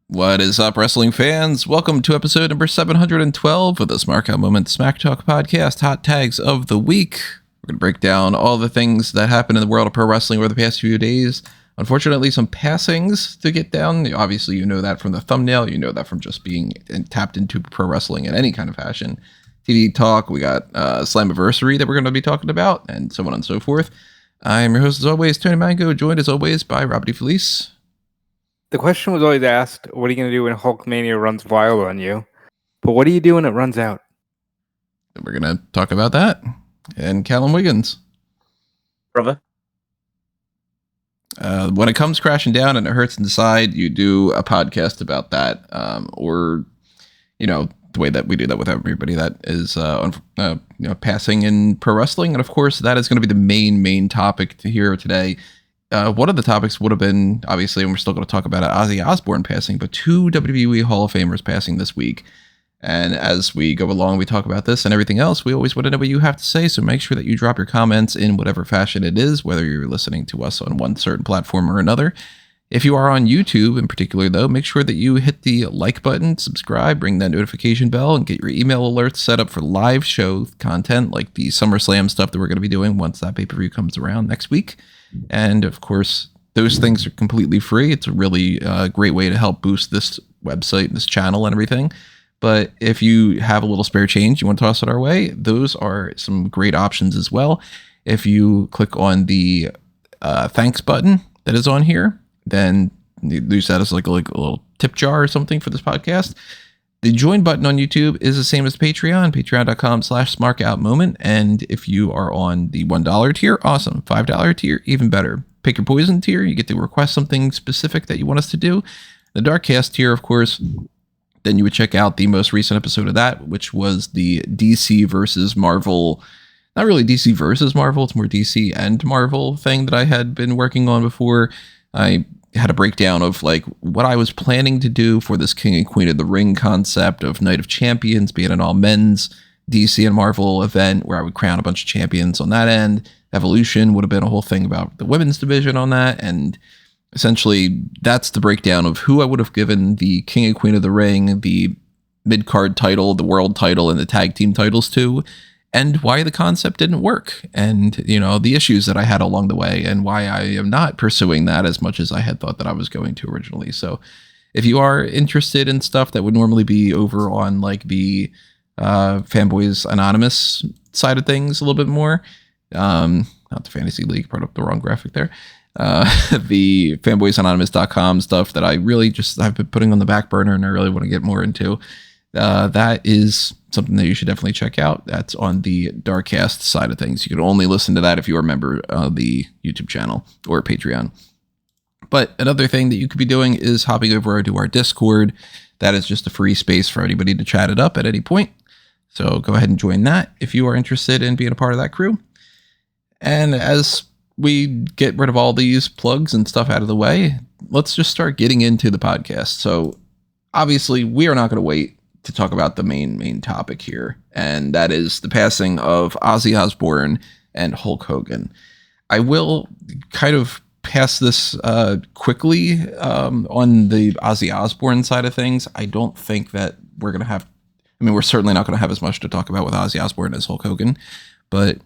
What is up, wrestling fans? Welcome to episode number 712 of the Smark Moment Smack Talk podcast, Hot Tags of the Week. We're going to break down all the things that happened in the world of pro wrestling over the past few days. Unfortunately, some passings to get down. Obviously, you know that from the thumbnail. You know that from just being tapped into pro wrestling in any kind of fashion. TV talk, we got Slammiversary that we're going to be talking about, and so on and so forth. I'm your host, as always, Tony Mango, joined as always by Rob DeFelice. The question was always asked, what are you going to do when Hulkmania runs wild on you? But what do you do when it runs out? And we're going to talk about that. And Callum Wiggins. Brother. When it comes crashing down and it hurts inside, you do a podcast about that. Or, you know, the way that we do that with everybody that is passing in pro wrestling. And of course, that is going to be the main topic to hear today. One of the topics would have been, obviously, and we're still going to talk about it, Ozzy Osbourne passing, but 2 WWE Hall of Famers passing this week. And as we go along, we talk about this and everything else. We always want to know what you have to say, so make sure that you drop your comments in whatever fashion it is, whether you're listening to us on one certain platform or another. If you are on YouTube in particular, though, make sure that you hit the like button, subscribe, ring that notification bell, and get your email alerts set up for live show content like the SummerSlam stuff that we're going to be doing once that pay-per-view comes around next week. And of course, those things are completely free. It's a really great way to help boost this website, this channel, and everything. But if you have a little spare change, you want to toss it our way, those are some great options as well. If you click on the thanks button that is on here, then use that as like a little tip jar or something for this podcast. The join button on YouTube is the same as Patreon, patreon.com/smarkoutmoment. And if you are on the $1 tier, awesome. $5 tier, even better. Pick your poison tier. You get to request something specific that you want us to do. The Darkcast tier, of course, then you would check out the most recent episode of that, which was the DC versus Marvel. Not really DC versus Marvel. It's more DC and Marvel thing that I had been working on before. I had a breakdown of like what I was planning to do for this King and Queen of the Ring concept of Night of Champions, being an all men's DC and Marvel event where I would crown a bunch of champions on that end. Evolution would have been a whole thing about the women's division on that. And essentially that's the breakdown of who I would have given the King and Queen of the Ring, the mid-card title, the world title, and the tag team titles to, and why the concept didn't work, and, you know, the issues that I had along the way, and why I am not pursuing that as much as I had thought that I was going to originally. So if you are interested in stuff that would normally be over on like the Fanboys Anonymous side of things a little bit more, not the Fantasy League, brought up the wrong graphic there, the fanboysanonymous.com stuff that I really just I've been putting on the back burner and I really want to get more into, that is something that you should definitely check out. That's on the Darkcast side of things. You can only listen to that if you are a member of the YouTube channel or Patreon. But another thing that you could be doing is hopping over to our Discord. That is just a free space for anybody to chat it up at any point. So go ahead and join that if you are interested in being a part of that crew. And as we get rid of all these plugs and stuff out of the way, let's just start getting into the podcast. So obviously we are not going to wait to talk about the main topic here, and that is the passing of Ozzy Osbourne and Hulk Hogan. I will kind of pass this quickly on the Ozzy Osbourne side of things. I don't think that we're going to have, I mean, we're certainly not going to have as much to talk about with Ozzy Osbourne as Hulk Hogan, but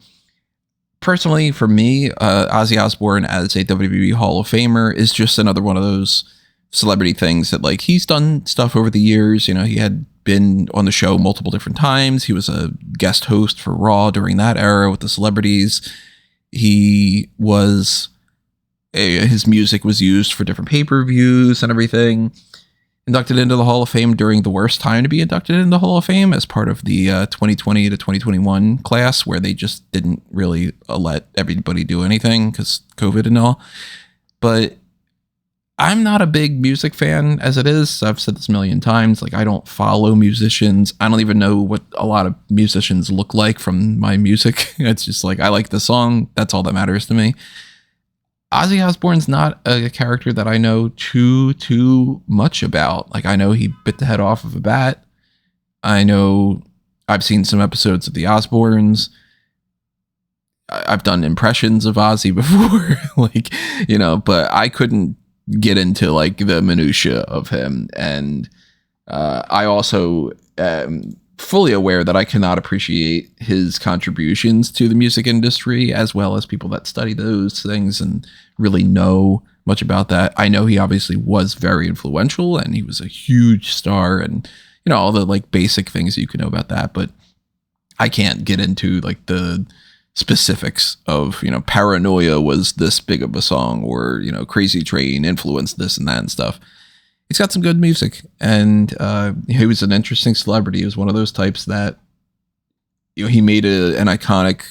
personally, for me, Ozzy Osbourne as a WWE Hall of Famer is just another one of those celebrity things that, like, he's done stuff over the years. You know, he had been on the show multiple different times. He was a guest host for Raw during that era with the celebrities. He was his music was used for different pay-per-views and everything. Inducted into the Hall of Fame during the worst time to be inducted into the Hall of Fame as part of the 2020 to 2021 class, where they just didn't really let everybody do anything because COVID and all. But I'm not a big music fan as it is. I've said this a million times. Like, I don't follow musicians. I don't even know what a lot of musicians look like from my music. It's just like, I like the song. That's all that matters to me. Ozzy Osbourne's not a character that I know too much about. Like, I know he bit the head off of a bat. I know I've seen some episodes of the Osbournes. I've done impressions of Ozzy before, like, you know, but I couldn't get into like the minutia of him. And I also am fully aware that I cannot appreciate his contributions to the music industry as well as people that study those things and really know much about that. I know he obviously was very influential and he was a huge star and, you know, all the like basic things you can know about that, but I can't get into like the specifics of, you know, Paranoia was this big of a song, or, you know, Crazy Train influenced this and that and stuff. He's got some good music, and he was an interesting celebrity. He was one of those types that, you know, he made an iconic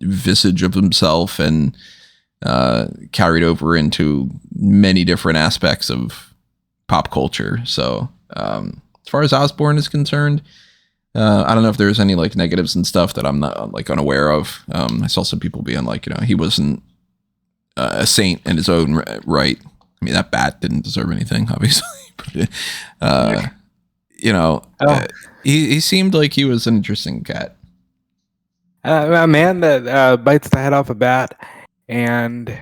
visage of himself and carried over into many different aspects of pop culture. So as far as Osbourne is concerned, I don't know if there's any like negatives and stuff that I'm not like unaware of. I saw some people being like, you know, he wasn't a saint in his own right. I mean, that bat didn't deserve anything, obviously. But, you know, he seemed like he was an interesting cat. A man that bites the head off a bat and,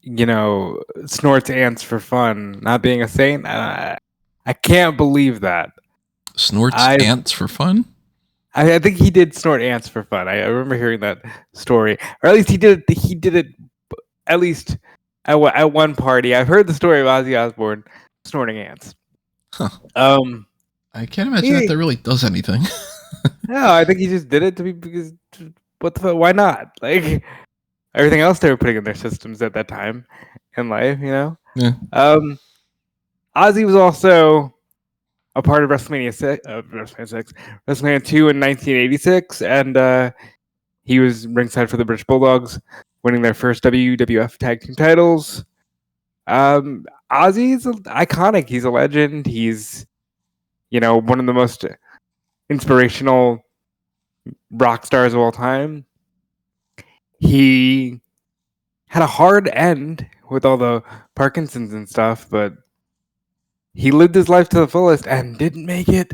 you know, snorts ants for fun, not being a saint. I can't believe that. Snorts ants for fun? I think he did snort ants for fun. I remember hearing that story, or at least he did it at least at one party. I've heard the story of Ozzy Osbourne snorting ants. Huh. I can't imagine that really does anything. No, I think he just did it to be because what the fuck? Why not? Like everything else they were putting in their systems at that time in life, you know. Yeah. Ozzy was also a part of WrestleMania 2 in 1986, and he was ringside for the British Bulldogs, winning their first WWF Tag Team titles. Ozzy's iconic. He's a legend. He's, you know, one of the most inspirational rock stars of all time. He had a hard end with all the Parkinson's and stuff, but he lived his life to the fullest and didn't make it,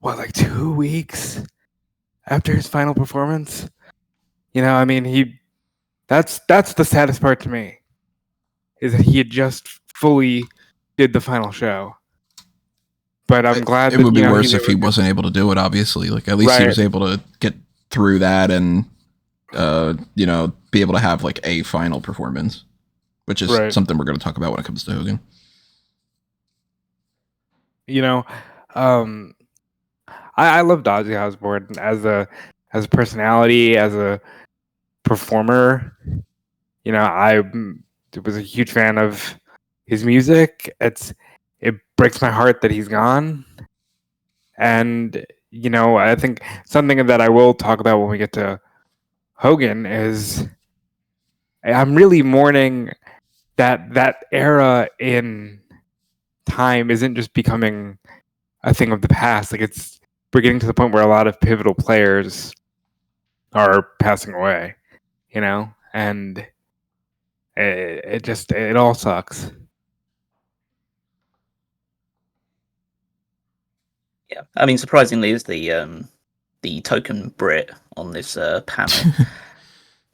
like 2 weeks after his final performance? You know, I mean, that's the saddest part to me, is that he had just fully did the final show. But I'm glad it would be worse if he wasn't able to do it, obviously. Like, at least he was able to get through that and, you know, be able to have like a final performance, which is something we're going to talk about when it comes to Hogan. You know, I loved Ozzy Osbourne as a personality, as a performer. You know, I was a huge fan of his music. It breaks my heart that he's gone. And, you know, I think something that I will talk about when we get to Hogan is I'm really mourning that era in time isn't just becoming a thing of the past. Like, we're getting to the point where a lot of pivotal players are passing away, you know, and it all sucks. Yeah, I mean, surprisingly, is the token Brit on this panel.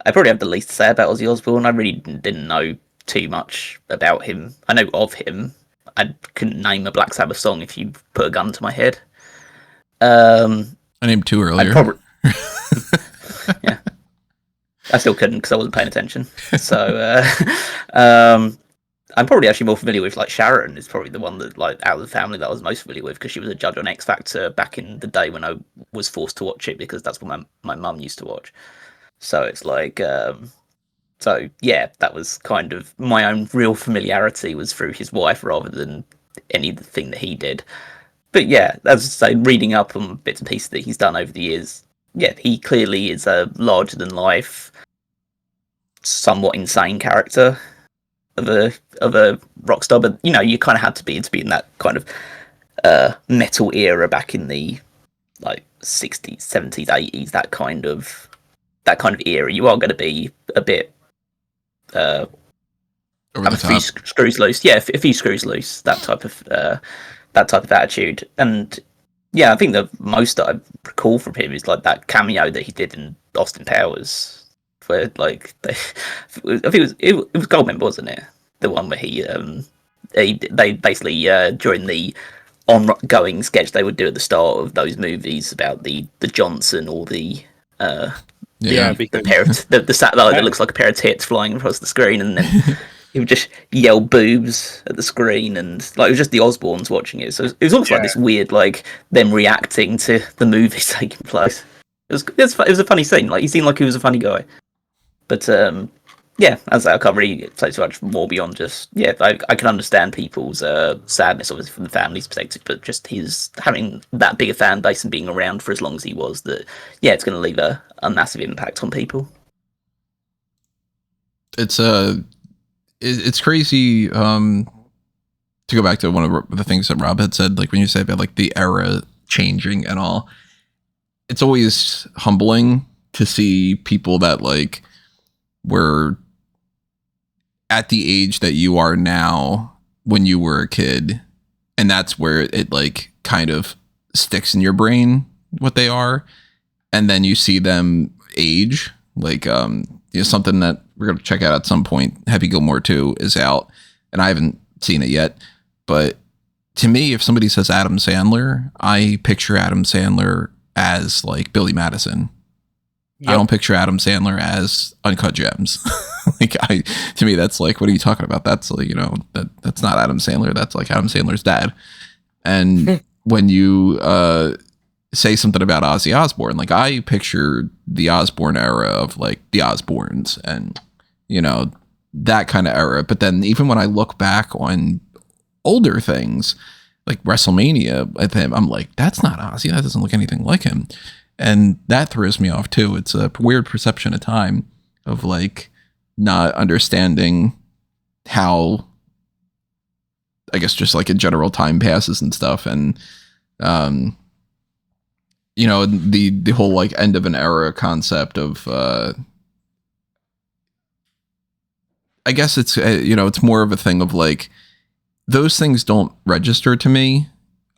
I probably have the least to say about Ozzy Osbourne. I really didn't know too much about him. I know of him. I couldn't name a Black Sabbath song if you put a gun to my head. I named 2 earlier. Yeah, I still couldn't because I wasn't paying attention. So I'm probably actually more familiar with, like, Sharon is probably the one that, like, out of the family that I was most familiar with, because she was a judge on X Factor back in the day when I was forced to watch it because that's what my mum used to watch. So it's like, so yeah, that was kind of my own real familiarity was through his wife rather than anything that he did. But yeah, as I say, reading up on bits and pieces that he's done over the years, yeah, he clearly is a larger than life, somewhat insane character of a rock star. But you know, you kind of had to be in that kind of metal era back in the like 60s, 70s, 80s, that kind of era. You are going to be a bit have a few screws loose. Yeah, a few screws loose. That type of attitude. And yeah, I think the most that I recall from him is like that cameo that he did in Austin Powers where like I think it was Goldmember, wasn't it? The one where they basically during the ongoing sketch they would do at the start of those movies about the Johnson or the because pair of the satellite that looks like a pair of tits flying across the screen, and then he would just yell boobs at the screen, and like it was just the Osbournes watching it. So it was almost like this weird, like them reacting to the movie taking place. It was a funny scene. Like he seemed like he was a funny guy, but yeah, as I can't really say too much more beyond just I can understand people's sadness, obviously from the family's perspective, but just his having that big a fan base and being around for as long as he was, that it's going to leave a massive impact on people. It's crazy to go back to one of the things that Rob had said, like when you say about like the era changing and all. It's always humbling to see people that like were at the age that you are now when you were a kid, and that's where it like kind of sticks in your brain what they are, and then you see them age. Like something that we're gonna check out at some point, Happy Gilmore 2 is out, and I haven't seen it yet, but to me, if somebody says Adam Sandler, I picture Adam Sandler as like Billy Madison. Yep. I don't picture Adam Sandler as Uncut Gems. To me, that's like, what are you talking about? That's like, that's not Adam Sandler. That's like Adam Sandler's dad. And when you say something about Ozzy Osbourne, like I picture the Osbourne era of like the Osbournes and, that kind of era. But then even when I look back on older things like WrestleMania with him, I'm like, that's not Ozzy. That doesn't look anything like him. And that throws me off too. It's a weird perception of time of like not understanding how, I guess, just like in general time passes and stuff. And, the whole like end of an era concept of, I guess it's, it's more of a thing of like, those things don't register to me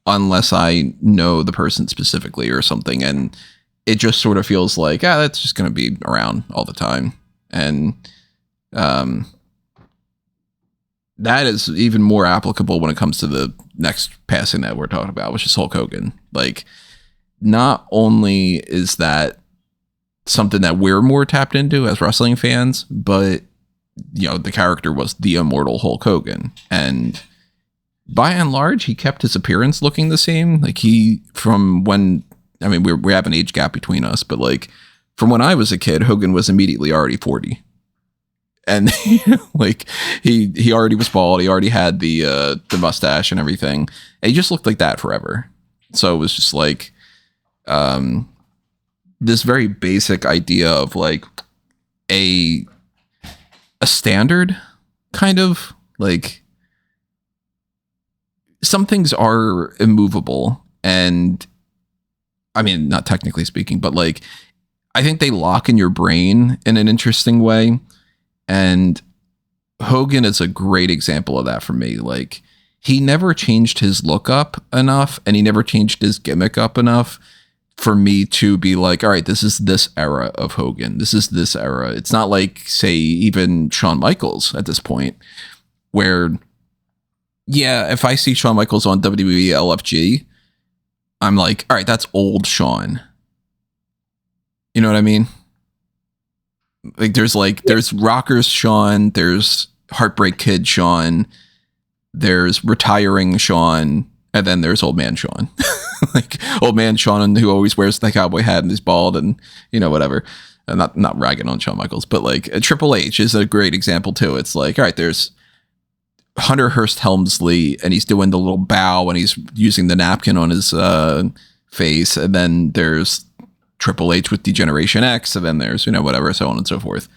unless I know the person specifically or something. And it just sort of feels like, that's just going to be around all the time. And that is even more applicable when it comes to the next passing that we're talking about, which is Hulk Hogan. Like, not only is that something that we're more tapped into as wrestling fans, but, the character was the immortal Hulk Hogan. And by and large, he kept his appearance looking the same. Like we have an age gap between us, but like from when I was a kid, Hogan was immediately already 40. And like he already was bald. He already had the mustache and everything. And he just looked like that forever. So it was just like this very basic idea of like a standard kind of like, some things are immovable, and I mean, not technically speaking, but like, I think they lock in your brain in an interesting way. And Hogan is a great example of that for me. Like, he never changed his look up enough, and he never changed his gimmick up enough for me to be like, all right, this is this era of Hogan. This is this era. It's not like, say, even Shawn Michaels at this point, where, yeah, if I see Shawn Michaels on WWE LFG, I'm like, all right, that's old Shawn. You know what I mean? Like, there's Rockers Shawn, there's Heartbreak Kid Shawn, there's retiring Shawn, and then there's Old Man Shawn. Like, Old Man Shawn, who always wears the cowboy hat and is bald and, whatever. Not ragging on Shawn Michaels, but like Triple H is a great example too. It's like, all right, there's Hunter Hearst Helmsley, and he's doing the little bow and he's using the napkin on his face. And then there's Triple H with Degeneration X. And then there's, whatever, so on and so forth.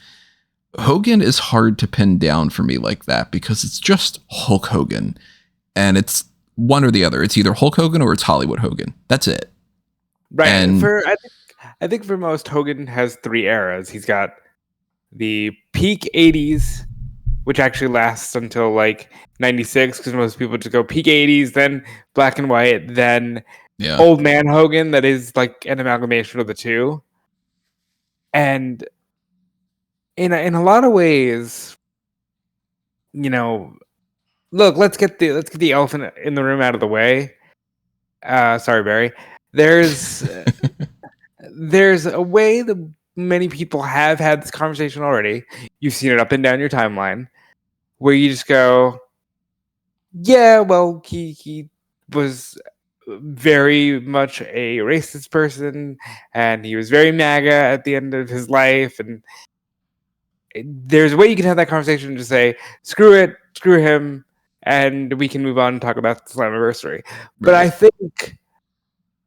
Hogan is hard to pin down for me like that because it's just Hulk Hogan. And it's one or the other. It's either Hulk Hogan or it's Hollywood Hogan. That's it. Right. And I think for most, Hogan has three eras. He's got the peak 80s, which actually lasts until like 96, because most people just go peak 80s, then black and white, then Old Man Hogan, that is like an amalgamation of the two. And in a lot of ways, look, let's get the elephant in the room out of the way. Sorry, Barry. There's a way that many people have had this conversation already. You've seen it up and down your timeline, where you just go, yeah, well, he was very much a racist person, and he was very MAGA at the end of his life, and there's a way you can have that conversation and just say, screw it, screw him, and we can move on and talk about the Slammiversary. But I think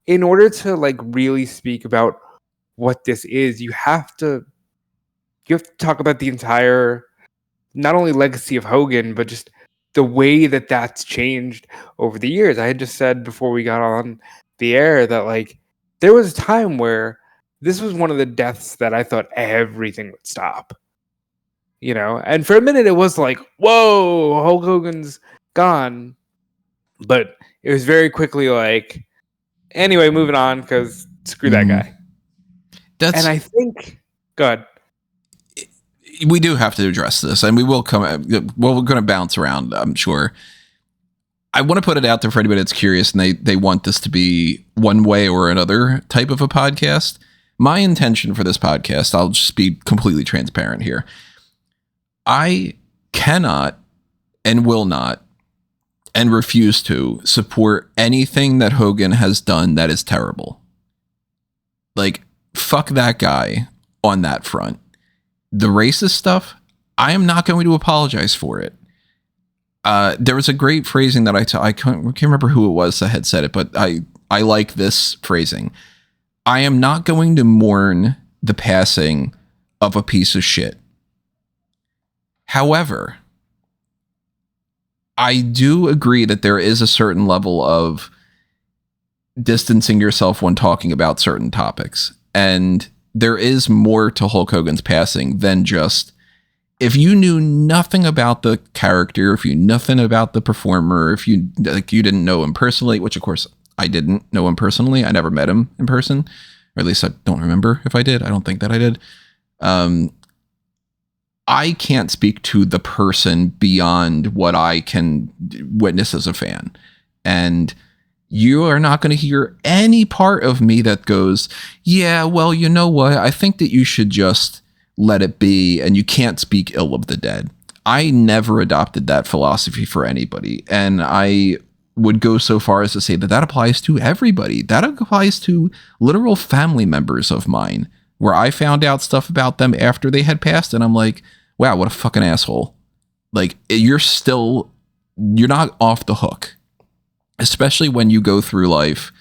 in order to really speak about what this is, you have to talk about the entire, not only legacy of Hogan, but just the way that that's changed over the years. I had just said before we got on the air that there was a time where this was one of the deaths that I thought everything would stop. And for a minute it was like, whoa, Hulk Hogan's gone. But it was very quickly anyway, moving on, because screw that guy. And I think, God, we do have to address this, and we will we're going to bounce around, I'm sure. I want to put it out there for anybody that's curious and they want this to be one way or another type of a podcast. My intention for this podcast, I'll just be completely transparent here. I cannot and will not and refuse to support anything that Hogan has done that is terrible. Fuck that guy on that front. The racist stuff, I am not going to apologize for it. There was a great phrasing that I can't remember who it was that had said it, but I like this phrasing. I am not going to mourn the passing of a piece of shit. However, I do agree that there is a certain level of distancing yourself when talking about certain topics. And there is more to Hulk Hogan's passing than just, if you knew nothing about the character, if you knew nothing about the performer, if you you didn't know him personally, which of course I didn't know him personally. I never met him in person, or at least I don't remember if I did. I don't think that I did. I can't speak to the person beyond what I can witness as a fan. And you are not going to hear any part of me that goes, yeah, well, you know what? I think that you should just let it be, and you can't speak ill of the dead. I never adopted that philosophy for anybody. And I would go so far as to say that applies to everybody. That applies to literal family members of mine, where I found out stuff about them after they had passed, and I'm like, wow, what a fucking asshole. You're not off the hook. Especially when you go through life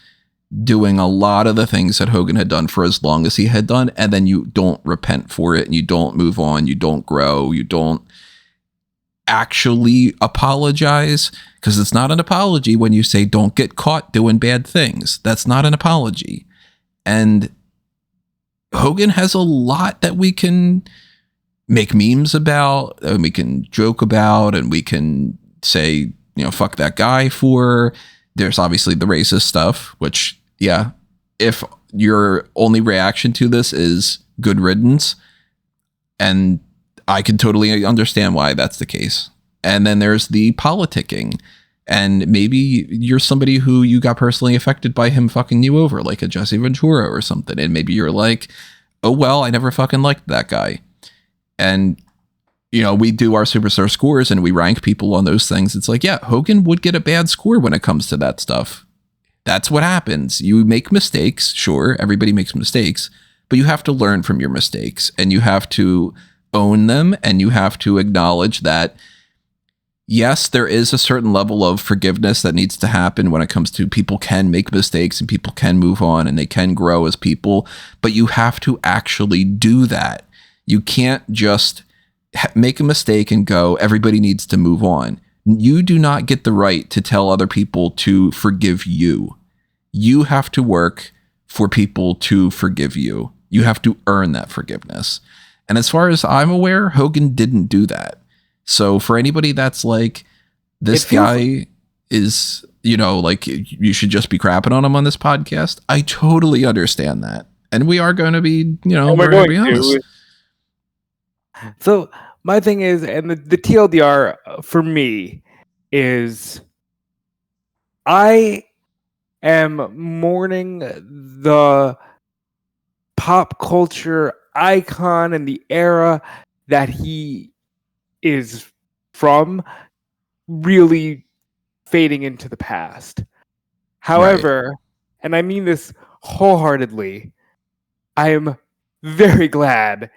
doing a lot of the things that Hogan had done for as long as he had done, and then you don't repent for it, and you don't move on, you don't grow, you don't actually apologize, because it's not an apology when you say don't get caught doing bad things. That's not an apology. And Hogan has a lot that we can make memes about, and we can joke about, and we can say, fuck that guy for. There's obviously the racist stuff, which, yeah, if your only reaction to this is good riddance, and I can totally understand why that's the case. And then there's the politicking, and maybe you're somebody who you got personally affected by him fucking you over, like a Jesse Ventura or something, and maybe you're like, oh, well, I never fucking liked that guy. And we do our superstar scores and we rank people on those things. It's like, yeah, Hogan would get a bad score when it comes to that stuff. That's what happens. You make mistakes. Sure, everybody makes mistakes, but you have to learn from your mistakes, and you have to own them, and you have to acknowledge that, yes, there is a certain level of forgiveness that needs to happen when it comes to people can make mistakes and people can move on and they can grow as people, but you have to actually do that. You can't just make a mistake and go, everybody needs to move on. You do not get the right to tell other people to forgive you. You have to work for people to forgive you. You have to earn that forgiveness. And as far as I'm aware, Hogan didn't do that. So for anybody that's like, this guy is, you should just be crapping on him on this podcast, I totally understand that. And we are going to be, we're going to be honest. So my thing is, and the TLDR for me is, I am mourning the pop culture icon and the era that he is from really fading into the past. However, and I mean this wholeheartedly, I am very glad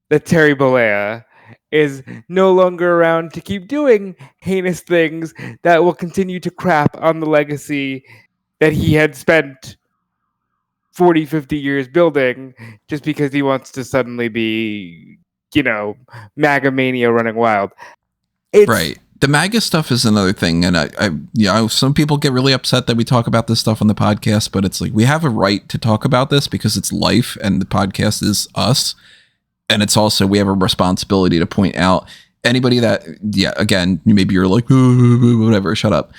that Terry Bollea is no longer around to keep doing heinous things that will continue to crap on the legacy that he had spent 40, 50 years building just because he wants to suddenly be, MAGA mania running wild. Right. The MAGA stuff is another thing. And some people get really upset that we talk about this stuff on the podcast, but it's like, we have a right to talk about this because it's life and the podcast is us. And it's also, we have a responsibility to point out anybody that, again, maybe you're like, whatever, shut up.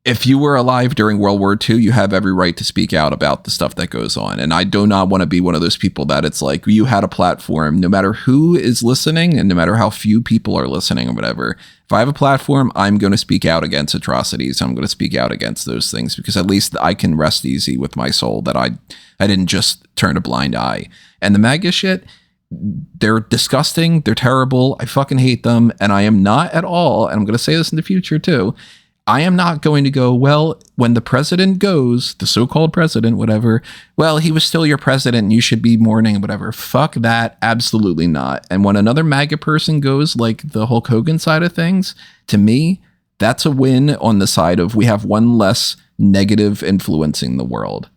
If you were alive during World War II, you have every right to speak out about the stuff that goes on. And I do not want to be one of those people that it's like, you had a platform, no matter who is listening and no matter how few people are listening or whatever. If I have a platform, I'm going to speak out against atrocities. I'm going to speak out against those things because at least I can rest easy with my soul that I didn't just turn a blind eye. And the MAGA shit, they're disgusting. They're terrible. I fucking hate them. And I am not at all, and I'm going to say this in the future too, I am not going to go, well, when the president goes, the so-called president, whatever, well, he was still your president and you should be mourning, whatever. Fuck that. Absolutely not. And when another MAGA person goes, like the Hulk Hogan side of things, to me, that's a win on the side of we have one less negative influencing the world.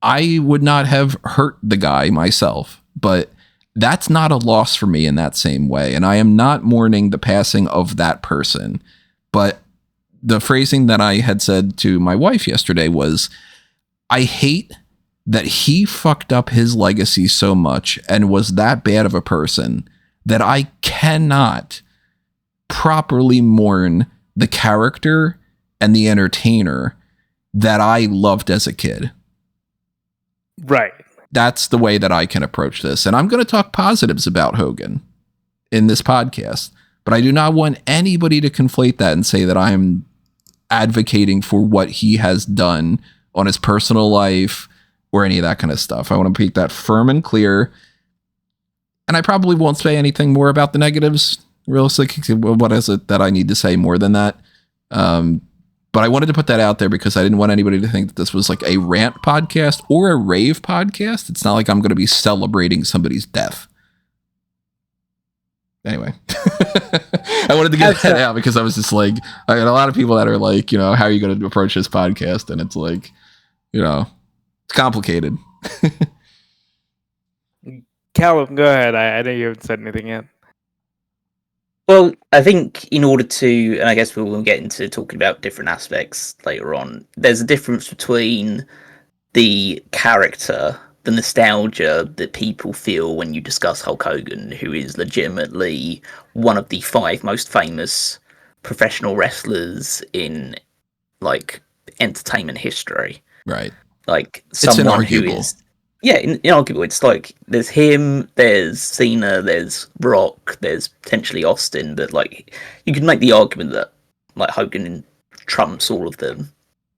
I would not have hurt the guy myself, but that's not a loss for me in that same way. And I am not mourning the passing of that person. But the phrasing that I had said to my wife yesterday was, I hate that he fucked up his legacy so much and was that bad of a person that I cannot properly mourn the character and the entertainer that I loved as a kid. Right. That's the way that I can approach this. And I'm going to talk positives about Hogan in this podcast, but I do not want anybody to conflate that and say that I'm advocating for what he has done on his personal life or any of that kind of stuff. I want to make that firm and clear. And I probably won't say anything more about the negatives. Realistically, what is it that I need to say more than that? But I wanted to put that out there because I didn't want anybody to think that this was like a rant podcast or a rave podcast. It's not like I'm going to be celebrating somebody's death. Anyway, I wanted to get that out because I was just like, I got a lot of people that are like, how are you going to approach this podcast? And it's like, it's complicated. Callum, go ahead. I know you haven't said anything yet. Well, I think in order to, and I guess we will get into talking about different aspects later on, there's a difference between the character, the nostalgia that people feel when you discuss Hulk Hogan, who is legitimately one of the 5 most famous professional wrestlers in, like, entertainment history. Right. Like, someone who is... Yeah, inarguable. It's like, there's him, there's Cena, there's Rock, there's potentially Austin, but, like, you could make the argument that, like, Hogan trumps all of them.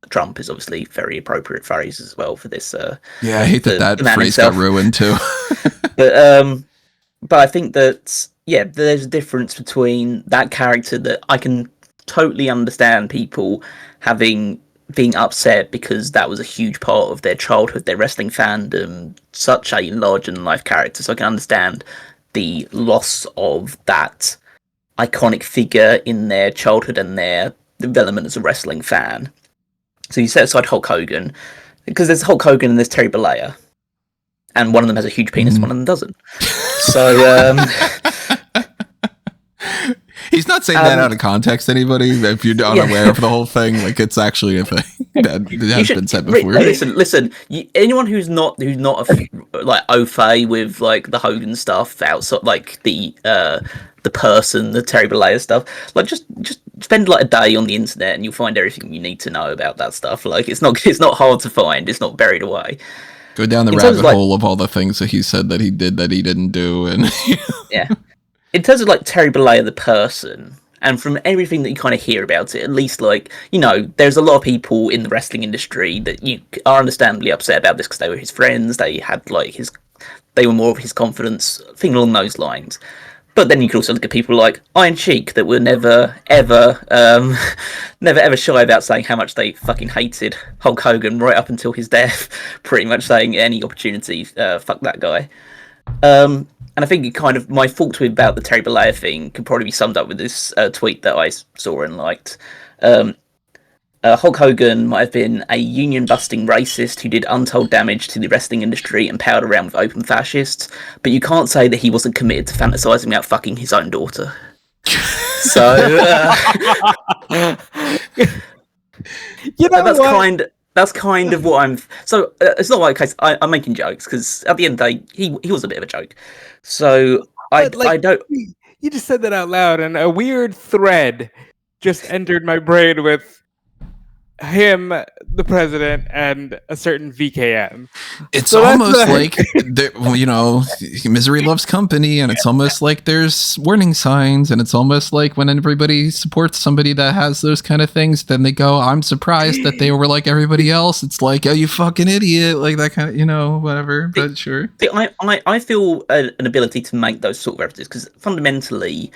Trump is obviously very appropriate phrase as well for this. Yeah, I hate that phrase got ruined too. But I think that, yeah, there's a difference between that character that I can totally understand people being upset because that was a huge part of their childhood, their wrestling fandom, such a larger-than-life character. So I can understand the loss of that iconic figure in their childhood and their development as a wrestling fan. So you set aside Hulk Hogan, because there's Hulk Hogan and there's Terry Bollea. And one of them has a huge penis, one of them doesn't. So, he's not saying that out of context, anybody. If you're unaware of the whole thing, like, it's actually a thing that has been said before. Listen. Anyone who's not like au fait with like the Hogan stuff outside, like the person, the Terry Bollea stuff, like just spend like a day on the internet and you'll find everything you need to know about that stuff. Like, it's not hard to find. It's not buried away. Go down the rabbit hole of all the things that he said that he did that he didn't do, and yeah. In terms of like Terry Bollea the person, and from everything that you kind of hear about it, at least like, you know, there's a lot of people in the wrestling industry that you are understandably upset about this because they were his friends, they had like they were more of his confidence, thing along those lines. But then you could also look at people like Iron Sheik that were never ever shy about saying how much they fucking hated Hulk Hogan right up until his death, pretty much saying any opportunity, fuck that guy. And I think it kind of, my thoughts about the Terry Bollea thing could probably be summed up with this tweet that I saw and liked. Hulk Hogan might have been a union-busting racist who did untold damage to the wrestling industry and palled around with open fascists, but you can't say that he wasn't committed to fantasizing about fucking his own daughter. So, you know, that's kind of what I'm. So it's not like I'm making jokes, because at the end of the day, he was a bit of a joke. So I don't. You just said that out loud, and a weird thread just entered my brain with him, the president, and a certain VKM. It's so almost like, you know, misery loves company, and it's almost like there's warning signs, and it's almost like when everybody supports somebody that has those kind of things, then they go, I'm surprised that they were like everybody else. It's like, oh, you fucking idiot, like that kind of, you know, whatever. But sure. I feel an ability to make those sort of references, because fundamentally,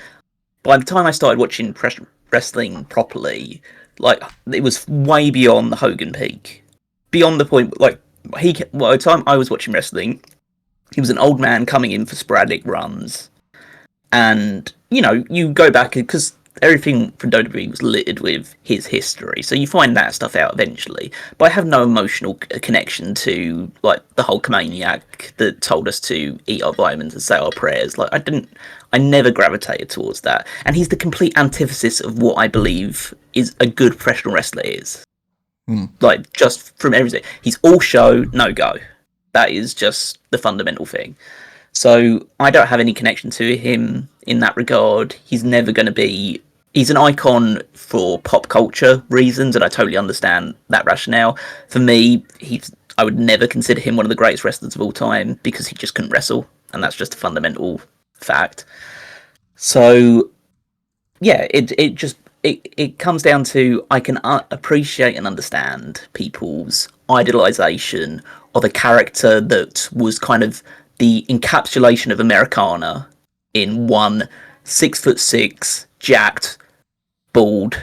by the time I started watching wrestling properly, like, it was way beyond the Hogan peak. Beyond the point, like, by the time I was watching wrestling, he was an old man coming in for sporadic runs. And, you know, you go back, because everything from WWE was littered with his history, so you find that stuff out eventually. But I have no emotional connection to, like, the Hulkamaniac that told us to eat our vitamins and say our prayers. Like, I never gravitated towards that. And he's the complete antithesis of what I believe is a good professional wrestler is. Like, just from everything. He's all show, no go. That is just the fundamental thing. So I don't have any connection to him in that regard. He's never going to be... He's an icon for pop culture reasons, and I totally understand that rationale. For me, I would never consider him one of the greatest wrestlers of all time, because he just couldn't wrestle, and that's just a fundamental fact. So, yeah, it comes down to, I can appreciate and understand people's idolization of a character that was kind of the encapsulation of Americana in one 6'6", jacked, bald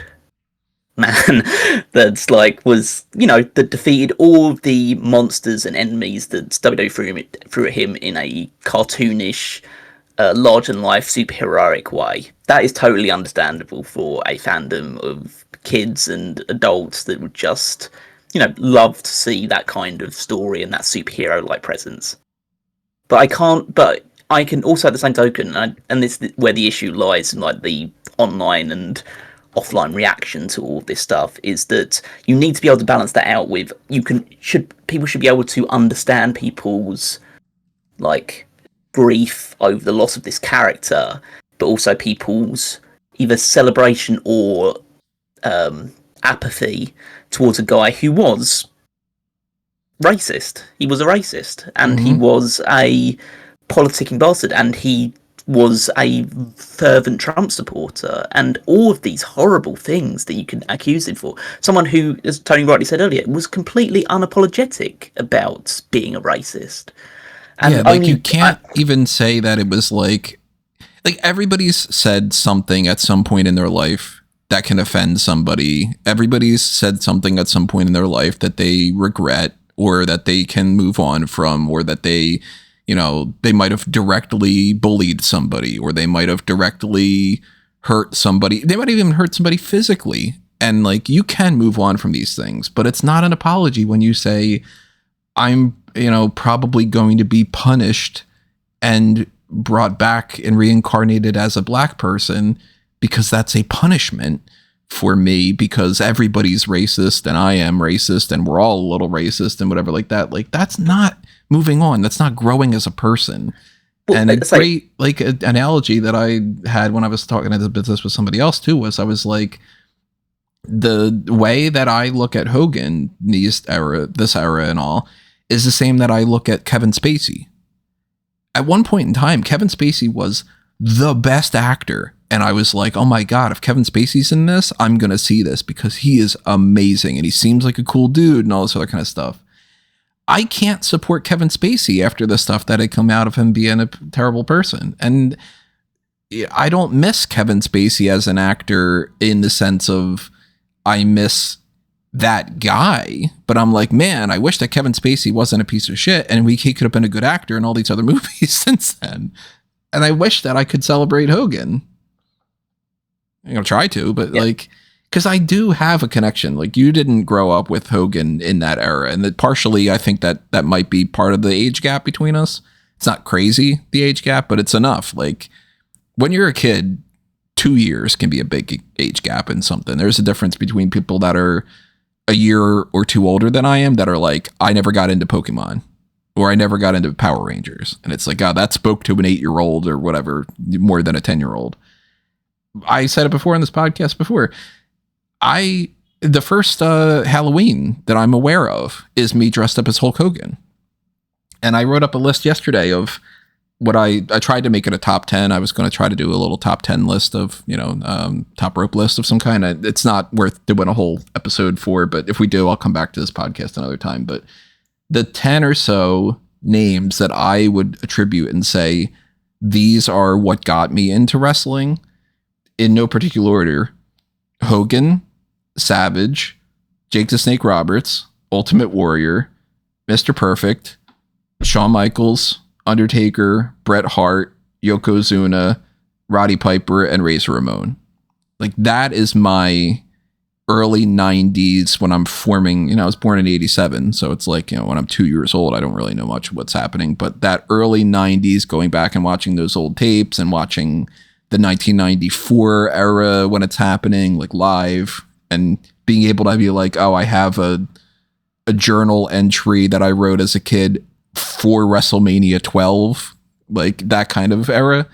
man that's like, was, you know, that defeated all of the monsters and enemies that WWE threw at him in a cartoonish, large-than-life superheroic way. That is totally understandable for a fandom of kids and adults that would just, you know, love to see that kind of story and that superhero-like presence. But I can also, at the same token, and this is where the issue lies in, like, the online and offline reaction to all this stuff, is that you need to be able to balance that out with, people should be able to understand people's, like, grief over the loss of this character, but also people's either celebration or apathy towards a guy who was racist. He was a racist, and he was a politicking bastard, and he was a fervent Trump supporter, and all of these horrible things that you can accuse him for. Someone who, as Tony rightly said earlier, was completely unapologetic about being a racist. And yeah, like, you can't even say that it was like everybody's said something at some point in their life that can offend somebody. Everybody's said something at some point in their life that they regret, or that they can move on from, or that they, you know, they might have directly bullied somebody, or they might have directly hurt somebody. They might even hurt somebody physically. And, like, you can move on from these things, but it's not an apology when you say, I'm, you know, probably going to be punished and brought back and reincarnated as a black person, because that's a punishment for me, because everybody's racist and I am racist and we're all a little racist and whatever like that. Like, that's not moving on. That's not growing as a person. Well, and a great analogy that I had when I was talking about this with somebody else too was, I was like, the way that I look at Hogan this era and all is the same that I look at Kevin Spacey. At one point in time, Kevin Spacey was the best actor. And I was like, oh my God, if Kevin Spacey's in this, I'm going to see this because he is amazing. And he seems like a cool dude and all this other kind of stuff. I can't support Kevin Spacey after the stuff that had come out of him being a terrible person. And I don't miss Kevin Spacey as an actor in the sense of I miss that guy, but I'm like, man, I wish that Kevin Spacey wasn't a piece of shit and he could have been a good actor in all these other movies since then. And I wish that I could celebrate Hogan. I'm going to try to, but like, because I do have a connection. Like, you didn't grow up with Hogan in that era. And that partially, I think that might be part of the age gap between us. It's not crazy, the age gap, but it's enough. Like, when you're a kid, 2 years can be a big age gap in something. There's a difference between people that are a year or two older than I am that are like, I never got into Pokemon or I never got into Power Rangers. And it's like, God, that spoke to an 8-year-old or whatever, more than a 10-year-old. I said it before in this podcast before. The first Halloween that I'm aware of is me dressed up as Hulk Hogan. And I wrote up a list yesterday of what I tried to make it a top 10. I was going to try to do a little top 10 list of, top rope list of some kind. It's not worth doing a whole episode for, but if we do, I'll come back to this podcast another time. But the 10 or so names that I would attribute and say, these are what got me into wrestling in no particular order: Hogan, Savage, Jake the Snake Roberts, Ultimate Warrior, Mr. Perfect, Shawn Michaels, Undertaker, Bret Hart, Yokozuna, Roddy Piper, and Razor Ramon. Like, that is my early 90s when I'm forming, I was born in 87. So it's like, when I'm 2 years old, I don't really know much of what's happening. But that early 90s, going back and watching those old tapes and watching the 1994 era when it's happening, like live, and being able to be like, oh, I have a journal entry that I wrote as a kid for WrestleMania 12, like that kind of era.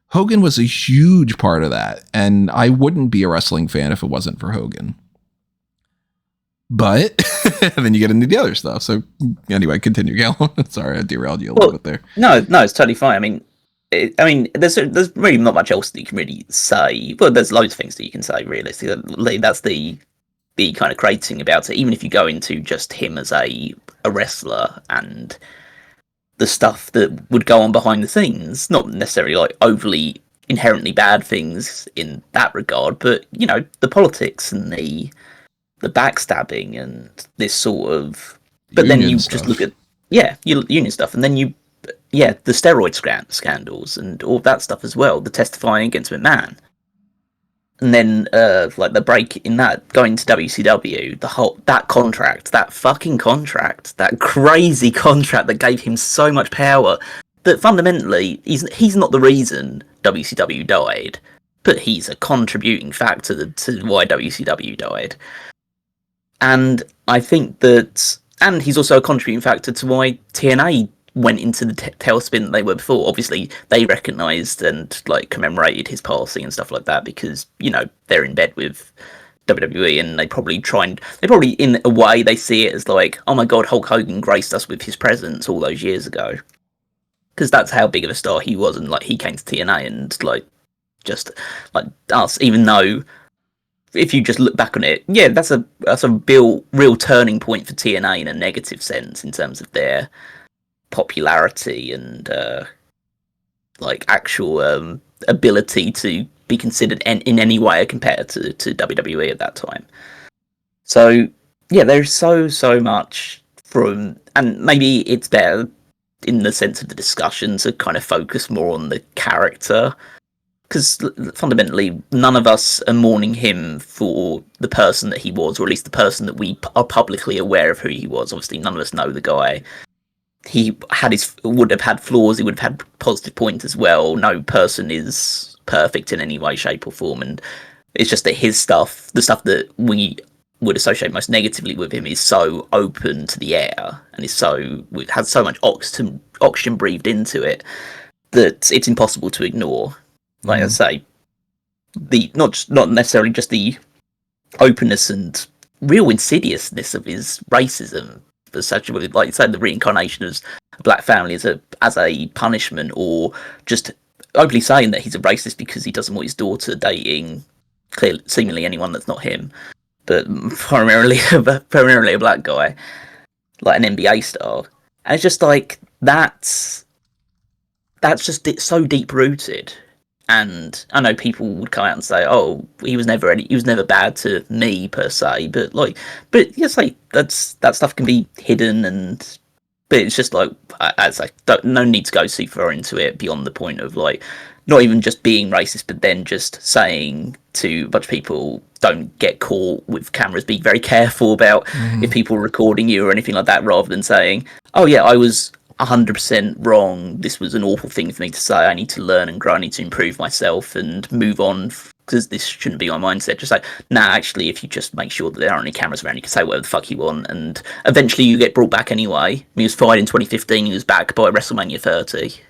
Hogan was a huge part of that, and I wouldn't be a wrestling fan if it wasn't for Hogan. But then you get into the other stuff. So anyway, continue, Gal. Sorry, I derailed you a little bit there. No, it's totally fine. There's really not much else that you can really say. Well, there's loads of things that you can say, realistically. That's the kind of great thing about it. Even if you go into just him as a wrestler and the stuff that would go on behind the scenes, not necessarily like overly inherently bad things in that regard, but the politics and the backstabbing and this sort of. But union then you stuff. Just look at union stuff, and then the steroid scandals and all that stuff as well, the testifying against McMahon. And then, the break in that, going to WCW, that fucking contract, that crazy contract that gave him so much power, that fundamentally, he's not the reason WCW died, but he's a contributing factor to why WCW died. And I think that, and he's also a contributing factor to why TNA went into the tailspin that they were before. Obviously, they recognised and commemorated his passing and stuff like that because they're in bed with WWE, and they probably in a way they see it as like, oh my god, Hulk Hogan graced us with his presence all those years ago, because that's how big of a star he was, and he came to TNA and just like us. Even though, if you just look back on it, that's a real turning point for TNA in a negative sense in terms of their popularity and actual ability to be considered in any way a competitor to WWE at that time. So there's so much from, and maybe it's better in the sense of the discussion to kind of focus more on the character, because fundamentally none of us are mourning him for the person that he was, or at least the person that we are publicly aware of who he was. Obviously none of us know the guy. He would have had flaws, he would have had positive points as well. No person is perfect in any way, shape or form, and it's just that his stuff, the stuff that we would associate most negatively with him, is so open to the air and has so much oxygen breathed into it that it's impossible to ignore. Like I say, not necessarily just the openness and real insidiousness of his racism, essentially, like you said, the reincarnation as a black family as a punishment, or just openly saying that he's a racist because he doesn't want his daughter dating seemingly anyone that's not him, but primarily a black guy, like an NBA star. And it's just like that's just so deep rooted. And I know people would come out and say, "Oh, he was never bad to me per se," but yes, like that stuff can be hidden, but it's just like, as I no need to go too far into it beyond the point of like not even just being racist, but then just saying to a bunch of people, "Don't get caught with cameras. Be very careful about if people are recording you or anything like that," rather than saying, "Oh yeah, I was 100% wrong. This was an awful thing for me to say. I need to learn and grow. I need to improve myself and move on because this shouldn't be my mindset." Just like, nah, actually, if you just make sure that there aren't any cameras around, you can say whatever the fuck you want, and eventually you get brought back anyway. He was fired in 2015. He was back by WrestleMania 30.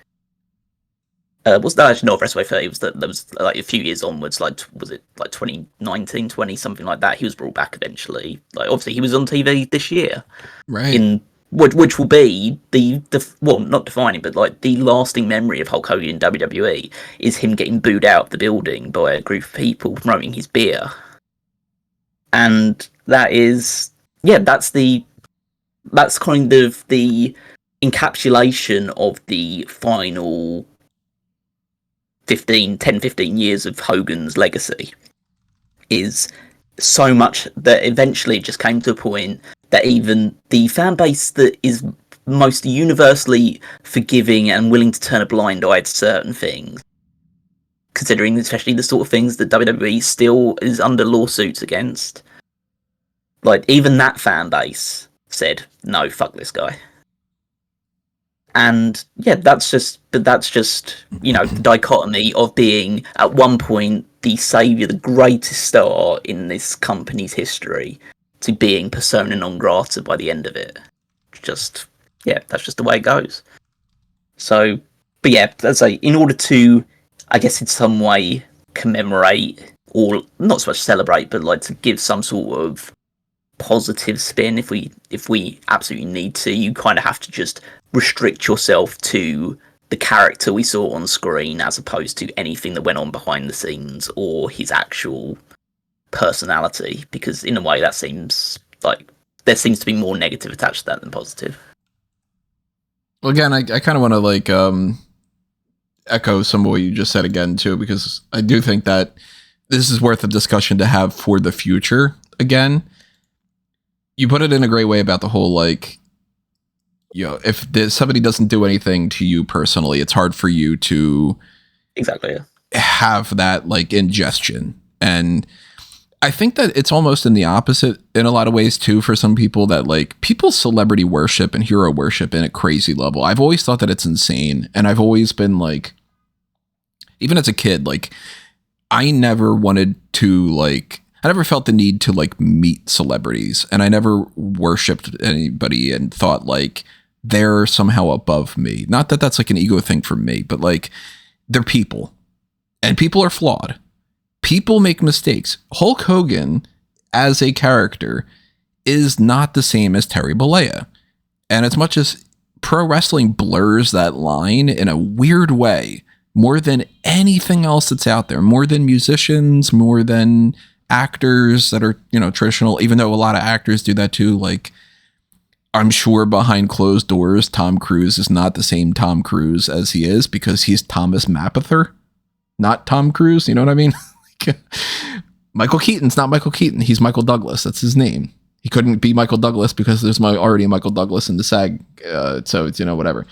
Was that actually not WrestleMania 30? There was like a few years onwards. Like, was it like 2019, 20, something like that? He was brought back eventually. Like, obviously, he was on TV this year, right? In which will be the well, not defining, but like the lasting memory of Hulk Hogan in WWE is him getting booed out of the building by a group of people promoting his beer. And that is, yeah, that's kind of the encapsulation of the final 10, 15 years of Hogan's legacy. Is so much that eventually it just came to a point that even the fan base that is most universally forgiving and willing to turn a blind eye to certain things, considering especially the sort of things that WWE still is under lawsuits against, like even that fan base said, "No, fuck this guy." And yeah, that's just the dichotomy of being at one point the savior, the greatest star in this company's history, to being persona non grata by the end of it. That's just the way it goes. So, but yeah, let's say, in order to, I guess in some way commemorate, or not so much celebrate, but like to give some sort of positive spin, if we absolutely need to, you kind of have to just restrict yourself to the character we saw on screen, as opposed to anything that went on behind the scenes or his actual personality, because in a way that seems like there seems to be more negative attached to that than positive. Well, again, I kind of want to like echo some of what you just said again too, because I do think that this is worth a discussion to have for the future. Again, you put it in a great way about the whole, like, you know, if somebody doesn't do anything to you personally, it's hard for you to exactly have that like ingestion. And I think that it's almost in the opposite in a lot of ways too, for some people, that like people celebrity worship and hero worship in a crazy level. I've always thought that it's insane. And I've always been like, even as a kid, like I never wanted to like, I never felt the need to like meet celebrities, and I never worshipped anybody and thought like they're somehow above me. Not that that's like an ego thing for me, but like they're people, and people are flawed. People make mistakes. Hulk Hogan as a character is not the same as Terry Bollea. And as much as pro wrestling blurs that line in a weird way, more than anything else that's out there, more than musicians, more than actors that are, you know, traditional, even though a lot of actors do that too. Like, I'm sure behind closed doors, Tom Cruise is not the same Tom Cruise as he is, because he's Thomas Mapother, not Tom Cruise. You know what I mean? Michael Keaton's not Michael Keaton. He's Michael Douglas. That's his name. He couldn't be Michael Douglas because there's already a Michael Douglas in the SAG. So it's, you know, whatever.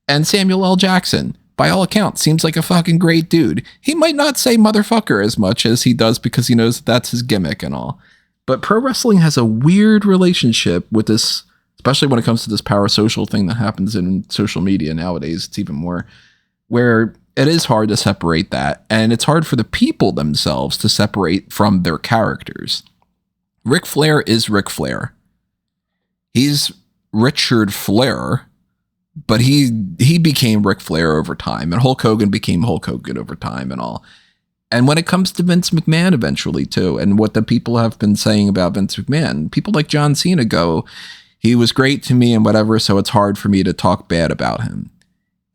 And Samuel L. Jackson, by all accounts, seems like a fucking great dude. He might not say motherfucker as much as he does because he knows that's his gimmick and all. But pro wrestling has a weird relationship with this, especially when it comes to this parasocial thing that happens in social media nowadays. It's even more where it is hard to separate that. And it's hard for the people themselves to separate from their characters. Ric Flair is Ric Flair. He's Richard Flair, but he became Ric Flair over time, and Hulk Hogan became Hulk Hogan over time and all. And when it comes to Vince McMahon eventually too, and what the people have been saying about Vince McMahon, people like John Cena go, he was great to me and whatever, so it's hard for me to talk bad about him.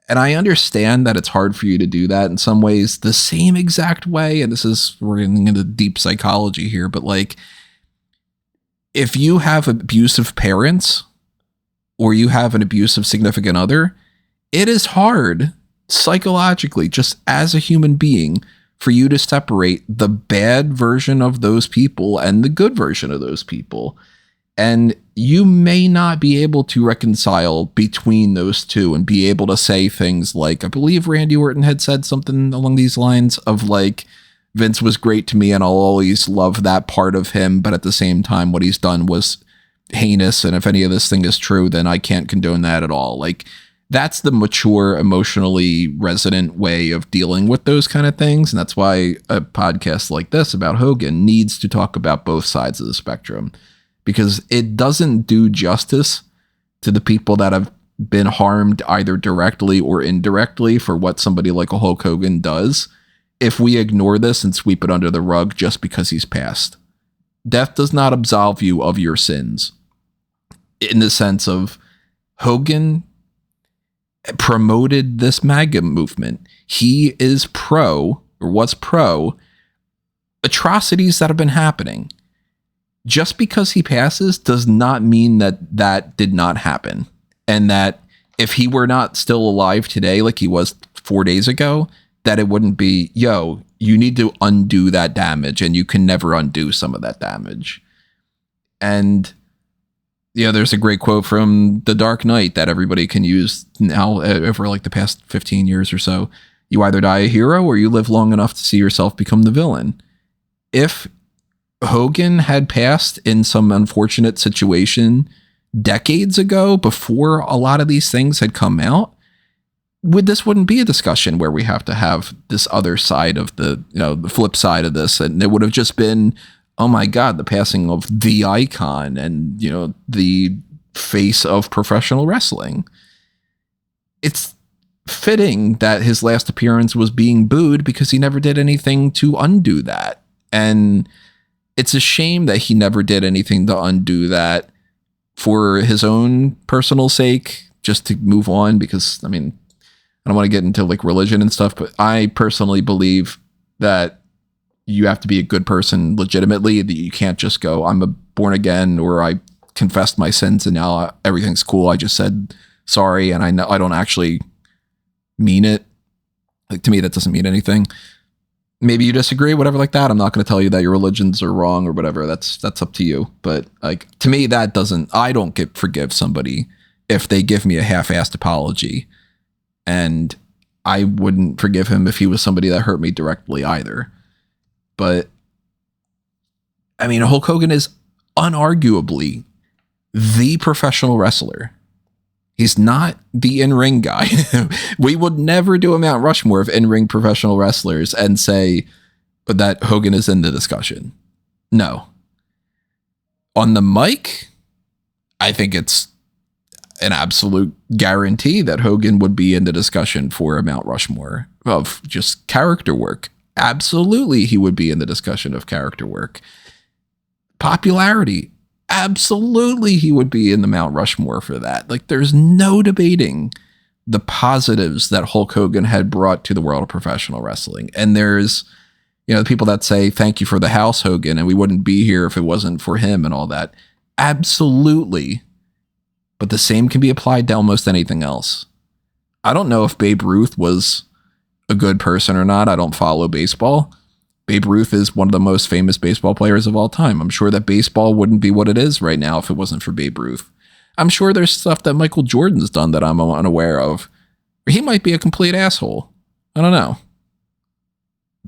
And I understand that it's hard for you to do that in some ways, the same exact way. And we're getting into deep psychology here, but like, if you have abusive parents or you have an abusive significant other, it is hard psychologically, just as a human being, for you to separate the bad version of those people and the good version of those people. And you may not be able to reconcile between those two and be able to say things like, I believe Randy Orton had said something along these lines of like, Vince was great to me and I'll always love that part of him. But at the same time, what he's done was heinous. And if any of this thing is true, then I can't condone that at all. Like, that's the mature, emotionally resonant way of dealing with those kind of things. And that's why a podcast like this about Hogan needs to talk about both sides of the spectrum, because it doesn't do justice to the people that have been harmed either directly or indirectly for what somebody like a Hulk Hogan does if we ignore this and sweep it under the rug just because he's passed. Death does not absolve you of your sins, in the sense of Hogan promoted this MAGA movement. He is pro, or was pro, atrocities that have been happening. Just because he passes does not mean that that did not happen. And that if he were not still alive today, like he was 4 days ago, that it wouldn't be, yo, you need to undo that damage, and you can never undo some of that damage. And yeah, there's a great quote from The Dark Knight that everybody can use now over like the past 15 years or so. You either die a hero or you live long enough to see yourself become the villain. If Hogan had passed in some unfortunate situation decades ago, before a lot of these things had come out, this wouldn't be a discussion where we have to have this other side of the flip side of this. And it would have just been, oh my God, the passing of the icon and, the face of professional wrestling. It's fitting that his last appearance was being booed because he never did anything to undo that. And it's a shame that he never did anything to undo that for his own personal sake, just to move on. Because, I mean, I don't want to get into like religion and stuff, but I personally believe that you have to be a good person legitimately, that you can't just go, I'm a born again, or I confessed my sins and now everything's cool. I just said sorry. And I know I don't actually mean it. Like, to me, that doesn't mean anything. Maybe you disagree, whatever like that. I'm not going to tell you that your religions are wrong or whatever. That's up to you. But like, to me, I don't forgive somebody if they give me a half-assed apology. And I wouldn't forgive him if he was somebody that hurt me directly either. But I mean, Hulk Hogan is unarguably the professional wrestler. He's not the in-ring guy. We would never do a Mount Rushmore of in-ring professional wrestlers and say that Hogan is in the discussion. No. On the mic, I think it's an absolute guarantee that Hogan would be in the discussion for a Mount Rushmore of just character work. Absolutely, he would be in the discussion of character work. Popularity. Absolutely, he would be in the Mount Rushmore for that. Like, there's no debating the positives that Hulk Hogan had brought to the world of professional wrestling. And there's, the people that say, thank you for the house, Hogan, and we wouldn't be here if it wasn't for him and all that. Absolutely. But the same can be applied to almost anything else. I don't know if Babe Ruth was a good person or not. I don't follow baseball. Babe Ruth is one of the most famous baseball players of all time. I'm sure that baseball wouldn't be what it is right now if it wasn't for Babe Ruth. I'm sure there's stuff that Michael Jordan's done that I'm unaware of. He might be a complete asshole. I don't know.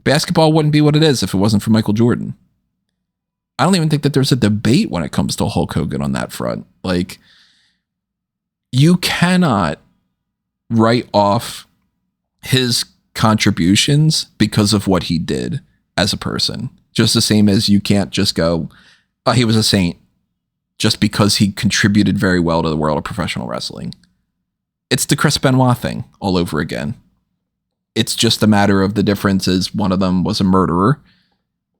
Basketball wouldn't be what it is if it wasn't for Michael Jordan. I don't even think that there's a debate when it comes to Hulk Hogan on that front. Like, you cannot write off his contributions because of what he did as a person. Just the same as you can't just go, oh, he was a saint just because he contributed very well to the world of professional wrestling. It's the Chris Benoit thing all over again. It's just a matter of the difference is one of them was a murderer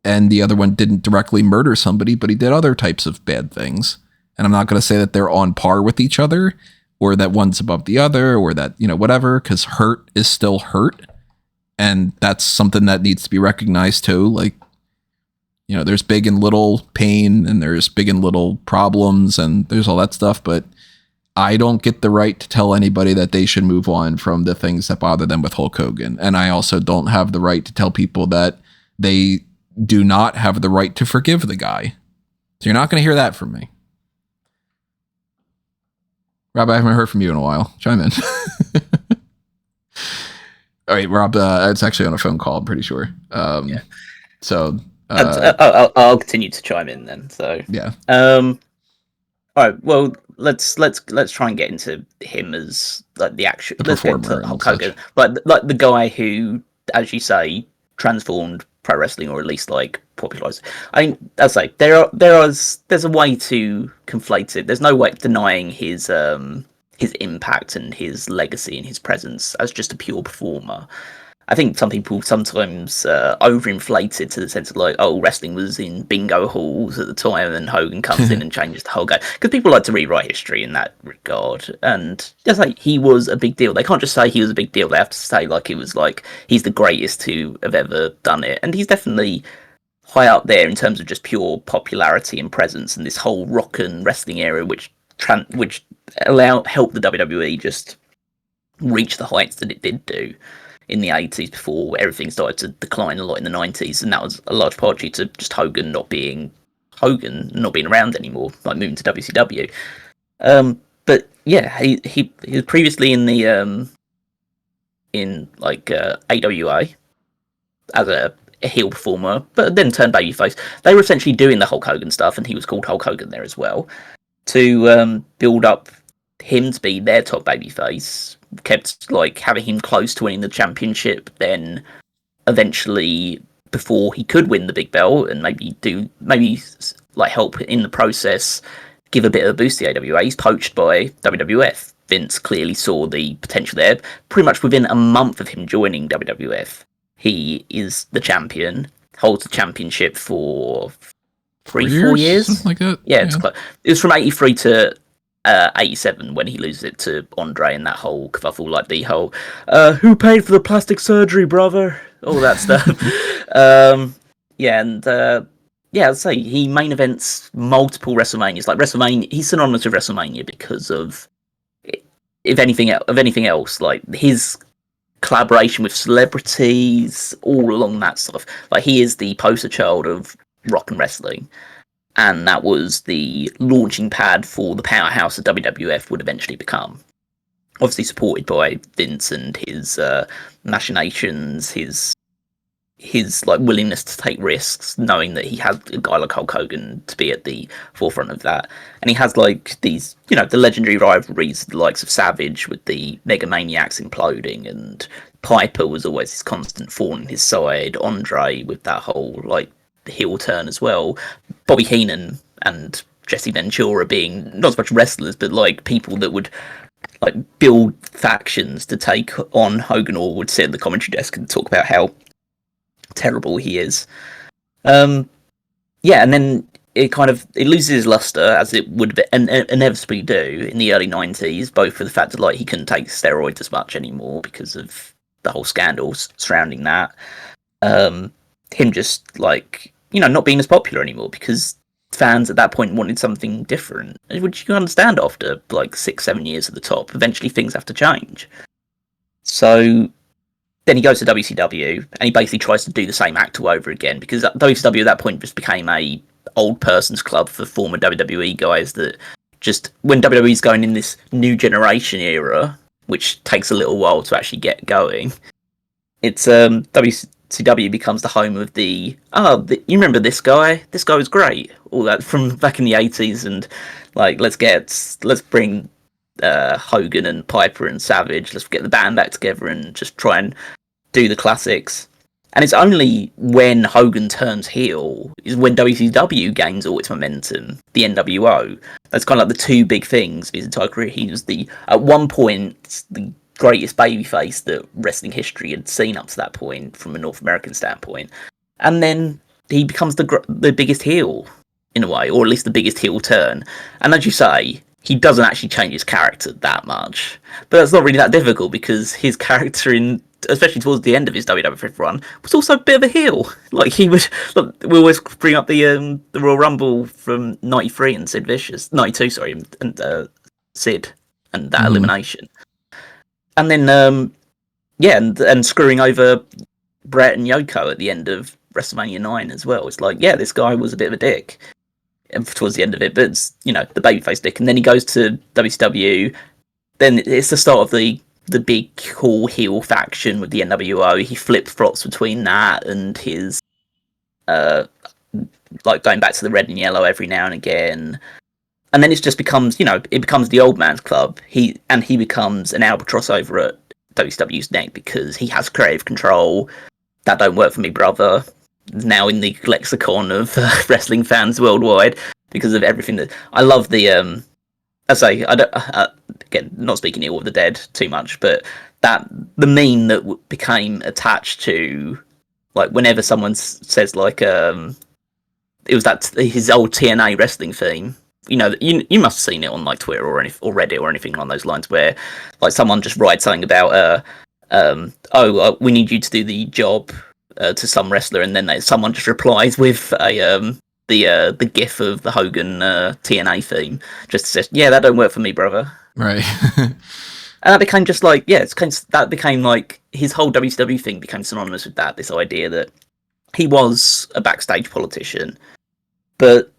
and the other one didn't directly murder somebody, but he did other types of bad things. And I'm not going to say that they're on par with each other or that one's above the other or that, whatever, because hurt is still hurt. And that's something that needs to be recognized too. Like, there's big and little pain and there's big and little problems and there's all that stuff. But I don't get the right to tell anybody that they should move on from the things that bother them with Hulk Hogan. And I also don't have the right to tell people that they do not have the right to forgive the guy. So you're not going to hear that from me. Rob, I haven't heard from you in a while. Chime in. All right, Rob, it's actually on a phone call, I'm pretty sure. Yeah. So... I'll continue to chime in then. So yeah. All right. Well, let's try and get into him as like the actual performer, Hulk Hogan, like the guy who, as you say, transformed pro wrestling, or at least like popularized. I mean, as I say, there's a way to conflate it. There's no way of denying his impact and his legacy and his presence as just a pure performer. I think some people sometimes overinflate it to the sense of like, oh, wrestling was in bingo halls at the time, and Hogan comes in and changes the whole game. Because people like to rewrite history in that regard, and just like he was a big deal. They can't just say he was a big deal. They have to say like it was like he's the greatest to have ever done it, and he's definitely high up there in terms of just pure popularity and presence, and this whole rock and wrestling era, which helped the WWE just reach the heights that it did do in the 80s before everything started to decline a lot in the 90s, and that was a large part due to just Hogan not being around anymore, like moving to WCW. But yeah, he was previously in the AWA as a heel performer, but then turned babyface. They were essentially doing the Hulk Hogan stuff, and he was called Hulk Hogan there as well, to build up him to be their top babyface. Kept like having him close to winning the championship, then eventually, before he could win the big belt and maybe like help in the process, give a bit of a boost to the AWA, he's poached by WWF. Vince clearly saw the potential there. Pretty much within a month of him joining WWF, he is the champion, holds the championship for 4 years? Something like that. Yeah, it's close. It was from 83 to 87 when he loses it to Andre, and that whole kerfuffle, like the whole who paid for the plastic surgery, brother, all that stuff. I'd say he main events multiple WrestleManias. Like WrestleMania, he's synonymous with WrestleMania because of, if anything else, like his collaboration with celebrities, all along that stuff. Like he is the poster child of rock and wrestling. And that was the launching pad for the powerhouse that WWF would eventually become. Obviously supported by Vince and his machinations, his like willingness to take risks, knowing that he had a guy like Hulk Hogan to be at the forefront of that. And he has like these, the legendary rivalries, the likes of Savage with the Megamaniacs imploding, and Piper was always his constant thorn in his side. Andre with that whole like heel turn as well. Bobby Heenan and Jesse Ventura being not so much wrestlers, but like people that would like build factions to take on Hogan, or would sit at the commentary desk and talk about how terrible he is. And then it loses its luster, as it would inevitably do in the early 90s, both for the fact that like he couldn't take steroids as much anymore because of the whole scandals surrounding that. Him just like, not being as popular anymore because fans at that point wanted something different, which you can understand after like 6-7 years at the top. Eventually things have to change. So then he goes to WCW and he basically tries to do the same act all over again, because WCW at that point just became a old person's club for former WWE guys that just, when WWE's going in this new generation era, which takes a little while to actually get going, it's WCW becomes the home of you remember this guy? This guy was great. All that from back in the 80s, and like let's bring Hogan and Piper and Savage. Let's get the band back together and just try and do the classics. And it's only when Hogan turns heel is when WCW gains all its momentum. The NWO. That's kind of like the two big things of his entire career. He was at one point the greatest babyface that wrestling history had seen up to that point from a North American standpoint, and then he becomes the biggest heel in a way, or at least the biggest heel turn. And as you say, he doesn't actually change his character that much. But that's not really that difficult because his character especially towards the end of his WWF run, was also a bit of a heel. Like he would, we always bring up the Royal Rumble from '93 and Sid Vicious, '92, sorry, and Sid and that elimination, and then and screwing over Brett and Yoko at the end of WrestleMania 9 as well. It's like, yeah, this guy was a bit of a dick towards the end of it, but it's, the babyface dick, and then he goes to WCW. Then it's the start of the big cool heel faction with the NWO. He flip-flops between that and his like going back to the red and yellow every now and again. And then it just becomes, it becomes the old man's club. He becomes an albatross over at WCW's neck because he has creative control. That don't work for me, brother. Now in the lexicon of wrestling fans worldwide because of everything that I love. The I say, I don't, again, not speaking ill of the dead too much, but the meme that became attached to, like, whenever someone says, like, it was his old TNA wrestling theme. You must have seen it on, like, Twitter or Reddit or anything along those lines, where, like, someone just writes something about, we need you to do the job to some wrestler, and then someone just replies with the gif of the Hogan TNA theme, just says, yeah, that don't work for me, brother. Right. And that became just like, that became like his whole WCW thing became synonymous with that. This idea that he was a backstage politician, but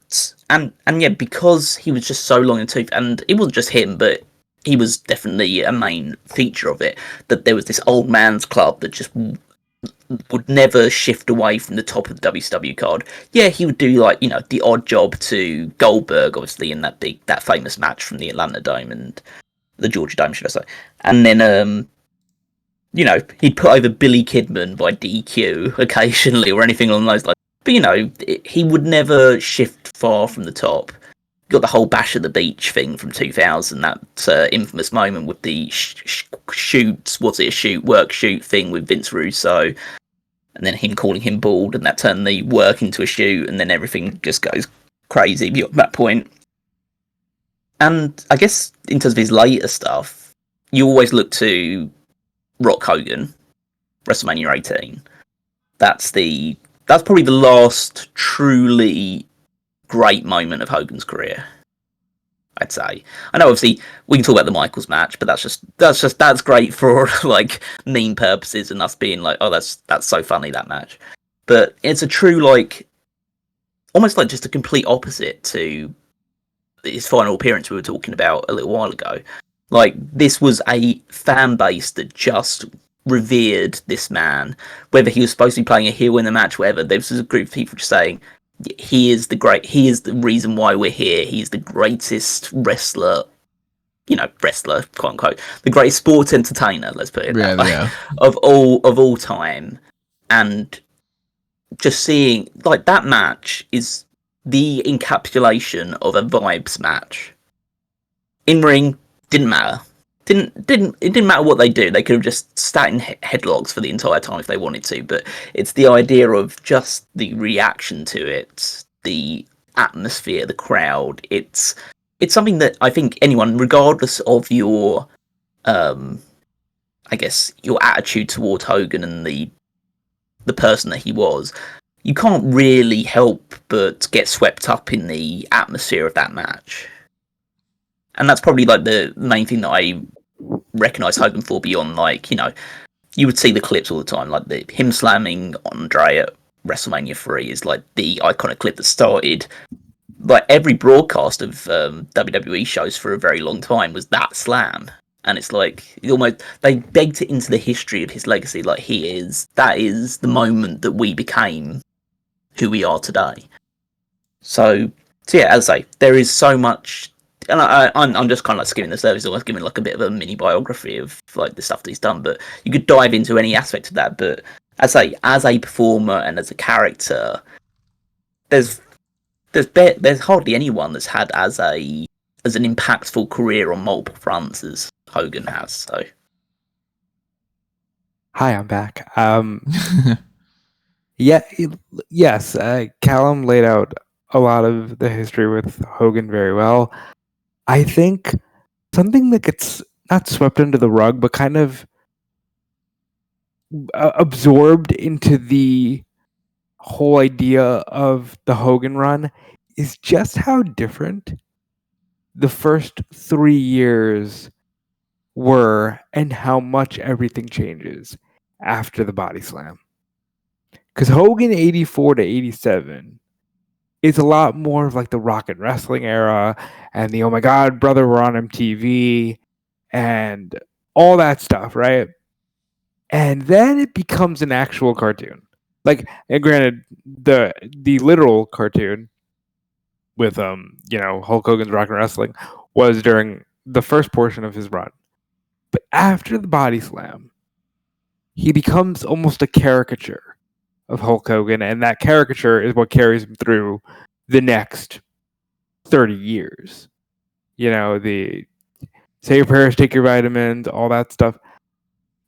because he was just so long in the tooth, and it wasn't just him, but he was definitely a main feature of it. That there was this old man's club that just would never shift away from the top of the WCW card. Yeah, he would do, like, the odd job to Goldberg, obviously, in that famous match from the Atlanta Dome and the Georgia Dome, should I say. And then, he'd put over Billy Kidman by DQ occasionally or anything along those lines. But, he would never shift far from the top. You got the whole Bash at the Beach thing from 2000, that infamous moment with the work shoot thing with Vince Russo, and then him calling him bald, and that turned the work into a shoot, and then everything just goes crazy beyond that point. And I guess in terms of his later stuff, you always look to Rock Hogan, WrestleMania 18. That's probably the last truly great moment of Hogan's career, I'd say. I know obviously we can talk about the Michaels match, but that's great for, like, meme purposes and us being like, oh, that's so funny, that match. But it's a true, like, almost like just a complete opposite to his final appearance we were talking about a little while ago. Like, this was a fan base that just revered this man, whether he was supposed to be playing a heel in the match, whatever. There was a group of people just saying, he is the reason why we're here. He's the greatest wrestler, wrestler, quote unquote, the greatest sports entertainer, let's put it that way, of all time. And just seeing, like, that match is the encapsulation of a vibes match. In ring, didn't matter. It didn't matter what they do. They could have just sat in headlocks for the entire time if they wanted to. But it's the idea of just the reaction to it, the atmosphere, the crowd. It's something that I think anyone, regardless of your, I guess, your attitude towards Hogan and the person that he was, you can't really help but get swept up in the atmosphere of that match. And that's probably, like, the main thing that I recognise Hogan for, beyond, like, you would see the clips all the time, like him slamming Andre at WrestleMania 3 is, like, the iconic clip that started, like, every broadcast of WWE shows for a very long time was that slam. And it's like, they begged it into the history of his legacy. Like, that is the moment that we became who we are today. So yeah, as I say, there is so much. And I'm just kind of like skimming the surface, almost giving like a bit of a mini biography of, like, the stuff that he's done. But you could dive into any aspect of that. But as a performer and as a character, there's hardly anyone that's had as an impactful career on multiple fronts as Hogan has. So, hi, I'm back. Yes, Callum laid out a lot of the history with Hogan very well. I think something that gets not swept under the rug, but kind of absorbed into the whole idea of the Hogan run is just how different the first 3 years were and how much everything changes after the body slam. Because Hogan 84 to 87 is a lot more of like the rock and wrestling era and the oh my god, brother, we're on MTV and all that stuff, right? And then it becomes an actual cartoon. Like, and granted, the literal cartoon with Hulk Hogan's Rock and Wrestling was during the first portion of his run. But after the body slam, he becomes almost a caricature of Hulk Hogan, and that caricature is what carries him through the next 30 years. The say your prayers, take your vitamins, all that stuff.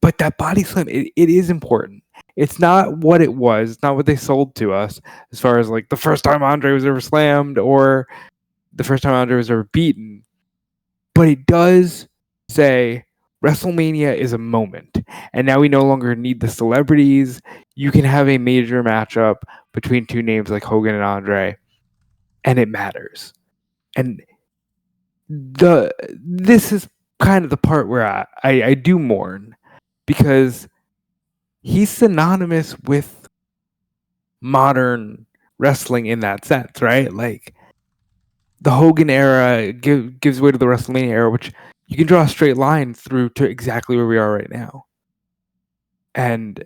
But that body slam, it is important. It's not what it was. It's not what they sold to us as far as like the first time Andre was ever slammed or the first time Andre was ever beaten. But it does say WrestleMania is a moment. And now we no longer need the celebrities. You can have a major matchup between two names like Hogan and Andre, and it matters. And this is kind of the part where I do mourn, because he's synonymous with modern wrestling in that sense, right? Like the Hogan era gives way to the WrestleMania era, which you can draw a straight line through to exactly where we are right now. And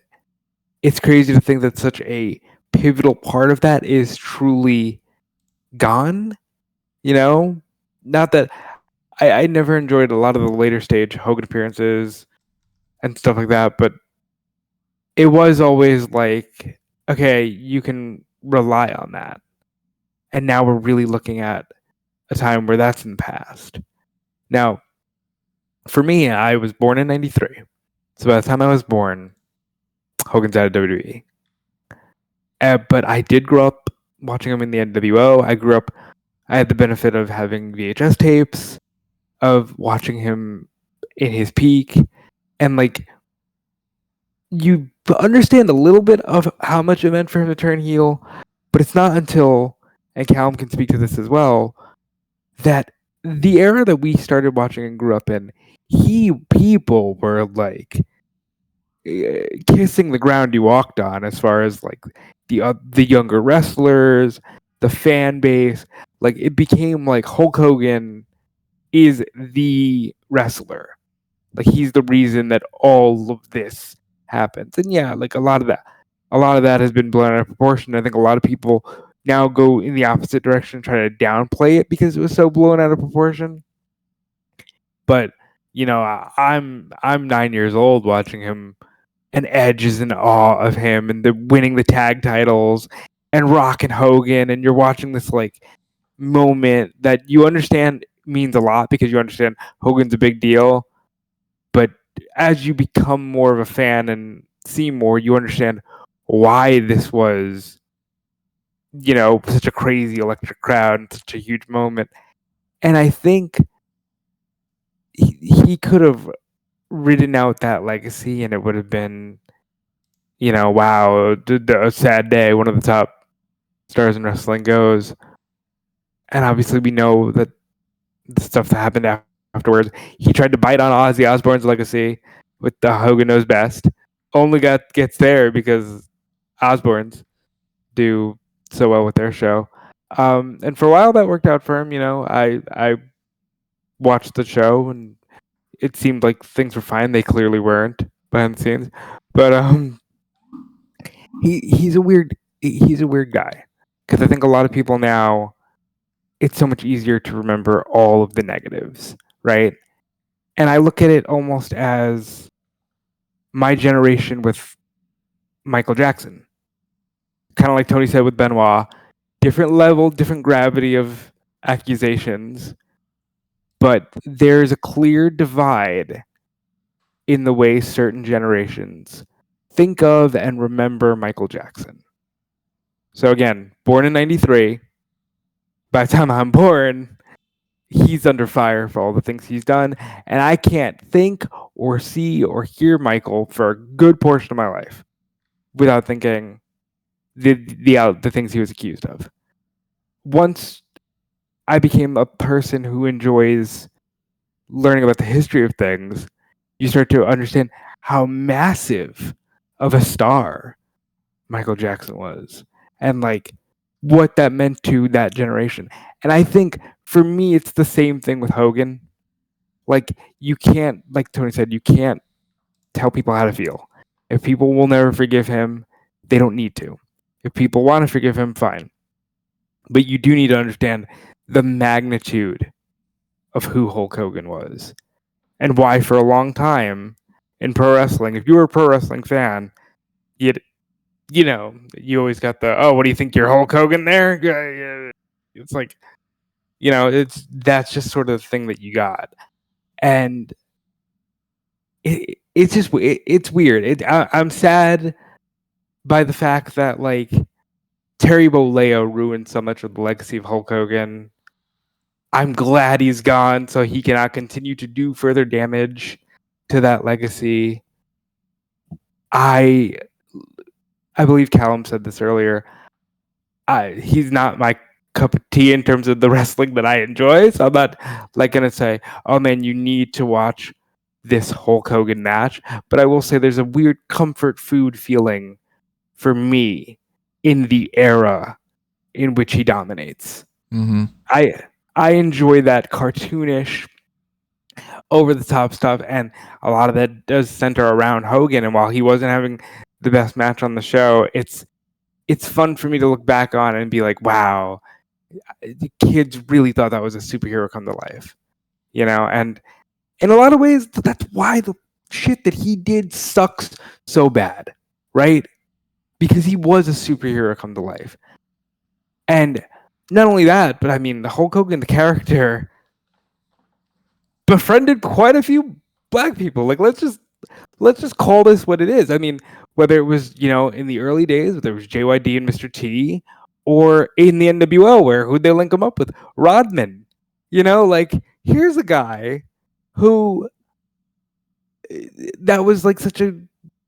it's crazy to think that such a pivotal part of that is truly gone. Not that I never enjoyed a lot of the later stage Hogan appearances and stuff like that, but it was always like, okay, you can rely on that. And now we're really looking at a time where that's in the past. Now, for me, I was born in 93. So by the time I was born, Hogan's out of WWE. But I did grow up watching him in the NWO. I had the benefit of having VHS tapes, of watching him in his peak. And like, you understand a little bit of how much it meant for him to turn heel, but it's not until, and Callum can speak to this as well, that the era that we started watching and grew up in, people were like kissing the ground you walked on, as far as like the younger wrestlers, the fan base. Like, it became like Hulk Hogan is the wrestler. Like, he's the reason that all of this happens. And yeah, like a lot of that has been blown out of proportion. I think a lot of people now go in the opposite direction, try to downplay it because it was so blown out of proportion. But I'm 9 years old watching him, and Edge is in awe of him, and they're winning the tag titles, and Rock and Hogan, and you're watching this like moment that you understand means a lot because you understand Hogan's a big deal. But as you become more of a fan and see more, you understand why this was, such a crazy electric crowd and such a huge moment. And I think he could have ridden out that legacy, and it would have been, wow, a sad day. One of the top stars in wrestling goes. And obviously we know that the stuff that happened afterwards. He tried to bite on Ozzy Osbourne's legacy with the Hogan Knows Best. Only gets there because Osbournes do so well with their show. And for a while that worked out for him. I watched the show and it seemed like things were fine. They clearly weren't behind the scenes. But he's a weird guy, because I think a lot of people now, it's so much easier to remember all of the negatives, right? And I look at it almost as my generation with Michael Jackson. Kind of like Tony said with Benoit, different level, different gravity of accusations, but there's a clear divide in the way certain generations think of and remember Michael Jackson. So again, born in 93, by the time I'm born, he's under fire for all the things he's done, and I can't think or see or hear Michael for a good portion of my life without thinking the things he was accused of. Once I became a person who enjoys learning about the history of things, you start to understand how massive of a star Michael Jackson was, and like what that meant to that generation. And I think for me, it's the same thing with Hogan. Like, you can't, like Tony said, you can't tell people how to feel. If people will never forgive him, they don't need to. If people want to forgive him, fine. But you do need to understand the magnitude of who Hulk Hogan was and why for a long time in pro wrestling, if you were a pro wrestling fan, you always got the, oh, what do you think, you're Hulk Hogan there? It's like, that's just sort of the thing that you got. And it's weird. I'm sad by the fact that like Terry Bollea ruined so much of the legacy of Hulk Hogan. I'm glad he's gone so he cannot continue to do further damage to that legacy. I believe Callum said this earlier. He's not my cup of tea in terms of the wrestling that I enjoy. So I'm not like gonna say, oh man, you need to watch this Hulk Hogan match. But I will say there's a weird comfort food feeling for me in the era in which he dominates. Mm-hmm. I enjoy that cartoonish, over the top stuff, and a lot of that does center around Hogan. And while he wasn't having the best match on the show, it's fun for me to look back on and be like, wow, the kids really thought that was a superhero come to life, and in a lot of ways, that's why the shit that he did sucks so bad, right? Because he was a superhero come to life. And not only that, but I mean, the Hulk Hogan, the character, befriended quite a few black people. Like, let's just call this what it is. I mean, whether it was, in the early days, whether it was JYD and Mr. T, or in the NWO, where who'd they link him up with? Rodman. Like, here's a guy who, that was like such a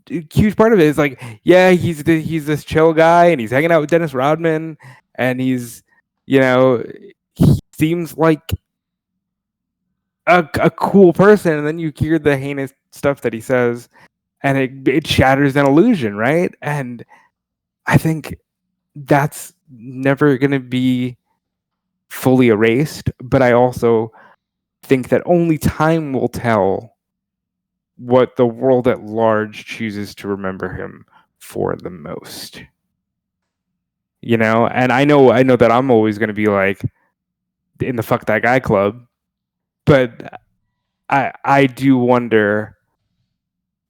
huge part of it. It's like, yeah, he's this chill guy, and he's hanging out with Dennis Rodman, and he's, he seems like a cool person, and then you hear the heinous stuff that he says, and it shatters an illusion, right? And I think that's never going to be fully erased, but I also think that only time will tell what the world at large chooses to remember him for the most. And I know that I'm always going to be like in the fuck that guy club, but I do wonder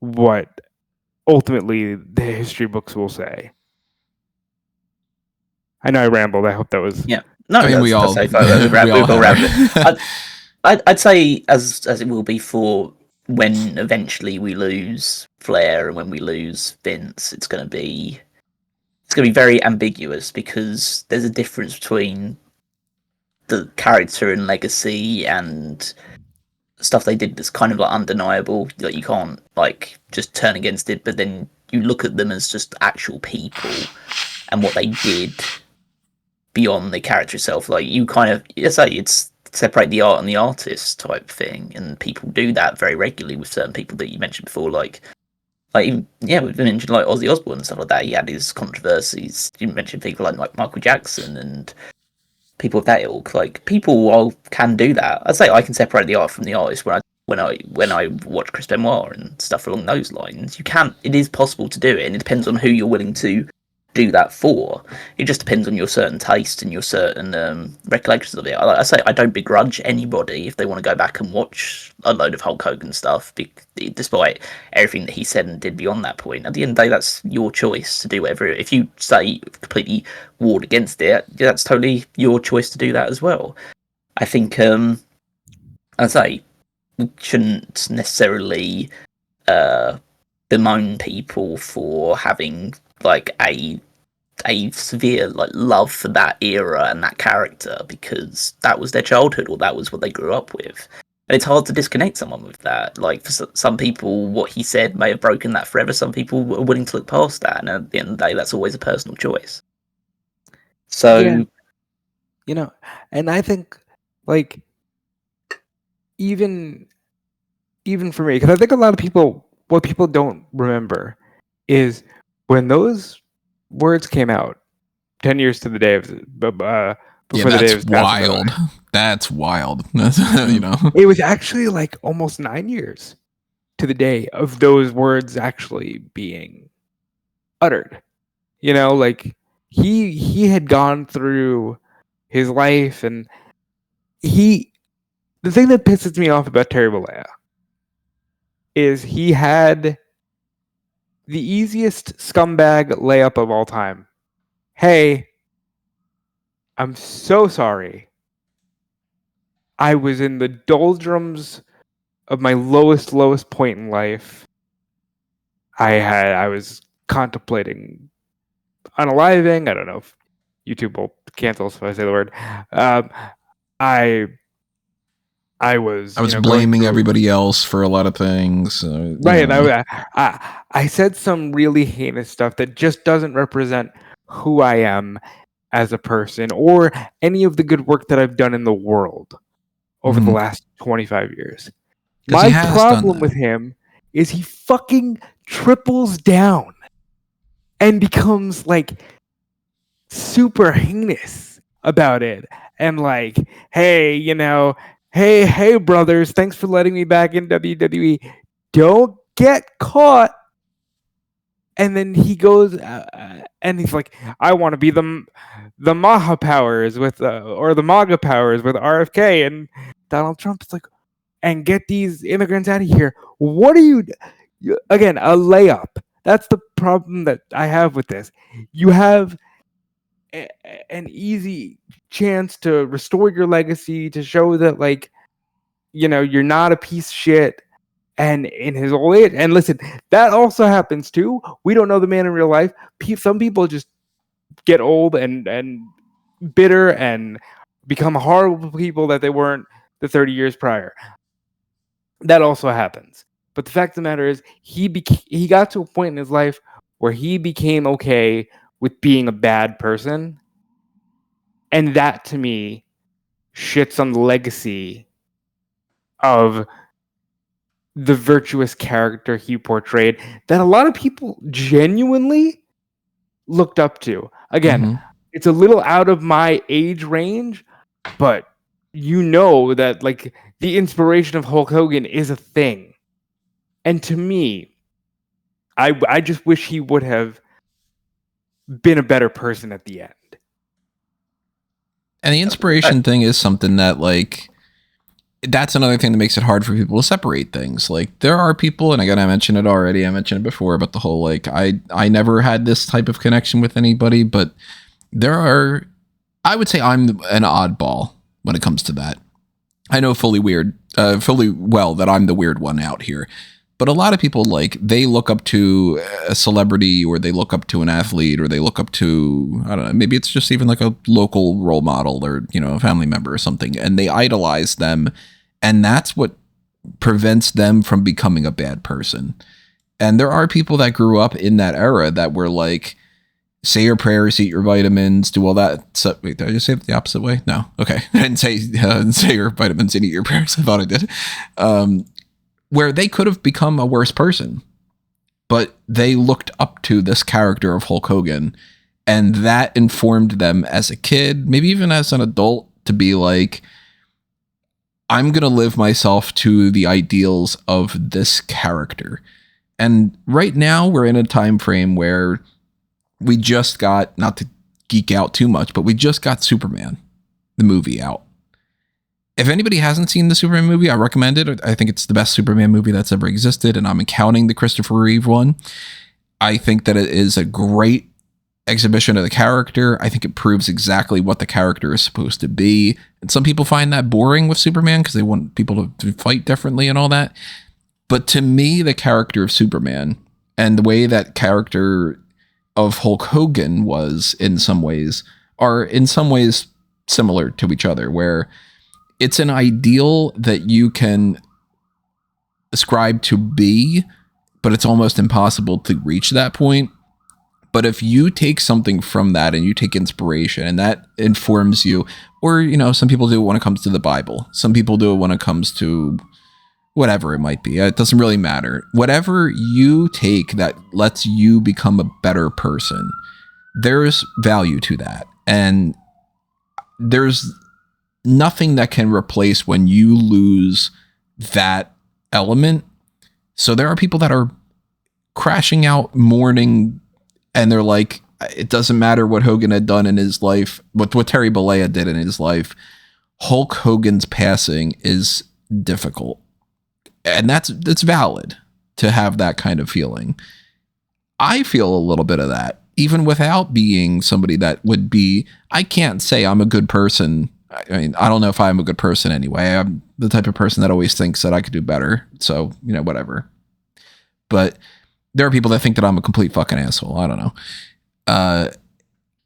what ultimately the history books will say. I know I rambled. I hope that was... Yeah. No, I mean, we all I'd say as it will be for when eventually we lose Flair and when we lose Vince, it's going to be very ambiguous, because there's a difference between the character and legacy and stuff they did that's kind of like undeniable, that you can't like just turn against it, but then you look at them as just actual people and what they did beyond the character itself. Like, you kind of, it's separate the art and the artist type thing, and people do that very regularly with certain people that you mentioned before, like we've mentioned like Ozzy Osbourne and stuff like that. He had his controversies. You mentioned people like Michael Jackson and people of that ilk. Like, people can do that. I'd say I can separate the art from the artist when I watch Chris Benoit and stuff along those lines. It is possible to do it, and it depends on who you're willing to do that for. It just depends on your certain taste and your certain recollections of it. Like I say, I don't begrudge anybody if they want to go back and watch a load of Hulk Hogan stuff, despite everything that he said and did beyond that point. At the end of the day, that's your choice to do whatever. If you say completely warred against it, that's totally your choice to do that as well. I think, I say, we shouldn't necessarily bemoan people for having like a a severe like love for that era and that character because that was their childhood or that was what they grew up with. And it's hard to disconnect someone with that. Like for some people, what he said may have broken that forever. Some people are willing to look past that, and at the end of the day, that's always a personal choice. So, Yeah. You know, and I think like even for me, because I think a lot of people, what people don't remember is when those words came out 10 years to the day of before the day of his passing away. That's wild. You know, It was actually like almost 9 years to the day of those words actually being uttered. You know, like he had gone through his life, and the thing that pisses me off about Terry Bollea is he had the easiest scumbag layup of all time. Hey, I'm so sorry. I was in the doldrums of my lowest point in life. I was contemplating unaliving. I don't know if YouTube will cancel if I say the word. I was blaming everybody else for a lot of things. Right. I said some really heinous stuff that just doesn't represent who I am as a person or any of the good work that I've done in the world over the last 25 years. My problem with him is he fucking triples down and becomes like super heinous about it. And like, hey, hey, brothers, thanks for letting me back in WWE. Don't get caught. And then he goes and he's like, I want to be the Maha powers with or the MAGA powers with RFK. And Donald Trump's like, and get these immigrants out of here. What are you again, a layup. That's the problem that I have with this. You have an easy chance to restore your legacy, to show that like, you're not a piece of shit. And in his old age, and listen, that also happens too. We don't know the man in real life. Some people just get old and bitter and become horrible people that they weren't the 30 years prior. That also happens. But the fact of the matter is, he got to a point in his life where he became okay with being a bad person. And that, to me, shits on the legacy of the virtuous character he portrayed that a lot of people genuinely looked up to. Again, it's a little out of my age range, but that like the inspiration of Hulk Hogan is a thing. And to me, I just wish he would have been a better person at the end. And the inspiration thing is something that like, that's another thing that makes it hard for people to separate things. Like there are people, and again, I mentioned it already. I mentioned it before about the whole, like, I never had this type of connection with anybody, but I would say I'm an oddball when it comes to that. I know fully well that I'm the weird one out here, but a lot of people, like, they look up to a celebrity or they look up to an athlete or they look up to, I don't know, maybe it's just even like a local role model or, a family member or something, and they idolize them. And that's what prevents them from becoming a bad person. And there are people that grew up in that era that were like, say your prayers, eat your vitamins, do all that. So, wait, did I just say it the opposite way? No. Okay. I didn't say your vitamins and eat your prayers. I thought I did. Where they could have become a worse person, but they looked up to this character of Hulk Hogan, and that informed them as a kid, maybe even as an adult, to be like, I'm going to live myself to the ideals of this character. And right now we're in a time frame where we just got, not to geek out too much, but we just got Superman, the movie, out. If anybody hasn't seen the Superman movie, I recommend it. I think it's the best Superman movie that's ever existed, and I'm counting the Christopher Reeve one. I think that it is a great exhibition of the character. I think it proves exactly what the character is supposed to be. And some people find that boring with Superman because they want people to fight differently and all that. But to me, the character of Superman and the way that character of Hulk Hogan was in some ways are in some ways similar to each other, where it's an ideal that you can ascribe to be, but it's almost impossible to reach that point. But if you take something from that and you take inspiration and that informs you, or, you know, some people do it when it comes to the Bible. Some people do it when it comes to whatever it might be. It doesn't really matter. Whatever you take that lets you become a better person, there's value to that. And there's nothing that can replace when you lose that element. So there are people that are crashing out, mourning, and they're like, it doesn't matter what Hogan had done in his life, what Terry Bollea did in his life. Hulk Hogan's passing is difficult. And that's valid to have that kind of feeling. I feel a little bit of that, even without being somebody that would be, I can't say I'm a good person. I mean, I don't know if I'm a good person anyway. I'm the type of person that always thinks that I could do better. So, you know, whatever. But there are people that think that I'm a complete fucking asshole. I don't know.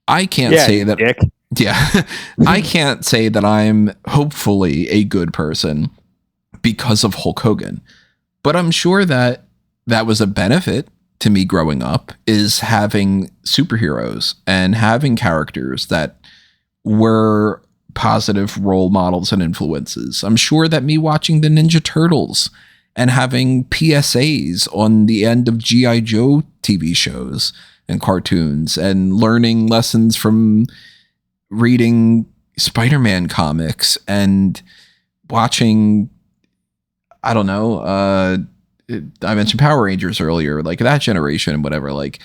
I can't say that. Dick. Yeah. I can't say that I'm hopefully a good person because of Hulk Hogan. But I'm sure that that was a benefit to me growing up, is having superheroes and having characters that were positive role models and influences. I'm sure that me watching the Ninja Turtles and having PSAs on the end of G.I. Joe TV shows and cartoons and learning lessons from reading Spider-Man comics and watching, I don't know, I mentioned Power Rangers earlier, like that generation and whatever. Like,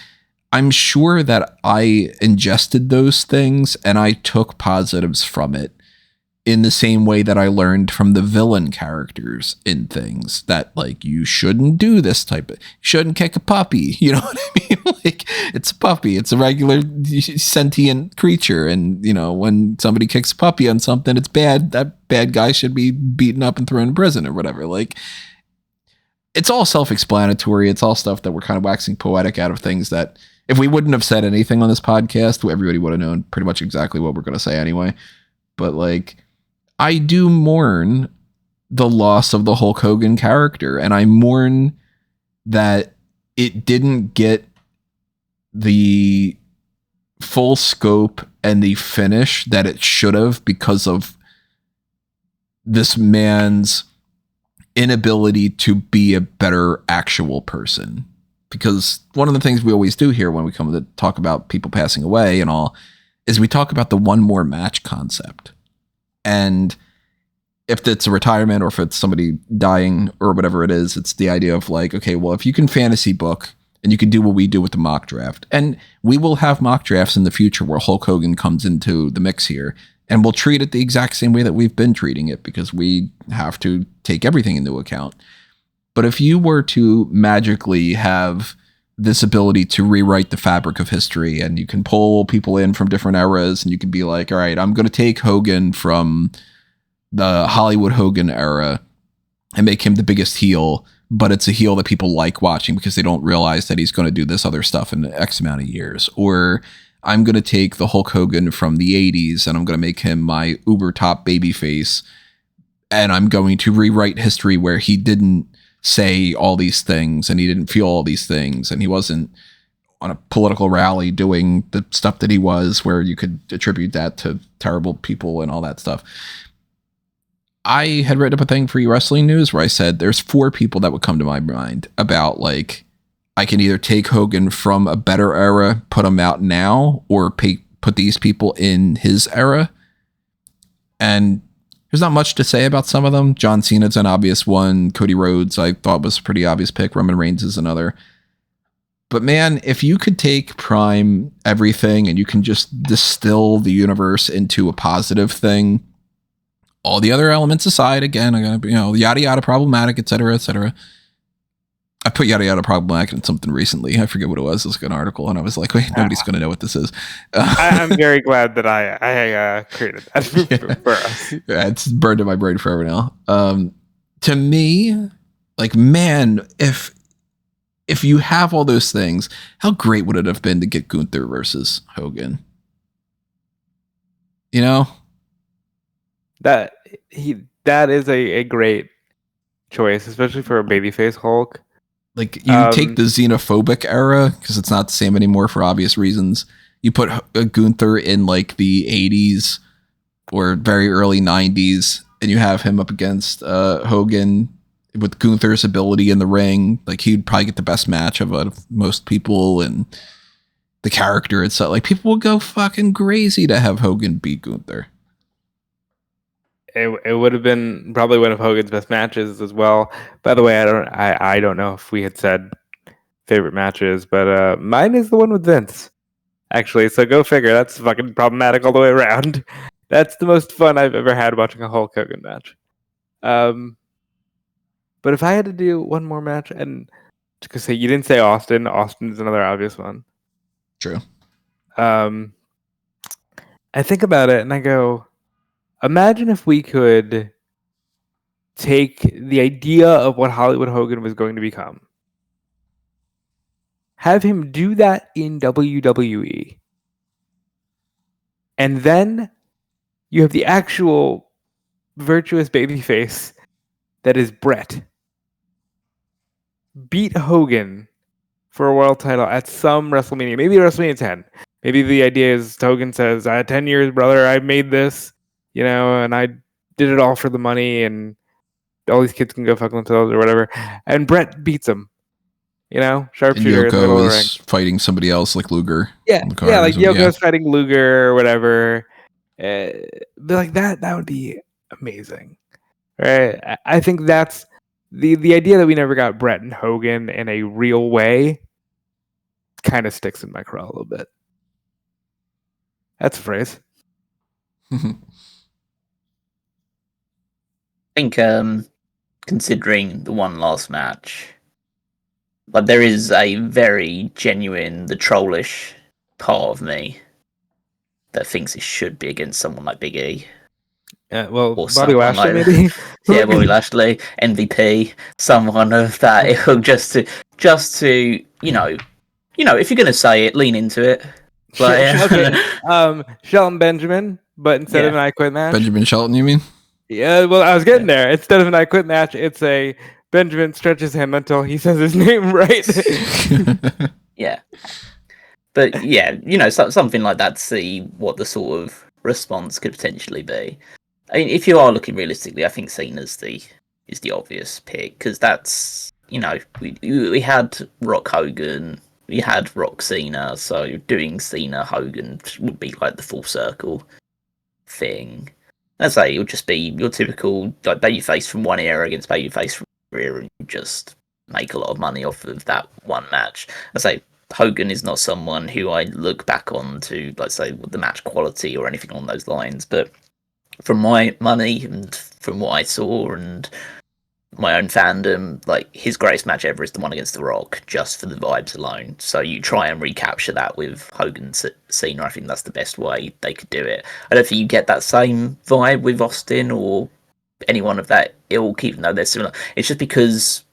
I'm sure that I ingested those things and I took positives from it in the same way that I learned from the villain characters in things, that like, you shouldn't do this type of, shouldn't kick a puppy. You know what I mean? Like, it's a puppy. It's a regular sentient creature. And, you know, when somebody kicks a puppy on something, it's bad. That bad guy should be beaten up and thrown in prison or whatever. Like, it's all self-explanatory. It's all stuff that we're kind of waxing poetic out of things that if we wouldn't have said anything on this podcast, everybody would have known pretty much exactly what we're going to say anyway. But like, I do mourn the loss of the Hulk Hogan character, and I mourn that it didn't get the full scope and the finish that it should have because of this man's inability to be a better actual person. Because one of the things we always do here when we come to talk about people passing away and all is we talk about the one more match concept. And if it's a retirement or if it's somebody dying or whatever it is, it's the idea of like, okay, well, if you can fantasy book and you can do what we do with the mock draft, and we will have mock drafts in the future where Hulk Hogan comes into the mix here, and we'll treat it the exact same way that we've been treating it because we have to take everything into account. But if you were to magically have this ability to rewrite the fabric of history, and you can pull people in from different eras, and you can be like, all right, I'm going to take Hogan from the Hollywood Hogan era and make him the biggest heel, but it's a heel that people like watching because they don't realize that he's going to do this other stuff in X amount of years. Or I'm going to take the Hulk Hogan from the 80s and I'm going to make him my uber top babyface, and I'm going to rewrite history where he didn't say all these things and he didn't feel all these things and he wasn't on a political rally doing the stuff that he was, where you could attribute that to terrible people and all that stuff. I had written up a thing for Wrestling News where I said there's 4 people that would come to my mind about, like, I can either take Hogan from a better era, put him out now, or put these people in his era. And there's not much to say about some of them. John Cena's an obvious one. Cody Rhodes, I thought, was a pretty obvious pick. Roman Reigns is another. But man, if you could take Prime everything and you can just distill the universe into a positive thing, all the other elements aside, again, I'm gonna be, yada yada problematic, etc., etc. I put yada yada problematic in something recently. I forget what it was. It was like an article, and I was like, wait, nobody's going to know what this is. I'm very glad that I created that for us. Yeah, it's burned in my brain forever now. To me, like, man, if if you have all those things, how great would it have been to get Gunther versus Hogan? You know? That is a great choice, especially for a babyface Hulk. Like, you take the xenophobic era, because it's not the same anymore for obvious reasons. You put Gunther in, like, the 80s or very early 90s, and you have him up against Hogan with Gunther's ability in the ring. Like, he'd probably get the best match of most people, and the character itself. Like, people would go fucking crazy to have Hogan beat Gunther. It would have been probably one of Hogan's best matches as well. By the way, I don't know if we had said favorite matches, but mine is the one with Vince, actually. So go figure. That's fucking problematic all the way around. That's the most fun I've ever had watching a Hulk Hogan match. But if I had to do one more match, and to say you didn't say Austin. Austin is another obvious one. True. I think about it and I go, imagine if we could take the idea of what Hollywood Hogan was going to become, have him do that in WWE, and then you have the actual virtuous babyface that is Brett beat Hogan for a world title at some WrestleMania, maybe WrestleMania 10. Maybe the idea is Hogan says, I had 10 years, brother, I made this, and I did it all for the money, and all these kids can go fuck themselves or whatever. And Brett beats him, sharpshooter in the middle of the ring. Fighting somebody else like Luger. Yeah, like Yoko's fighting Luger or whatever. But like that would be amazing. Right? I think that's the idea that we never got Brett and Hogan in a real way kind of sticks in my craw a little bit. That's a phrase. I think considering the one last match, but there is a very genuine, the trollish part of me that thinks it should be against someone like Big E. Or Bobby Lashley, like, maybe. Yeah, Bobby Lashley, MVP, someone of that ilk, just to if you're gonna say it, lean into it. Like, Shelton Benjamin, but instead of an I Quit match. Benjamin Shelton, you mean? Yeah, well, I was getting there. Instead of an I Quit match, it's a Benjamin stretches him until he says his name right. Yeah. But yeah, something like that to see what the sort of response could potentially be. I mean, if you are looking realistically, I think Cena's is the obvious pick, because that's, we had Rock Hogan, we had Rock Cena, so doing Cena Hogan would be like the full circle thing. I'd say it would just be your typical like babyface from one era against babyface from another era, and you just make a lot of money off of that one match. I'd say Hogan is not someone who I look back on to, let's say, the match quality or anything along those lines, but from my money and from what I saw and my own fandom, like, his greatest match ever is the one against The Rock, just for the vibes alone. So you try and recapture that with Hogan Cena. I think that's the best way they could do it. I don't think you get that same vibe with Austin or anyone of that ilk, even though they're similar. It's just because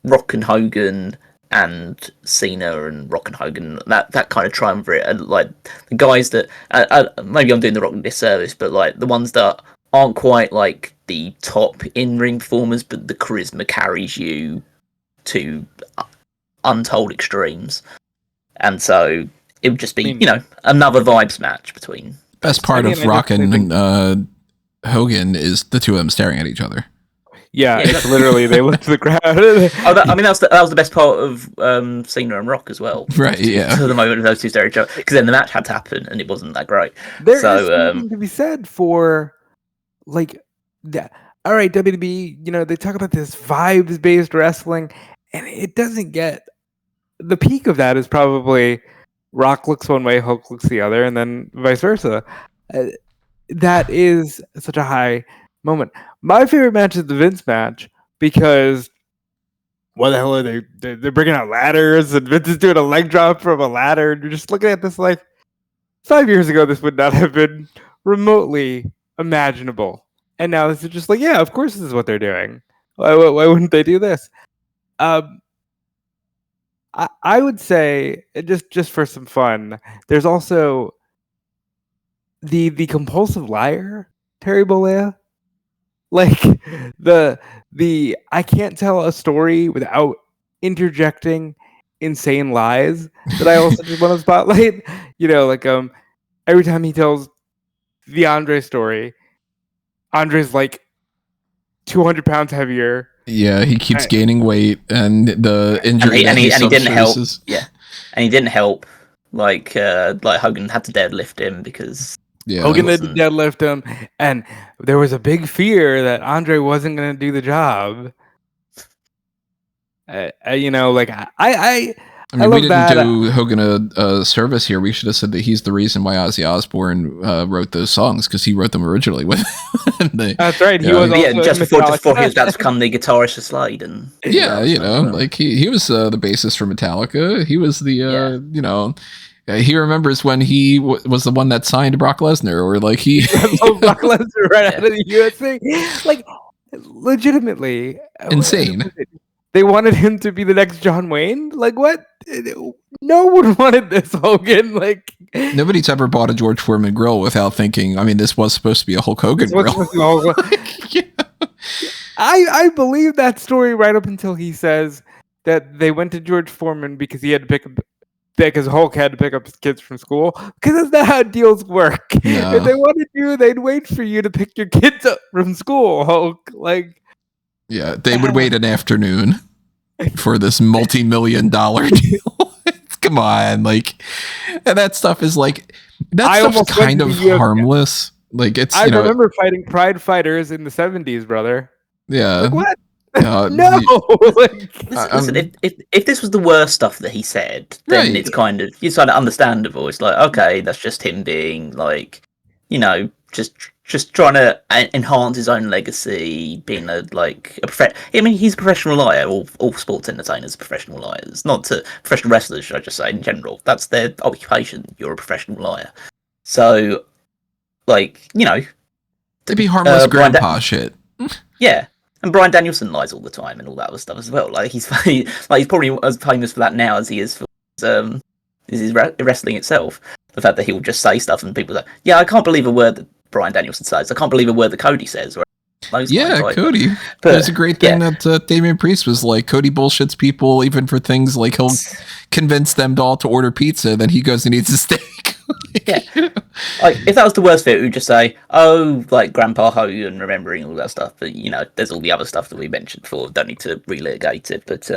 Rock and Hogan and Cena and Rock and Hogan, that kind of triumvirate, and like the guys that maybe I'm doing the Rock a disservice, but like the ones that aren't quite like the top in-ring performers, but the charisma carries you to untold extremes, and so it would just be another vibes match between. Best part of Rock and Hogan is the two of them staring at each other. Yeah, it's literally they look to the crowd. that was the best part of Cena and Rock as well. Right, yeah. To the moment those two stare at each other, because then the match had to happen, and it wasn't that great. There is something to be said for, like, all right, WWE. They talk about this vibes-based wrestling, and it doesn't get the peak of that is probably Rock looks one way, Hulk looks the other, and then vice versa. That is such a high moment. My favorite match is the Vince match, because what the hell are they? They're bringing out ladders, and Vince is doing a leg drop from a ladder, and you're just looking at this like 5 years ago, this would not have been remotely imaginable, and now this is just like, yeah, of course this is what they're doing. Why wouldn't they do this? I would say just for some fun, there's also the compulsive liar, Terry Bollea. Like the I can't tell a story without interjecting insane lies that I also just want to spotlight. Like every time he tells the Andre story, Andre's like 200 pounds heavier. Yeah, he keeps gaining weight, and the injury and he didn't help. is... Yeah, and he didn't help. Like Hogan had to deadlift him because Hogan had to deadlift him, and there was a big fear that Andre wasn't going to do the job. I mean, we didn't do Hogan a service here. We should have said that he's the reason why Ozzy Osbourne wrote those songs, because he wrote them originally with. That's right. He was just before he was about to become the guitarist for Slade, and like he was the bassist for Metallica. He was the he remembers when he was the one that signed Brock Lesnar, or like he Brock Lesnar right out of the UFC. Like, legitimately insane. They wanted him to be the next John Wayne? Like, what? No one wanted this, Hogan. Like, nobody's ever bought a George Foreman grill without thinking, I mean, this was supposed to be a Hulk Hogan grill. I believe that story right up until he says that they went to George Foreman because he had to pick up, because Hulk had to pick up his kids from school. Because that's not how deals work. No. If they wanted you, they'd wait for you to pick your kids up from school, Hulk. Like, yeah, they would wait an afternoon for this multi-million-dollar deal. Come on, like, and that stuff is like, that stuff's kind of harmless. Like, it's. I remember fighting Pride fighters in the 70s, brother. Yeah. Like, what? No. Listen, if this was the worst stuff that he said, then it's kind of understandable. It's like, okay, that's just him being like, just trying to enhance his own legacy, being I mean, he's a professional liar. All sports entertainers are professional liars. Not to professional wrestlers, should I just say, in general. That's their occupation. You're a professional liar. So, like, it'd be harmless grandpa shit. Yeah. And Bryan Danielson lies all the time and all that other stuff as well. Like, he's probably as famous for that now as he is for his wrestling itself. The fact that he'll just say stuff and people are like, yeah, I can't believe a word that Bryan Danielson says. I can't believe a word that Cody says. Cody. But there's a great thing that Damian Priest was like, Cody bullshits people even for things like he'll convince them all to order pizza, then he goes and eats a steak. Like, if that was the worst bit, we would just say, oh, like Grandpa Hogan, remembering all that stuff. But, there's all the other stuff that we mentioned before. Don't need to relitigate it. But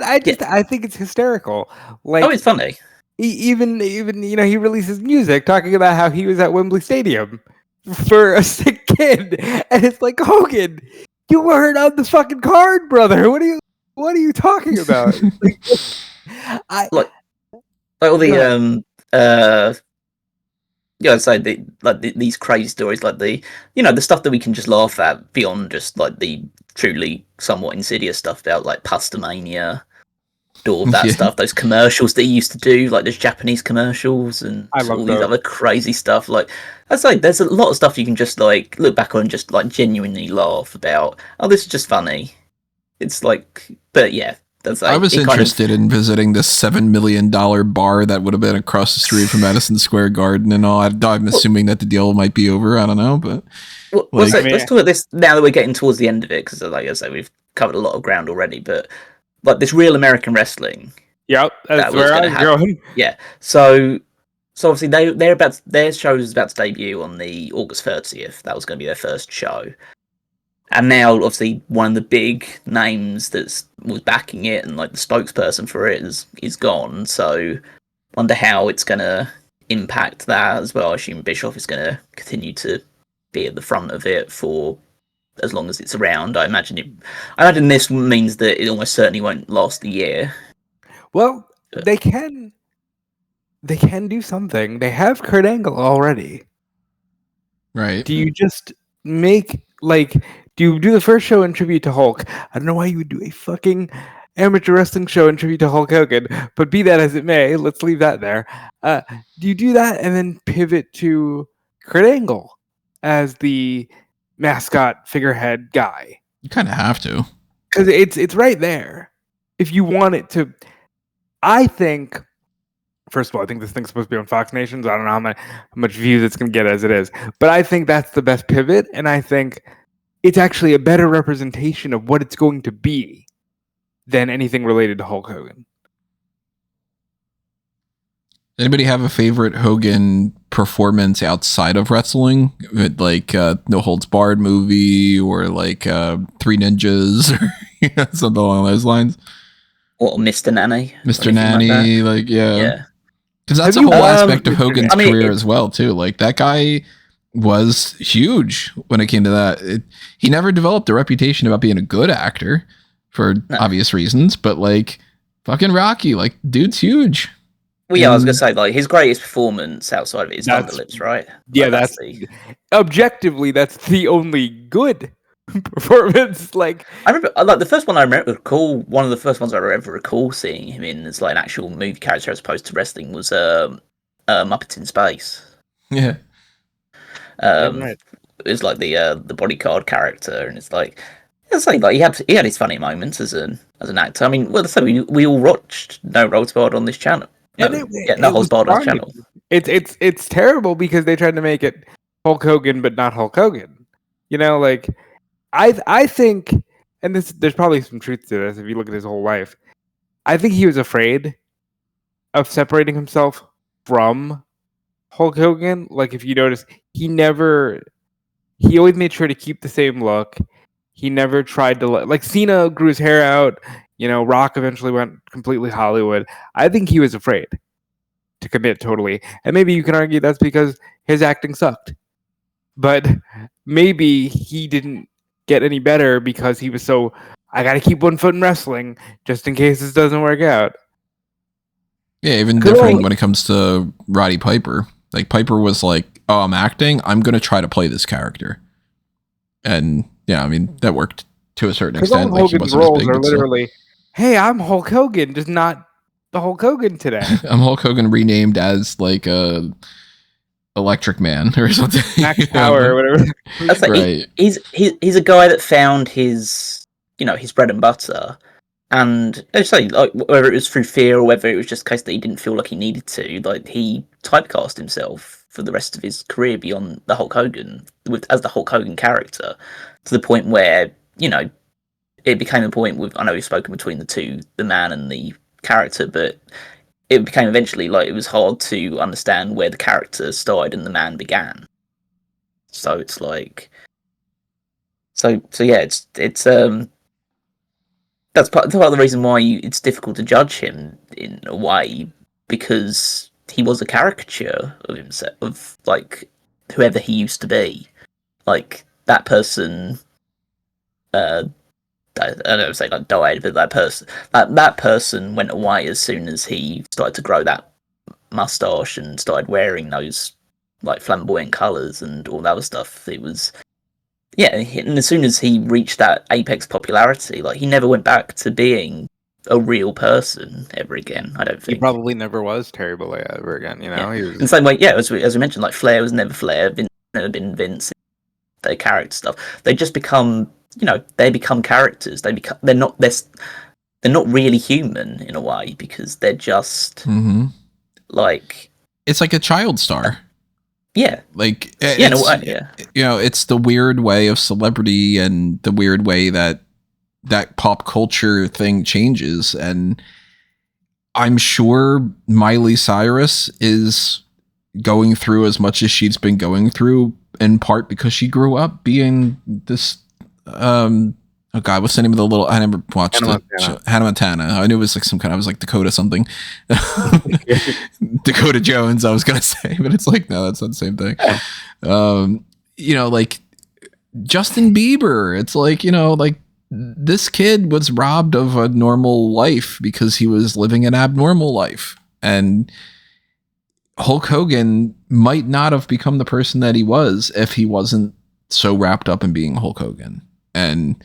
I think it's hysterical. Like, it's funny. Even he releases music talking about how he was at Wembley Stadium for a sick kid, and it's like, Hogan, you weren't on the fucking card, brother. What are you talking about? These crazy stories, like the stuff that we can just laugh at beyond just like the truly somewhat insidious stuff about like Pastamania. All of that stuff, those commercials that he used to do, like those Japanese commercials and all these other crazy stuff. Like, I'd say there's a lot of stuff you can just like look back on and just like genuinely laugh about. Oh, this is just funny. It's like, but yeah, that's like, I was interested in visiting this $7 million bar that would have been across the street from Madison Square Garden and all. I'm assuming that the deal might be over. I don't know, but let's talk about this now that we're getting towards the end of it, because like I say, we've covered a lot of ground already, but. Like this Real American Wrestling. Yep, that's where I'm going. Yeah, so obviously their show is about to debut on the August 30th. That was going to be their first show, and now obviously one of the big names that was backing it and like the spokesperson for it is gone. So wonder how it's going to impact that as well. I assume Bischoff is going to continue to be at the front of it for as long as it's around. I imagine this means that it almost certainly won't last a year. Well, they can do something. They have Kurt Angle already. Right. Do you just make do you do the first show in tribute to Hulk? I don't know why you would do a fucking amateur wrestling show in tribute to Hulk Hogan, but be that as it may, let's leave that there. Do you do that and then pivot to Kurt Angle as the mascot figurehead guy? You kind of have to, because it's right there. if you want it to, I think. First of all, I think this thing's supposed to be on Fox Nation, so I don't know how much views it's going to get as it is. But I think that's the best pivot, and I think it's actually a better representation of what it's going to be than anything related to Hulk Hogan. Anybody have a favorite Hogan performance outside of wrestling? Like No Holds Barred movie or like Three Ninjas or something along those lines? Or Mr. Nanny. Mr. Nanny, like Yeah. Because that's a whole aspect of Hogan's career as well, too. Like, that guy was huge when it came to that. He never developed a reputation about being a good actor for obvious reasons, but, like, fucking Rocky, like, dude's huge. Well, yeah, I was going to say, like, his greatest performance outside of it is Underlips, right? Yeah, like, objectively, that's the only good performance. Like, I remember, like, the first one I recall, one of the first ones I ever recall seeing him in as like an actual movie character as opposed to wrestling was Muppets in Space. Yeah. Right. It was like the bodyguard character, and it's like he had his funny moments as an actor. I mean, well, so we all watched No Holds Barred on this channel. No Holds Barred on this channel. It's terrible because they tried to make it Hulk Hogan, but not Hulk Hogan. You know, like. I think, and there's probably some truth to this if you look at his whole life. I think he was afraid of separating himself from Hulk Hogan. Like, if you notice, he always made sure to keep the same look. He never tried to, like Cena grew his hair out. You know, Rock eventually went completely Hollywood. I think he was afraid to commit totally. And maybe you can argue that's because his acting sucked. But maybe he didn't get any better because he was so, I got to keep one foot in wrestling just in case this doesn't work out. Yeah, even different when it comes to Roddy Piper. Like, Piper was like, oh, I'm acting, I'm going to try to play this character. And yeah, I mean, that worked to a certain extent. Like, Hogan's roles are literally, hey, I'm Hulk Hogan, just not the Hulk Hogan today. I'm Hulk Hogan renamed as like a Electric Man or something. Max Power or whatever. That's like, right. He's a guy that found his bread and butter, and say, like, whether it was through fear or whether it was just a case that he didn't feel like he needed to, like, he typecast himself for the rest of his career beyond the Hulk Hogan as the Hulk Hogan character, to the point where, you know, it became a point with, I know we've spoken between the man and the character, but it became eventually like it was hard to understand where the character started and the man began. So it's like, so yeah, it's that's part of the reason why it's difficult to judge him in a way, because he was a caricature of himself, of like whoever he used to be. Like, that person, I don't say like died, but that person went away as soon as he started to grow that mustache and started wearing those like flamboyant colours and all that other stuff. It was, yeah, and as soon as he reached that apex popularity, like, he never went back to being a real person ever again. I don't think he probably never was Terry Bollea ever again. You know, he was in the same way. Yeah, as we mentioned, like, Flair was never Flair. Vince never been Vince. Their character stuff, they just become. You know, they become characters. They're not really human in a way, because they're just like, it's like a child star. Yeah, like in a way, yeah. You know, it's the weird way of celebrity and the weird way that pop culture thing changes. And I'm sure Miley Cyrus is going through as much as she's been going through, in part because she grew up being this. Oh God, what's the name of the little? I never watched Hannah Montana. I knew it was like some kind. I was like Dakota something, Dakota Jones. I was gonna say, but it's like, no, that's not the same thing. You know, like Justin Bieber. It's like, you know, like, this kid was robbed of a normal life because he was living an abnormal life, and Hulk Hogan might not have become the person that he was if he wasn't so wrapped up in being Hulk Hogan. And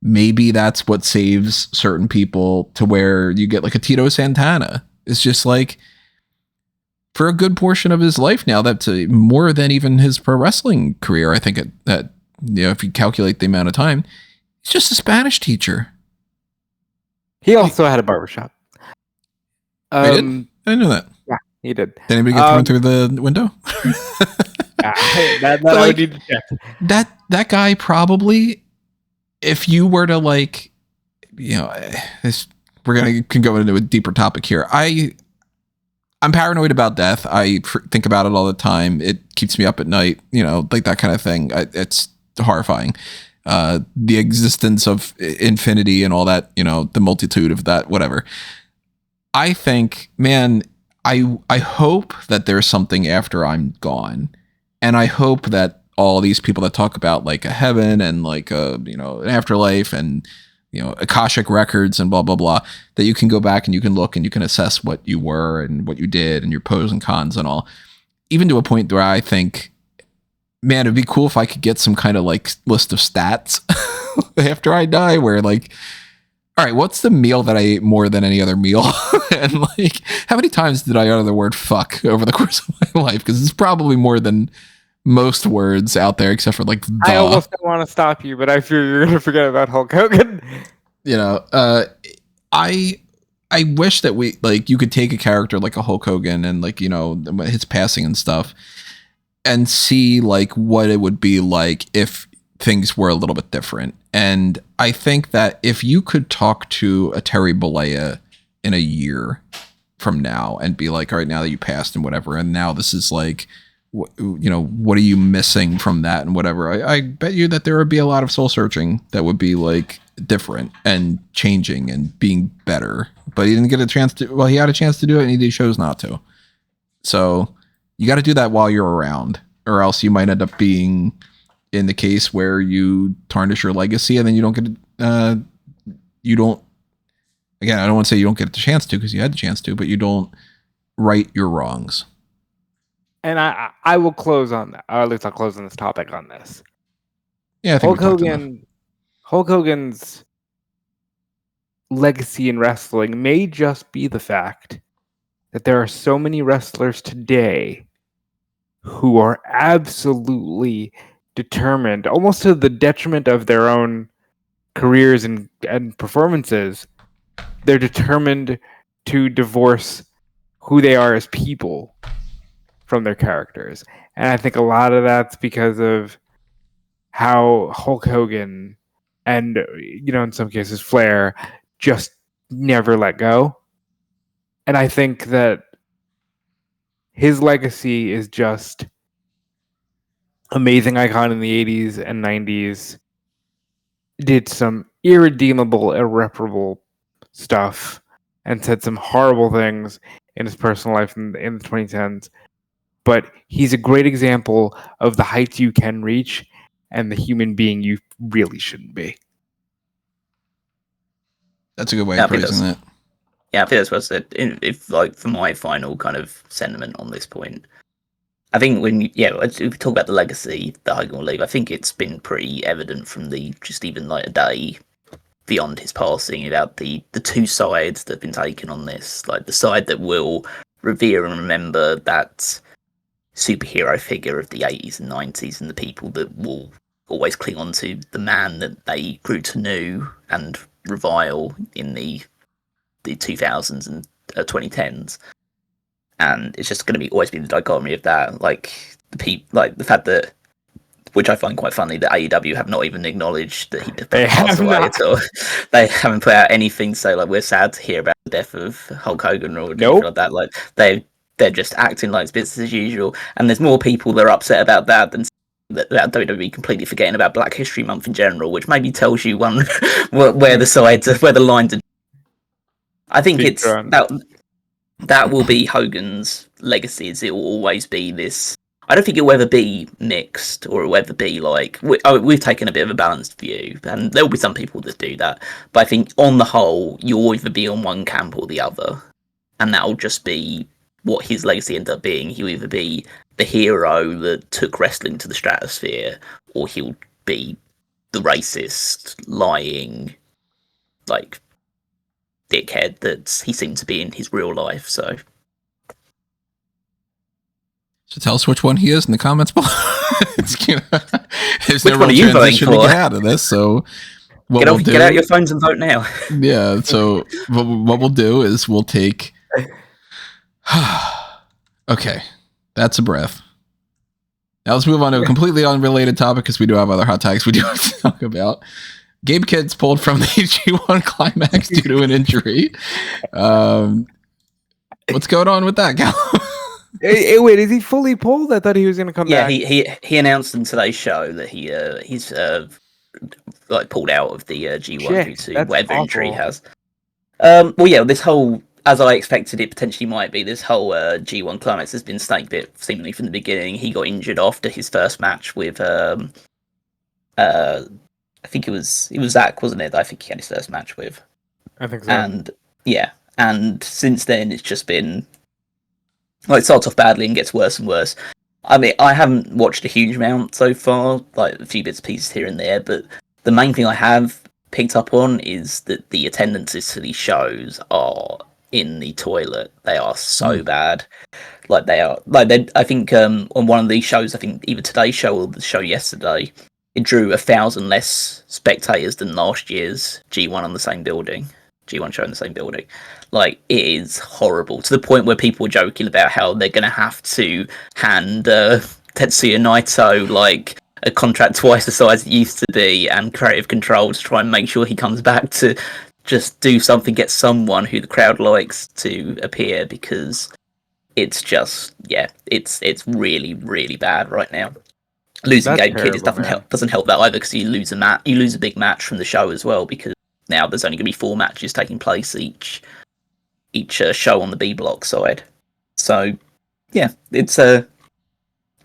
maybe that's what saves certain people, to where you get like a Tito Santana. It's just like, for a good portion of his life now, that's more than even his pro wrestling career. I think that, you know, if you calculate the amount of time, he's just a Spanish teacher. He also had a barbershop. I didn't know that. Yeah, he did. Did anybody get thrown through the window? That I would need to check. That guy probably, if you were to like, you know, can go into a deeper topic here. I'm paranoid about death. I think about it all the time. It keeps me up at night, you know, like that kind of thing. It's horrifying. The existence of infinity and all that, you know, the multitude of that, whatever. I think, man, I hope that there's something after I'm gone. And I hope that all these people that talk about like a heaven and like a, you know, an afterlife and, you know, Akashic records and blah, blah, blah, that you can go back and you can look and you can assess what you were and what you did and your pros and cons and all, even to a point where I think, man, it'd be cool if I could get some kind of like list of stats after I die where like, all right, what's the meal that I ate more than any other meal? And like, how many times did I utter the word fuck over the course of my life? Because it's probably more than most words out there, except for like, I almost don't want to stop you, but I fear you're going to forget about Hulk Hogan. You know, I wish that we, like, you could take a character like a Hulk Hogan and like, you know, his passing and stuff and see like what it would be like if things were a little bit different. And I think that if you could talk to a Terry Bollea in a year from now and be like, all right, now that you passed and whatever, and now this is like, you know, what are you missing from that and whatever, I bet you that there would be a lot of soul searching that would be like different and changing and being better. But he didn't get a chance to, well, he had a chance to do it and he chose not to. So you got to do that while you're around, or else you might end up being in the case where you tarnish your legacy and then you don't get, again, I don't want to say you don't get the chance to, because you had the chance to, but you don't right your wrongs. And I will close on that, or at least I'll close on this topic on this. Yeah, I think Hulk Hogan's legacy in wrestling may just be the fact that there are so many wrestlers today who are absolutely determined, almost to the detriment of their own careers and performances. They're determined to divorce who they are as people from their characters. And I think a lot of that's because of how Hulk Hogan and, you know, in some cases Flair just never let go. And I think that his legacy is just amazing icon in the 80s and 90s, did some irredeemable, irreparable stuff, and said some horrible things in his personal life in the 2010s. But he's a great example of the heights you can reach and the human being you really shouldn't be. That's a good way of praising that. Yeah, I think that's what I said. If like for my final kind of sentiment on this point, I think if we talk about the legacy that Hogan will leave, I think it's been pretty evident from just even like a day beyond his passing about the two sides that have been taken on this. Like the side that will revere and remember that superhero figure of the 80s and 90s, and the people that will always cling on to the man that they grew to know and revile in the 2000s and 2010s. And it's just going to always be the dichotomy of that, like the fact that, which I find quite funny, that AEW have not even acknowledged that he passed away at all. They haven't put out anything, so like we're sad to hear about the death of Hulk Hogan or anything like that. Like they're just acting like it's business as usual, and there's more people that are upset about that than that WWE completely forgetting about Black History Month in general, which maybe tells you where the lines are. I think it's that will be Hogan's legacy. Is it will always be this. I don't think it will ever be mixed, or it will ever be like we've taken a bit of a balanced view, and there will be some people that do that. But I think on the whole, you'll either be on one camp or the other, and that will just be what his legacy ends up being. He'll either be the hero that took wrestling to the stratosphere, or he'll be the racist, lying, like dickhead that he seemed to be in his real life. So tell us which one he is in the comments below. There's which no one real are you voting transition for? to get out of this, so Get out your phones and vote now. Yeah. So what we'll do is we'll take. Okay, that's a breath. Now let's move on to a completely unrelated topic because we do have other hot topics we do have to talk about. Gabe Kidd's pulled from the G1 Climax due to an injury. What's going on with that, Cal? Wait, is he fully pulled? I thought he was going to come back. Yeah, he announced in today's show that he's like pulled out of the G1 due to whatever injury he has. Well, yeah, this whole, as I expected it potentially might be, this whole G1 Climax has been snake bit seemingly from the beginning. He got injured after his first match with I think it was Zach, wasn't it? I think he had his first match with. I think so. And yeah, and since then it's just been like, it starts off badly and gets worse and worse. I mean, I haven't watched a huge amount so far, like a few bits and pieces here and there, but the main thing I have picked up on is that the attendances to these shows are in the toilet. They are so bad. Like they are, I think on one of these shows, I think either today's show or the show yesterday, it drew 1,000 less spectators than last year's G1 on the same building. G1 show in the same building. Like, it is horrible, to the point where people were joking about how they're going to have to hand Tetsuya Naito like a contract twice the size it used to be and creative control to try and make sure he comes back to just do something, get someone who the crowd likes to appear, because it's just, yeah, it's really, really bad right now. Losing Gabe Kidd doesn't help that either, because you lose a big match from the show as well, because now there's only going to be 4 matches taking place each show on the B block side. So yeah, it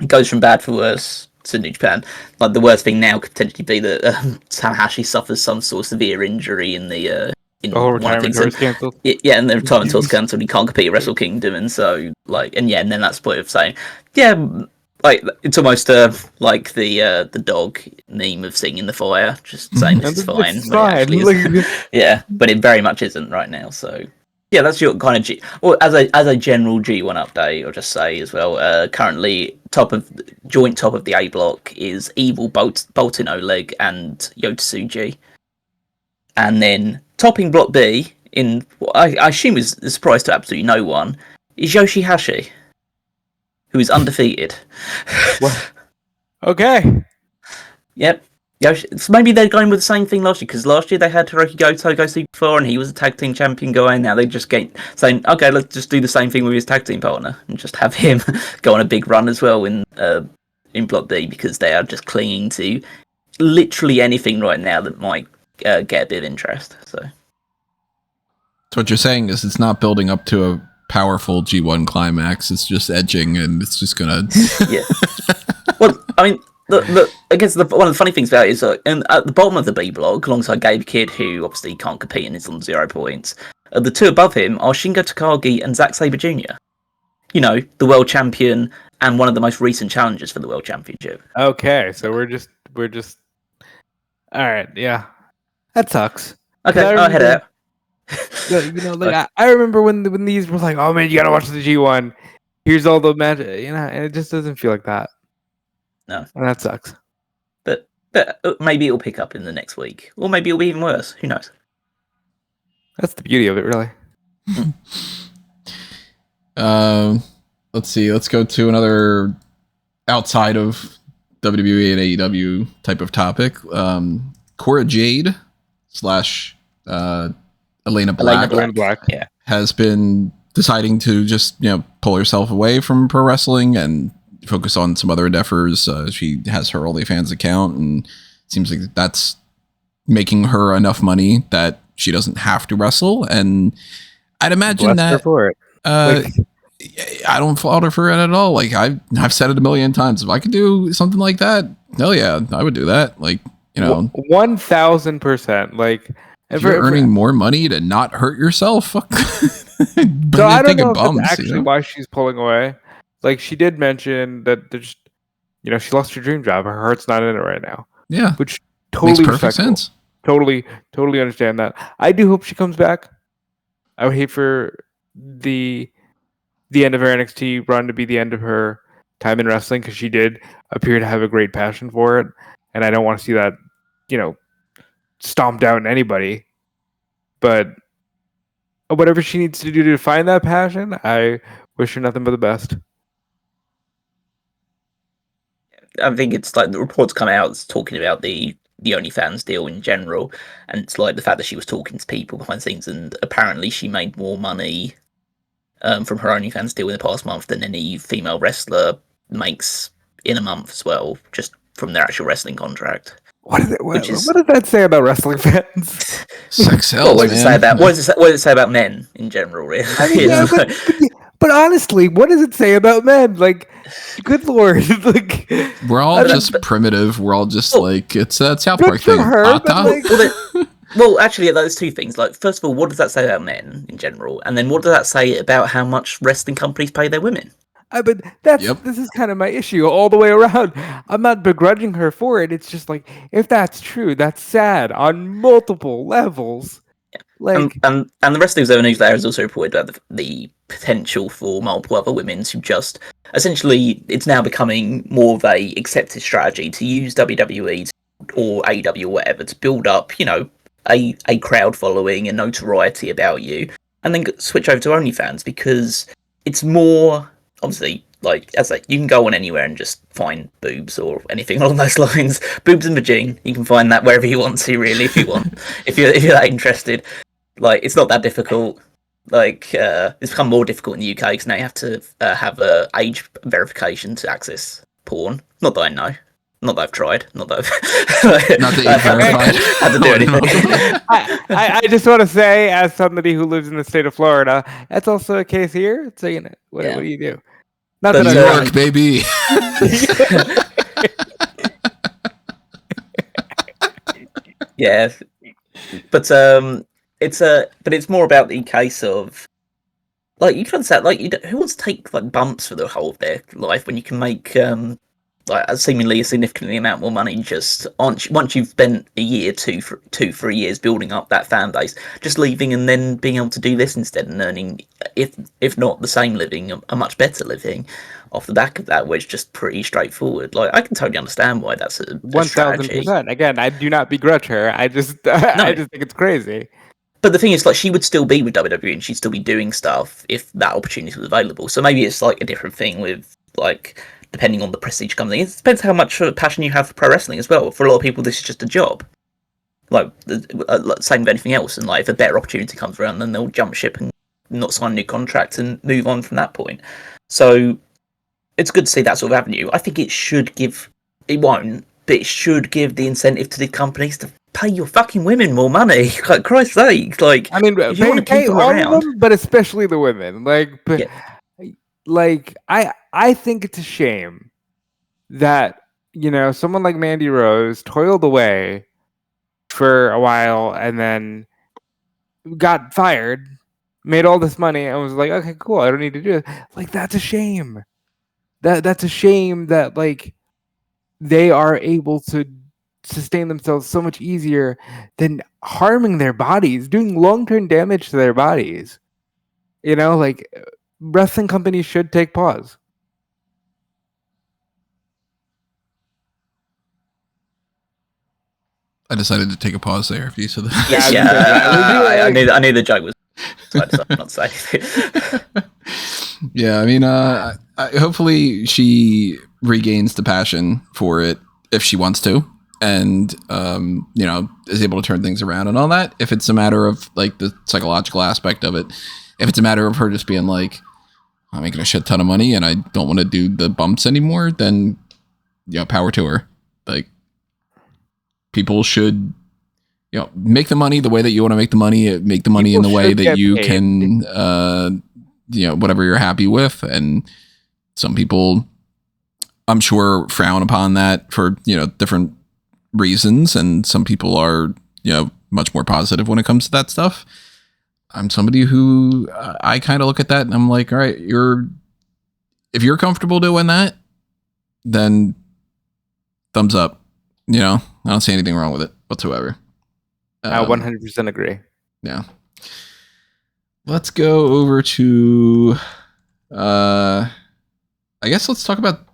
goes from bad for worse to New Japan. Like, the worst thing now could potentially be that Tanahashi suffers some sort of severe injury in the retirement tour's cancelled. Yeah, and the retirement tour's cancelled. He can't compete at Wrestle Kingdom, and so and then that's the point of saying, yeah, like, it's almost like the dog meme of seeing in the fire, just saying this is fine. It's fine. Yeah, but it very much isn't right now. So yeah, that's your kind of as a general G1 update, I'll just say as well. Currently, joint top of the A block is Evil, Boltin Oleg, and Yotsuji, and then topping block B, in what I assume is a surprise to absolutely no one, is Yoshihashi, who is undefeated. What? Okay. Yep. So maybe they're going with the same thing last year, because last year they had Hiroki Goto go Super 4 and he was a tag team champion guy, and now they just saying, okay, let's just do the same thing with his tag team partner and just have him go on a big run as well in Block B, because they are just clinging to literally anything right now that might get a bit of interest. So what you're saying is it's not building up to a powerful G1 climax, it's just edging, and it's just gonna yeah. Well, I mean, I guess one of the funny things about it is at the bottom of the B block, alongside Gabe Kidd, who obviously can't compete and is on 0 points, the two above him are Shingo Takagi and Zack Sabre Jr. You know, the world champion and one of the most recent challengers for the world championship. Okay, so we're just all right. Yeah, that sucks. Okay, I'll head out. I remember when these were like, oh man, you gotta watch the G1. Here's all the magic, and it just doesn't feel like that. No, and that sucks. But maybe it'll pick up in the next week, or maybe it'll be even worse. Who knows? That's the beauty of it, really. Let's see. Let's go to another outside of WWE and AEW type of topic. Cora Jade / Elayna Black yeah, has been deciding to just pull herself away from pro wrestling and focus on some other endeavors. She has her OnlyFans account, and it seems like that's making her enough money that she doesn't have to wrestle. And I'd imagine that for it. I don't fault her for it at all. Like, I've said it a million times. If I could do something like that, hell yeah, I would do that. Like, 1,000%. Like, if you're earning more money to not hurt yourself, fuck. So I don't know if that's actually why she's pulling away. Like, she did mention that there's, she lost her dream job. Her heart's not in it right now. Yeah, which totally makes perfect sense. Totally understand that. I do hope she comes back. I would hate for the end of her NXT run to be the end of her time in wrestling, because she did appear to have a great passion for it, and I don't want to see that, stomp down anybody. But whatever she needs to do to find that passion, I wish her nothing but the best. I think it's like the reports come out talking about the OnlyFans deal in general, and it's like the fact that she was talking to people behind the scenes, and apparently she made more money from her OnlyFans deal in the past month than any female wrestler makes in a month as well, just from their actual wrestling contract. What does that say about wrestling fans? Sex sells, what does it say about what does it say about men in general? Really? I mean, yeah, but honestly, what does it say about men? Like, good lord, like we're all just primitive. We're all just like it's a South Park thing. Well, actually, those two things. Like, first of all, what does that say about men in general? And then what does that say about how much wrestling companies pay their women? But this is kind of my issue all the way around. I'm not begrudging her for it. It's just like, if that's true, that's sad on multiple levels. Yeah. Like, and the rest of the news there has also reported about the potential for multiple other women to just essentially, it's now becoming more of a accepted strategy to use WWE or AEW or whatever to build up, you know, a crowd following and notoriety about you, and then switch over to OnlyFans because it's more. Obviously, like as you can go on anywhere and just find boobs or anything along those lines. Boobs and vagine, you can find that wherever you want to, really, if you want. if you're that interested, like it's not that difficult. Like it's become more difficult in the UK because now you have to have a age verification to access porn. Not that I know. Not that I've tried. Not that I've had to do anything. I just want to say, as somebody who lives in the state of Florida, that's also a case here. So you know, what do you do? Not that New York, baby. Yeah, but it's more about the case of like you can understand, like who wants to take like bumps for the whole of their life when you can make like seemingly a significantly amount more money just once you've spent a year, 3 years building up that fan base, just leaving and then being able to do this instead and earning, if not the same living, a much better living off the back of that, which is just pretty straightforward. Like I can totally understand why that's a 1,000%. Again, I do not begrudge her. I just I just think it's crazy. But the thing is, like, she would still be with WWE and she'd still be doing stuff if that opportunity was available. So maybe it's like a different thing with like. Depending on the prestige company, it depends how much passion you have for pro wrestling as well. For a lot of people, this is just a job, like same with anything else. And like, if a better opportunity comes around, then they'll jump ship and not sign a new contract and move on from that point. So it's good to see that sort of avenue. I think it should give. It won't, but it should give the incentive to the companies to pay your fucking women more money. Like Christ's sake, like I mean, if you want to keep them around, them, but especially the women, like. But, yeah. Like I think it's a shame that, you know, someone like Mandy Rose toiled away for a while and then got fired, made all this money, and was like, okay, cool, I don't need to do it. Like that's a shame. That's a shame that like they are able to sustain themselves so much easier than harming their bodies, doing long-term damage to their bodies. You know, like. Wrestling companies should take pause. I decided to take a pause there. If you said that, I knew the joke was. So I decided not to say. Yeah, I mean, hopefully she regains the passion for it if she wants to, and you know, is able to turn things around and all that. If it's a matter of like the psychological aspect of it, if it's a matter of her just being like, I'm making a shit ton of money and I don't want to do the bumps anymore, then, you know, power to her. Like, people should, you know, make the money the way that you want to make the money in the way that you can, you know, whatever you're happy with. And some people, I'm sure, frown upon that for, you know, different reasons. And some people are, you know, much more positive when it comes to that stuff. I'm somebody who I kind of look at that and I'm like, all right, if you're comfortable doing that, then thumbs up. You know, I don't see anything wrong with it whatsoever. I 100% agree. Yeah. Let's go over to, I guess let's talk about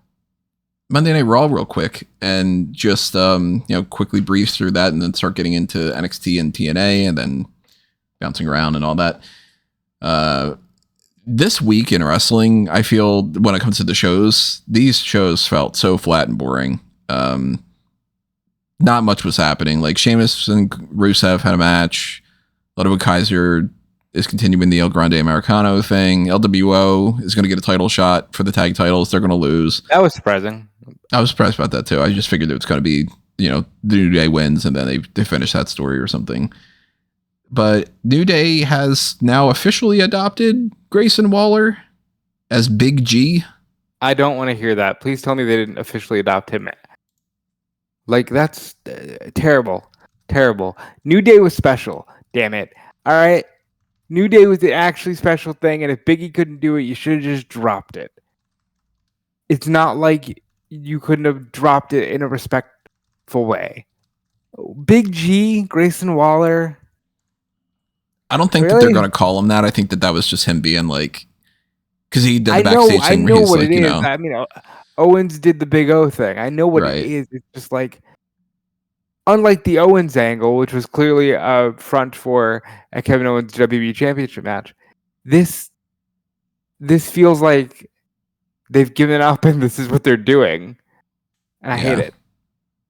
Monday Night Raw real quick and just quickly breeze through that and then start getting into NXT and TNA and then bouncing around and all that. This week in wrestling, I feel when it comes to the shows, these shows felt so flat and boring. Not much was happening. Like Sheamus and Rusev had a match. Ludwig Kaiser is continuing the El Grande Americano thing. LWO is going to get a title shot for the tag titles. They're going to lose. That was surprising. I was surprised about that too. I just figured it was going to be, the New Day wins and then they finish that story or something. But New Day has now officially adopted Grayson Waller as Big G. I don't want to hear that. Please tell me they didn't officially adopt him. Like, that's terrible. Terrible. New Day was special. Damn it. All right. New Day was the actually special thing, and if Biggie couldn't do it, you should have just dropped it. It's not like you couldn't have dropped it in a respectful way. Big G, Grayson Waller. I don't think that they're going to call him that. I think that was just him being like, because he did the backstage thing where he's like, I mean, Owens did the Big O thing. I know what it is. It's just like, unlike the Owens angle, which was clearly a front for a Kevin Owens WWE Championship match, this feels like they've given up and this is what they're doing. And I hate it.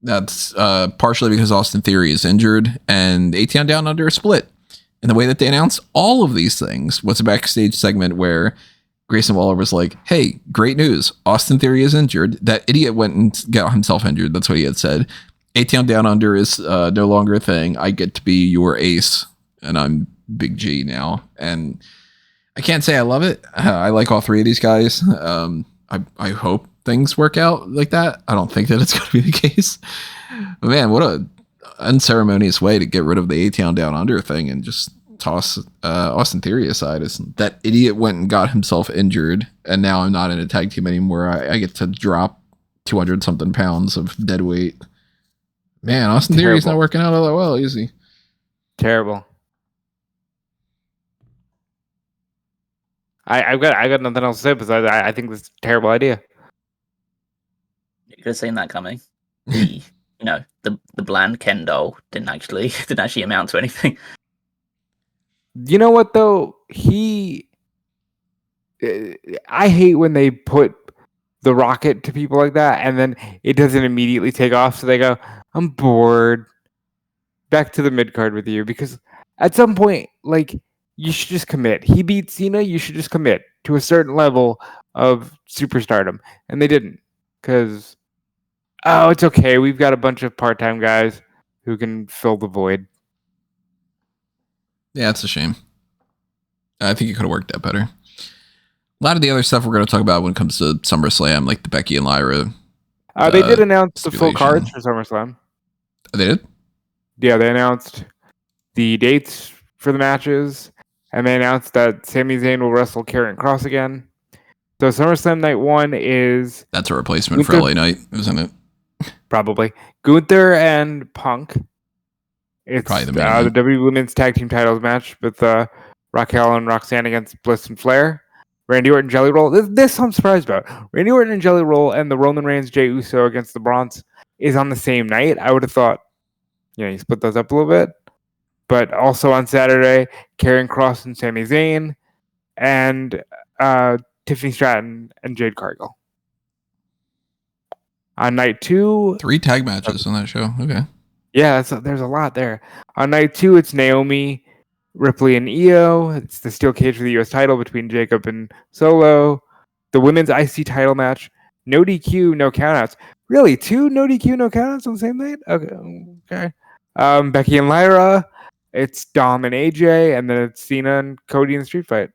That's partially because Austin Theory is injured and ATN Down Under is split. And the way that they announced all of these things was a backstage segment where Grayson Waller was like, hey, great news. Austin Theory is injured. That idiot went and got himself injured. That's what he had said. A-Town Down Under is no longer a thing. I get to be your ace, and I'm Big G now. And I can't say I love it. I like all three of these guys. I hope things work out like that. I don't think that it's going to be the case. But man, what a unceremonious way to get rid of the A-Town Down Under thing and just toss Austin Theory aside. Is that idiot went and got himself injured, and now I'm not in a tag team anymore. I get to drop 200 something pounds of dead weight. Man, Austin Theory's not working out all that well, is he? Terrible. I've got nothing else to say because I think this is a terrible idea. You could have seen that coming. The bland Ken doll didn't actually amount to anything. You know what though? I hate when they put the rocket to people like that and then it doesn't immediately take off, so they go, I'm bored. Back to the mid card with you, because at some point, like, you should just commit. He beat Cena, you should just commit to a certain level of superstardom. And they didn't. Because, it's okay. We've got a bunch of part-time guys who can fill the void. Yeah, it's a shame. I think it could have worked out better. A lot of the other stuff we're going to talk about when it comes to SummerSlam, like the Becky and Lyra. They did announce the full cards for SummerSlam. They did? Yeah, they announced the dates for the matches, and they announced that Sami Zayn will wrestle Karrion Kross again. So SummerSlam Night 1 is... That's a replacement for LA Knight, isn't it? Probably. Gunther and Punk. It's probably the WWE Women's Tag Team Titles match with Raquel and Roxanne against Bliss and Flair. Randy Orton, Jelly Roll. This I'm surprised about. Randy Orton and Jelly Roll and the Roman Reigns, Jey Uso against the Bronx is on the same night. I would have thought, you split those up a little bit. But also on Saturday, Karrion Kross and Sami Zayn, and Tiffany Stratton and Jade Cargill. On night 2... 3 tag matches on that show. Okay. Yeah, there's a lot there. On night 2, it's Naomi, Ripley, and Io. It's the steel cage for the U.S. title between Jacob and Solo. The women's IC title match. No DQ, no countouts. Really? 2 no DQ, no countouts on the same night? Okay. Becky and Lyra. It's Dom and AJ, and then it's Cena and Cody in the street fight.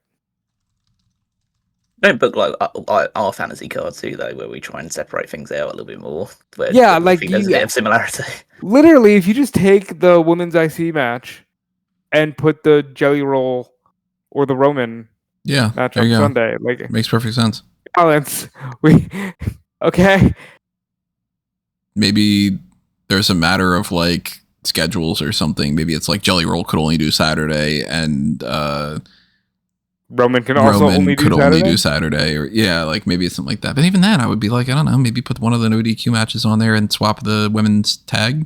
Don't book like our fantasy cards too, though, where we try and separate things out a little bit more. Where like there's a bit of similarity. Literally, if you just take the women's IC match and put the Jelly Roll or the Roman match on Sunday, like, it makes perfect sense. Balance. Okay. Maybe there's a matter of like schedules or something. Maybe it's like Jelly Roll could only do Saturday and Roman can also only do Saturday, or like maybe something like that. But even then, I would be like, I don't know, maybe put one of the no DQ matches on there and swap the women's tag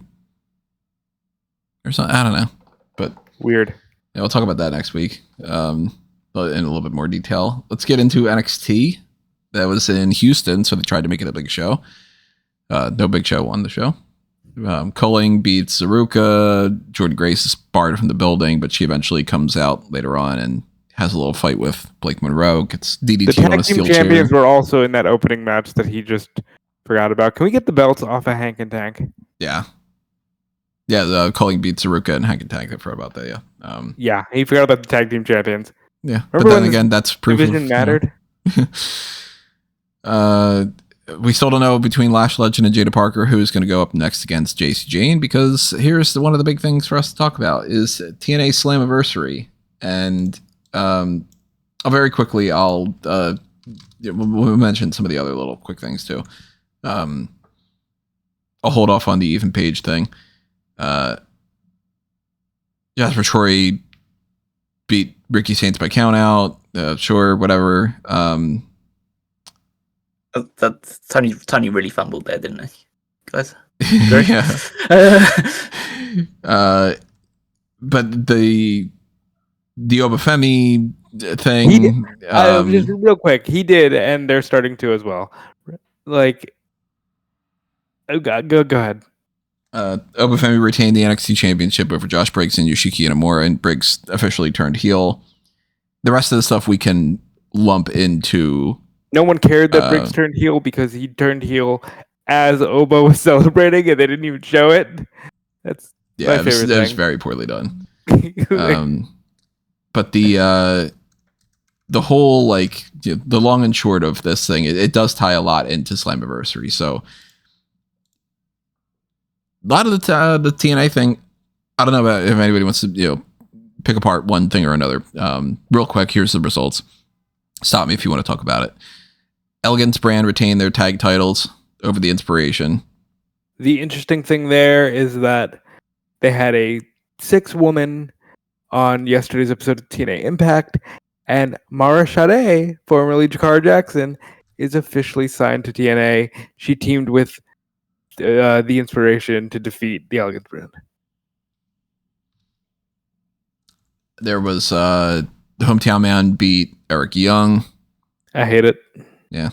or something. I don't know, but weird. Yeah, we'll talk about that next week, but in a little bit more detail. Let's get into NXT. That was in Houston, so they tried to make it a big show. No Big Show won the show. Culling beats Zaruka. Jordan Grace is barred from the building, but she eventually comes out later on and has a little fight with Blake Monroe. Gets DDT'd on a steel chair. The tag team champions were also in that opening match that he just forgot about. Can we get the belts off of Hank and Tank? Yeah. Yeah, Culling beats Zaruka and Hank and Tank. I forgot about that, yeah. Yeah, he forgot about the tag team champions. Yeah, remember, but then again, that's proof division mattered. We still don't know between Lash Legend and Jada Parker who's going to go up next against JC Jane, because here's one of the big things for us to talk about is TNA Slammiversary. And very quickly, we'll mention some of the other little quick things too. I'll hold off on the even page thing. Jasper Troy beat Ricky Saints by count out. Sure, whatever. That Tony really fumbled there, didn't he, guys? Yeah. But the Obafemi thing. Just real quick, he did, and they're starting to as well. Like, oh god, go ahead. Obafemi retained the NXT Championship over Josh Briggs and Yoshiki Inamura, and Briggs officially turned heel. The rest of the stuff we can lump into. No one cared that Briggs turned heel because he turned heel as Obo was celebrating, and they didn't even show it. That's my favorite thing. It was very poorly done. But the whole, like, the long and short of this thing, it does tie a lot into Slammiversary. So a lot of the TNA thing, I don't know about if anybody wants to pick apart one thing or another. Real quick, here's the results. Stop me if you want to talk about it. Elegance Brand retained their tag titles over the Inspiration. The interesting thing there is that they had a 6-woman on yesterday's episode of TNA Impact, and Mara Sade, formerly Jakara Jackson, is officially signed to TNA. She teamed with the Inspiration to defeat the Elegance Brand. There was the Hometown Man beat Eric Young. I hate it. Yeah.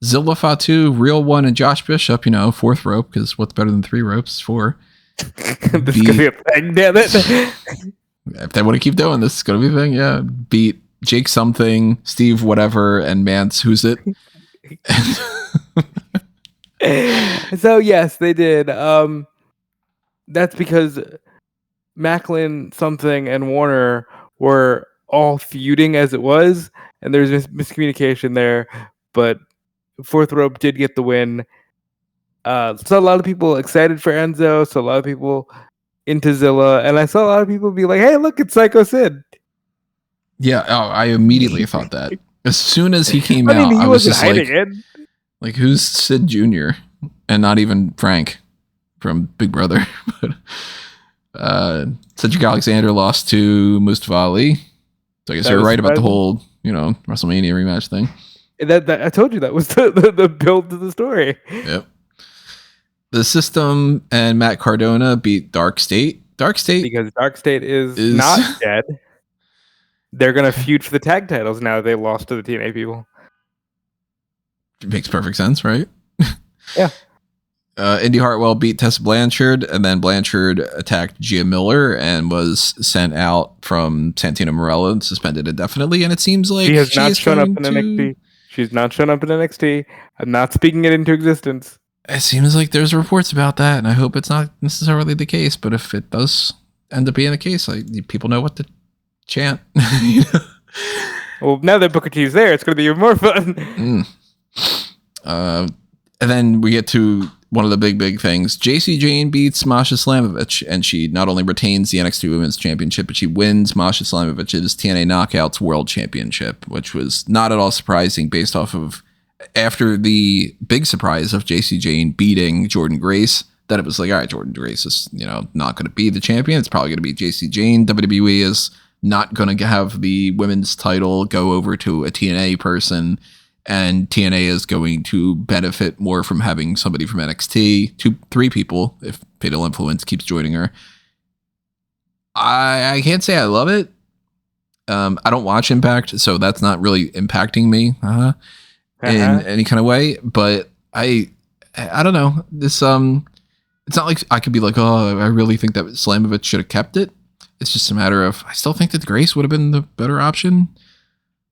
Zilla Fatu, Real One, and Josh Bishop, 4th rope, because what's better than 3 ropes? 4. This is going to be a thing, damn it. If they want to keep doing this, it's going to be a thing, yeah. Beat Jake Something, Steve Whatever, and Mance Who's It. So, yes, they did. That's because Macklin, Something, and Warner were all feuding as it was, and there's miscommunication there, but 4th rope did get the win. So a lot of people excited for Enzo, so a lot of people into Zilla, and I saw a lot of people be like, hey, look, it's Psycho Sid. Yeah, I immediately thought that. As soon as he came out, I was just like, who's Sid Jr.? And not even Frank from Big Brother. Cedric Alexander lost to Mustafa Ali. So I guess you're right about the whole, WrestleMania rematch thing. That I told you that was the build to the story. Yep. The System and Matt Cardona beat Dark State. Because Dark State is not dead. They're gonna feud for the tag titles now that they lost to the TNA people. It makes perfect sense, right? Yeah. Indy Hartwell beat Tessa Blanchard, and then Blanchard attacked Gia Miller and was sent out from Santino Marella and suspended indefinitely. And it seems like she has not shown up in NXT. She's not shown up in NXT. I'm not speaking it into existence. It seems like there's reports about that, and I hope it's not necessarily the case. But if it does end up being the case, people know what to chant. Well, now that Booker T's there, it's going to be even more fun. And then we get to one of the big things. JC Jane beats Masha Slamovich, and she not only retains the NXT Women's Championship, but she wins Masha Slamovich's TNA Knockouts World Championship, which was not at all surprising based off of after the big surprise of JC Jane beating Jordan Grace, that it was like, all right, Jordan Grace is, not going to be the champion. It's probably going to be JC Jane. WWE is not going to have the women's title go over to a TNA person, and TNA is going to benefit more from having somebody from NXT, 3 people, if Fatal Influence keeps joining her. I can't say I love it. I don't watch Impact, so that's not really impacting me in any kind of way. But I don't know. This it's not like I could be like, oh, I really think that Slammiversary should have kept it. It's just a matter of I still think that Grace would have been the better option.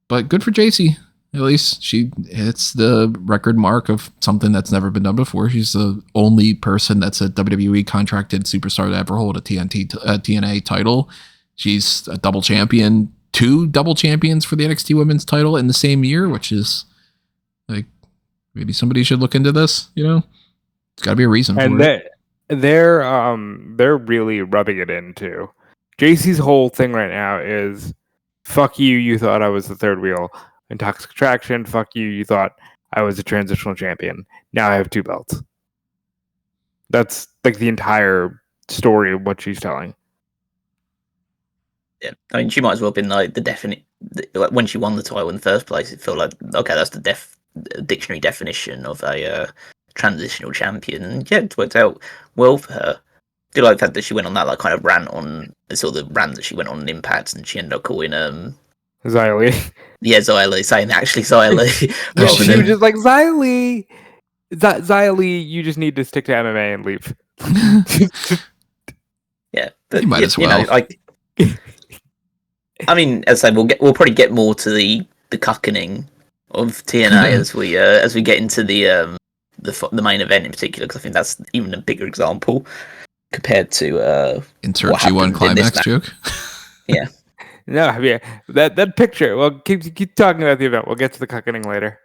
But good for JC. At least she hits the record mark of something that's never been done before. She's the only person that's a WWE contracted superstar to ever hold a TNA title. She's a double champion, 2 double champions for the NXT Women's title in the same year, which is like maybe somebody should look into this. You know, it's got to be a reason for it. They're really rubbing it in too. JC's whole thing right now is, "Fuck you! You thought I was the third wheel in Toxic Attraction. Fuck you! You thought I was a transitional champion. Now I have 2 belts." That's like the entire story of what she's telling. Yeah, I mean, she might as well have been like the definite. Like when she won the title in the first place, it felt like, okay, that's the dictionary definition of a transitional champion. And yeah, it worked out well for her. I do like the fact that she went on that like kind of rant on sort of the rant that she went on in Impact, and she ended up calling Xylee. Yeah, Xylee, saying actually Xylee. Yeah, she was just like, Xylee, Xylee, you just need to stick to MMA and leave. Yeah, but you might as well. You know, like, I mean, as I say, we'll probably get more to the cuckening of TNA as we get into the main event in particular, because I think that's even a bigger example compared to insert G1 Climax joke. Yeah. No, yeah, that picture. Well, keep talking about the event. We'll get to the cuckening later.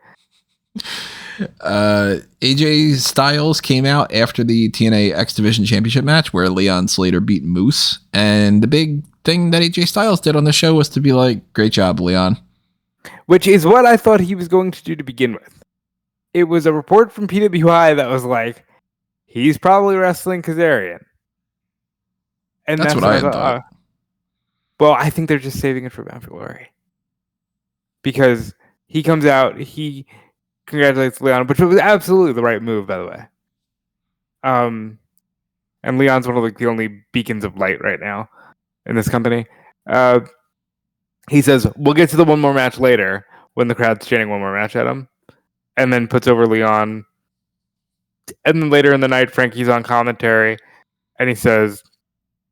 AJ Styles came out after the TNA X Division Championship match where Leon Slater beat Moose, and the big thing that AJ Styles did on the show was to be like, "Great job, Leon," which is what I thought he was going to do to begin with. It was a report from PWI that was like, he's probably wrestling Kazarian, and that's what I thought. Well, I think they're just saving it for Bound for Glory, because he comes out, he congratulates Leon, which was absolutely the right move, by the way. And Leon's one of the only beacons of light right now in this company. He says, "We'll get to the one more match later," when the crowd's chanting one more match at him, and then puts over Leon. And then later in the night, Frankie's on commentary, and he says,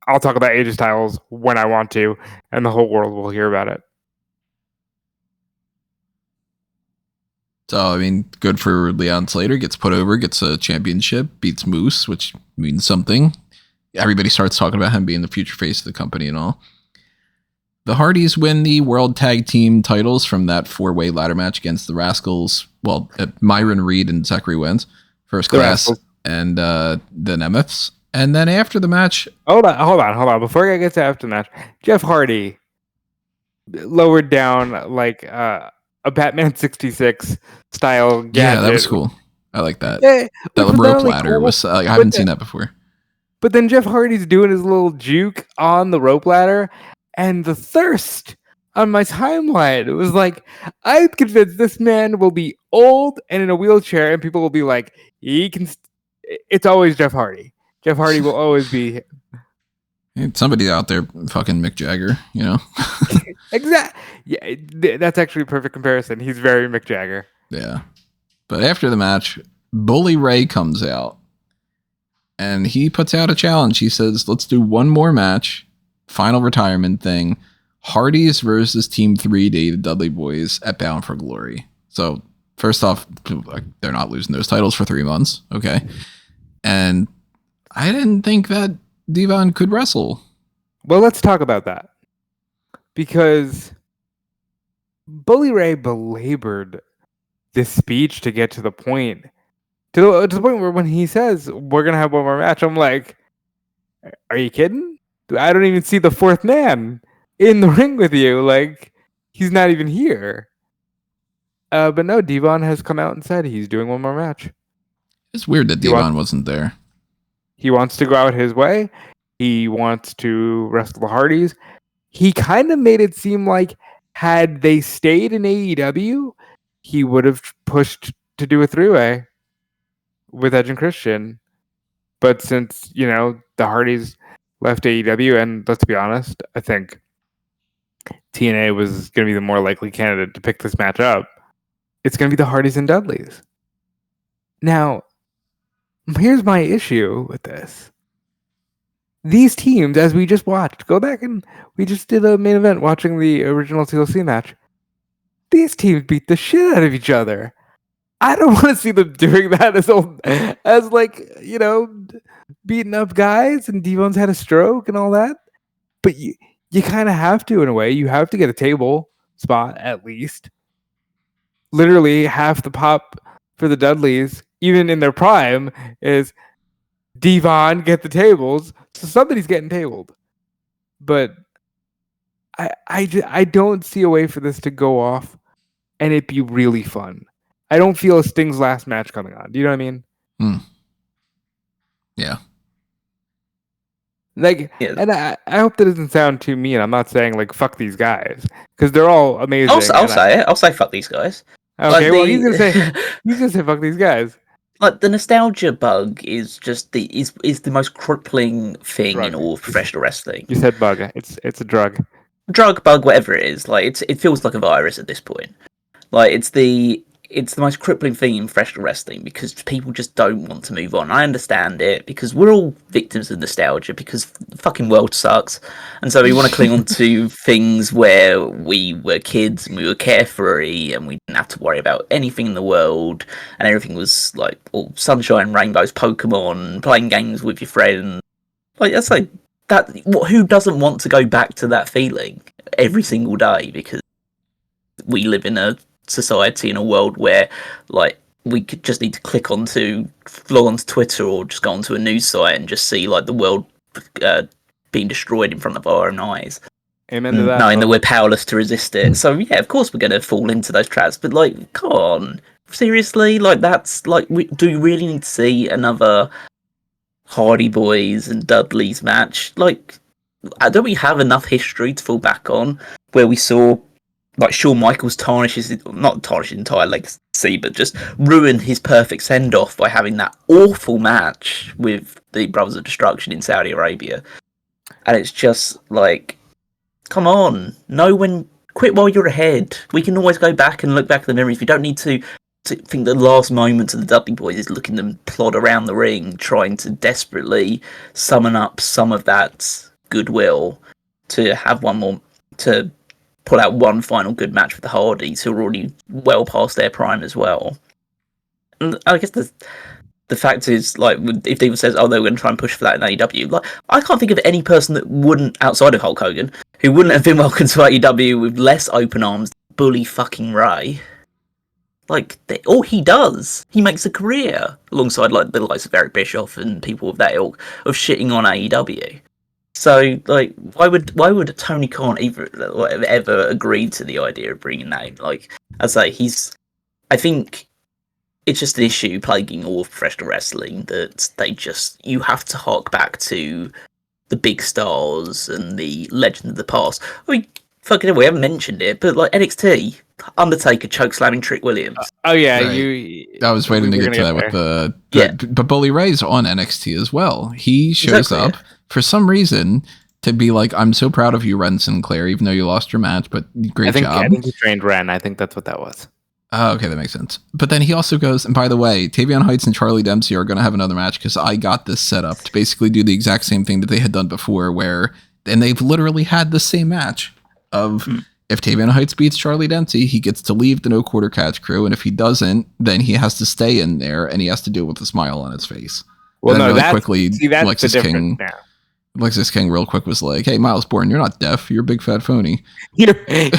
"I'll talk about AJ Styles when I want to, and the whole world will hear about it." So, I mean, good for Leon Slater. Gets put over, gets a championship, beats Moose, which means something. Everybody starts talking about him being the future face of the company and all. The Hardys win the World Tag Team titles from that 4-way ladder match against the Rascals. Well, Myron Reed and Zachary Wentz, First Class, and the Nemeths. And then after the match... Hold on. Before I get to after the match, Jeff Hardy lowered down like a Batman 66 style gadget. Yeah, that was cool. I like that. The rope ladder cool, was... I haven't seen that before. But then Jeff Hardy's doing his little juke on the rope ladder, and the thirst on my timeline, it was like, I'm convinced this man will be old and in a wheelchair, and people will be like, he can... It's always Jeff Hardy. Jeff Hardy will always be... Somebody out there fucking Mick Jagger, you know? Exactly. Yeah, that's actually a perfect comparison. He's very Mick Jagger. Yeah. But after the match, Bully Ray comes out, and he puts out a challenge. He says, let's do one more match, final retirement thing, Hardys versus Team 3D, the Dudley Boys, at Bound for Glory. So, first off, they're not losing those titles for 3 months. Okay. And I didn't think that Devon could wrestle. Well, let's talk about that. Because Bully Ray belabored this speech to get to the point. To the point where when he says, we're going to have one more match, I'm like, are you kidding? I don't even see the fourth man in the ring with you. Like, he's not even here. But no, Devon has come out and said he's doing one more match. It's weird that Devon wasn't there. He wants to go out his way. He wants to wrestle the Hardys. he kind of made it seem like had they stayed in AEW, he would have pushed to do a three-way with Edge and Christian. But since, the Hardys left AEW, and let's be honest, I think TNA was going to be the more likely candidate to pick this match up, it's going to be the Hardys and Dudleys. Now, here's my issue with this. These teams, as we just watched, go back and we just did a main event watching the original TLC match. These teams beat the shit out of each other. I don't want to see them doing that as beating up guys, and Devon's had a stroke and all that. But you kind of have to, in a way. You have to get a table spot at least. Literally half the pop for the Dudleys, even in their prime, is Devon get the tables, so somebody's getting tabled. But I don't see a way for this to go off and it be really fun. I don't feel a Sting's last match coming on. Do you know what I mean? Yeah. And I hope that doesn't sound too mean. I'm not saying fuck these guys, because they're all amazing. I'll say it. I'll say fuck these guys. Okay, he's gonna say fuck these guys. Like, the nostalgia bug is just is the most crippling thing in all of professional wrestling. You said bug. It's a drug. Drug, bug, whatever it is. Like, it feels like a virus at this point. Like, it's the most crippling thing in professional wrestling, because people just don't want to move on. I understand it, because we're all victims of nostalgia, because the fucking world sucks. And so we want to cling on to things where we were kids and we were carefree and we didn't have to worry about anything in the world, and everything was like all sunshine, rainbows, Pokemon, playing games with your friends. Like, that's like that. Who doesn't want to go back to that feeling every single day? Because we live in a society, in a world where we could just need to log onto Twitter or just go onto a news site and just see the world being destroyed in front of our own eyes. Amen to that. Knowing that we're powerless to resist it. So yeah, of course we're going to fall into those traps. But come on, seriously, that's do we really need to see another Hardy Boys and Dudley's match? Don't we have enough history to fall back on, where we saw Shawn Michaels not tarnish his entire legacy, but just ruin his perfect send-off by having that awful match with the Brothers of Destruction in Saudi Arabia. And it's just come on, quit while you're ahead. We can always go back and look back at the memories. We don't need to think the last moments of the Dudley Boys is looking them plod around the ring, trying to desperately summon up some of that goodwill to have one more, to pull out one final good match with the Hardys, who are already well past their prime as well. And I guess the fact is, if Devon says, "Oh, they were going to try and push for that in AEW," I can't think of any person that wouldn't, outside of Hulk Hogan, who wouldn't have been welcomed to AEW with less open arms than Bully fucking Ray. All he does, he makes a career alongside the likes of Eric Bischoff and people of that ilk of shitting on AEW. So, why would Tony Khan ever agree to the idea of bringing that in? I think it's just an issue plaguing all of professional wrestling, that you have to hark back to the big stars and the legend of the past. I mean, fucking hell, we haven't mentioned it, but NXT, Undertaker chokeslamming Trick Williams. Oh yeah, right. I was waiting to get to that with but Bully Ray's on NXT as well. He shows up for some reason to be I'm so proud of you, Ren Sinclair, even though you lost your match, but great job. I think he trained Ren. I think that's what that was. Oh, okay, that makes sense. But then he also goes, and by the way, Tavion Heights and Charlie Dempsey are going to have another match, because I got this set up to basically do the exact same thing that they had done before, and they've literally had the same match of if Tavion Heights beats Charlie Dempsey, he gets to leave the No Quarter Catch crew, and if he doesn't, then he has to stay in there, and he has to do it with a smile on his face. Well, and no, really quickly, that's the difference now. Lexus King real quick was like, "Hey, Miles Bourne, you're not deaf. You're a big fat phony." You're a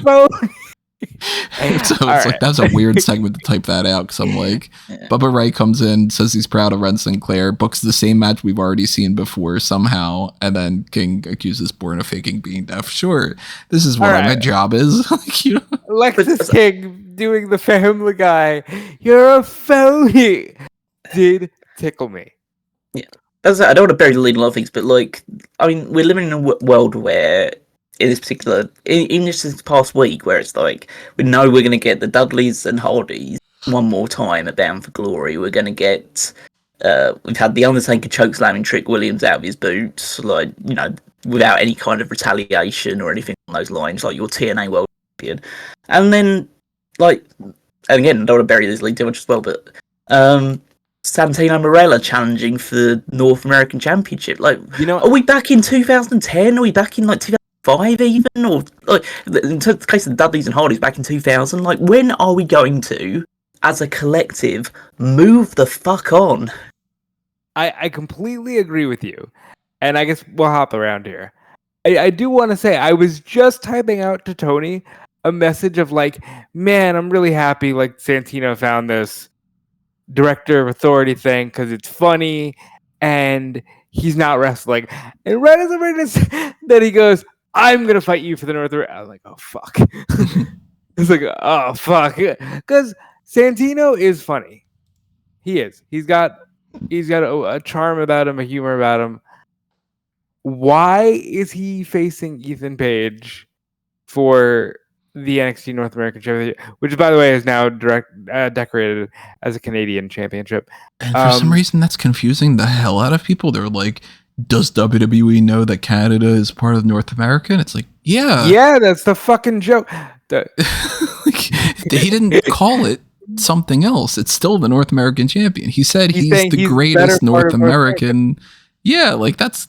phony. So it's that's a weird segment to type that out, because I'm Bubba Ray comes in, says he's proud of Ren Sinclair, books the same match we've already seen before somehow, and then King accuses Bourne of faking being deaf. Sure, this is what my job is. Lexus King doing the Family Guy. You're a phony. Did tickle me. Yeah. I don't want to bury the lead in a lot of things, but we're living in a world where in this particular, in this past week, where it's like we know we're going to get the Dudleys and Hardys one more time at Bound for Glory. We're going to get. We've had the Undertaker chokeslamming Trick Williams out of his boots, like, you know, without any kind of retaliation or anything on those lines, like your TNA World Champion. And then, like, and again, I don't want to bury this league too much as well, but Santino Marella challenging for the North American Championship. Like, You know, are we back in 2010? Are we back in like 2005 even? Or like in the case of the Dudleys and Hardys back in 2000? Like, when are we going to, as a collective, move the fuck on? I completely agree with you. And I guess we'll hop around here. I do want to say, I was just typing out to Tony a message of like, man, I'm really happy like Santino found this director of authority thing because it's funny and he's not wrestling. And right as I'm ready to say that, he goes, I'm going to fight you for the North American. I was like, oh, fuck. It's like, oh, fuck. Because Santino is funny. He is. He's got a charm about him, a humor about him. Why is he facing Ethan Page for the NXT North American Championship, which, by the way, is now decorated as a Canadian championship? And for some reason, that's confusing the hell out of people. They're like, does WWE know that Canada is part of North America? And it's like, yeah, that's the fucking joke. Like, he didn't call it something else. It's still the North American champion. He said he's the greatest North American. Yeah, like that's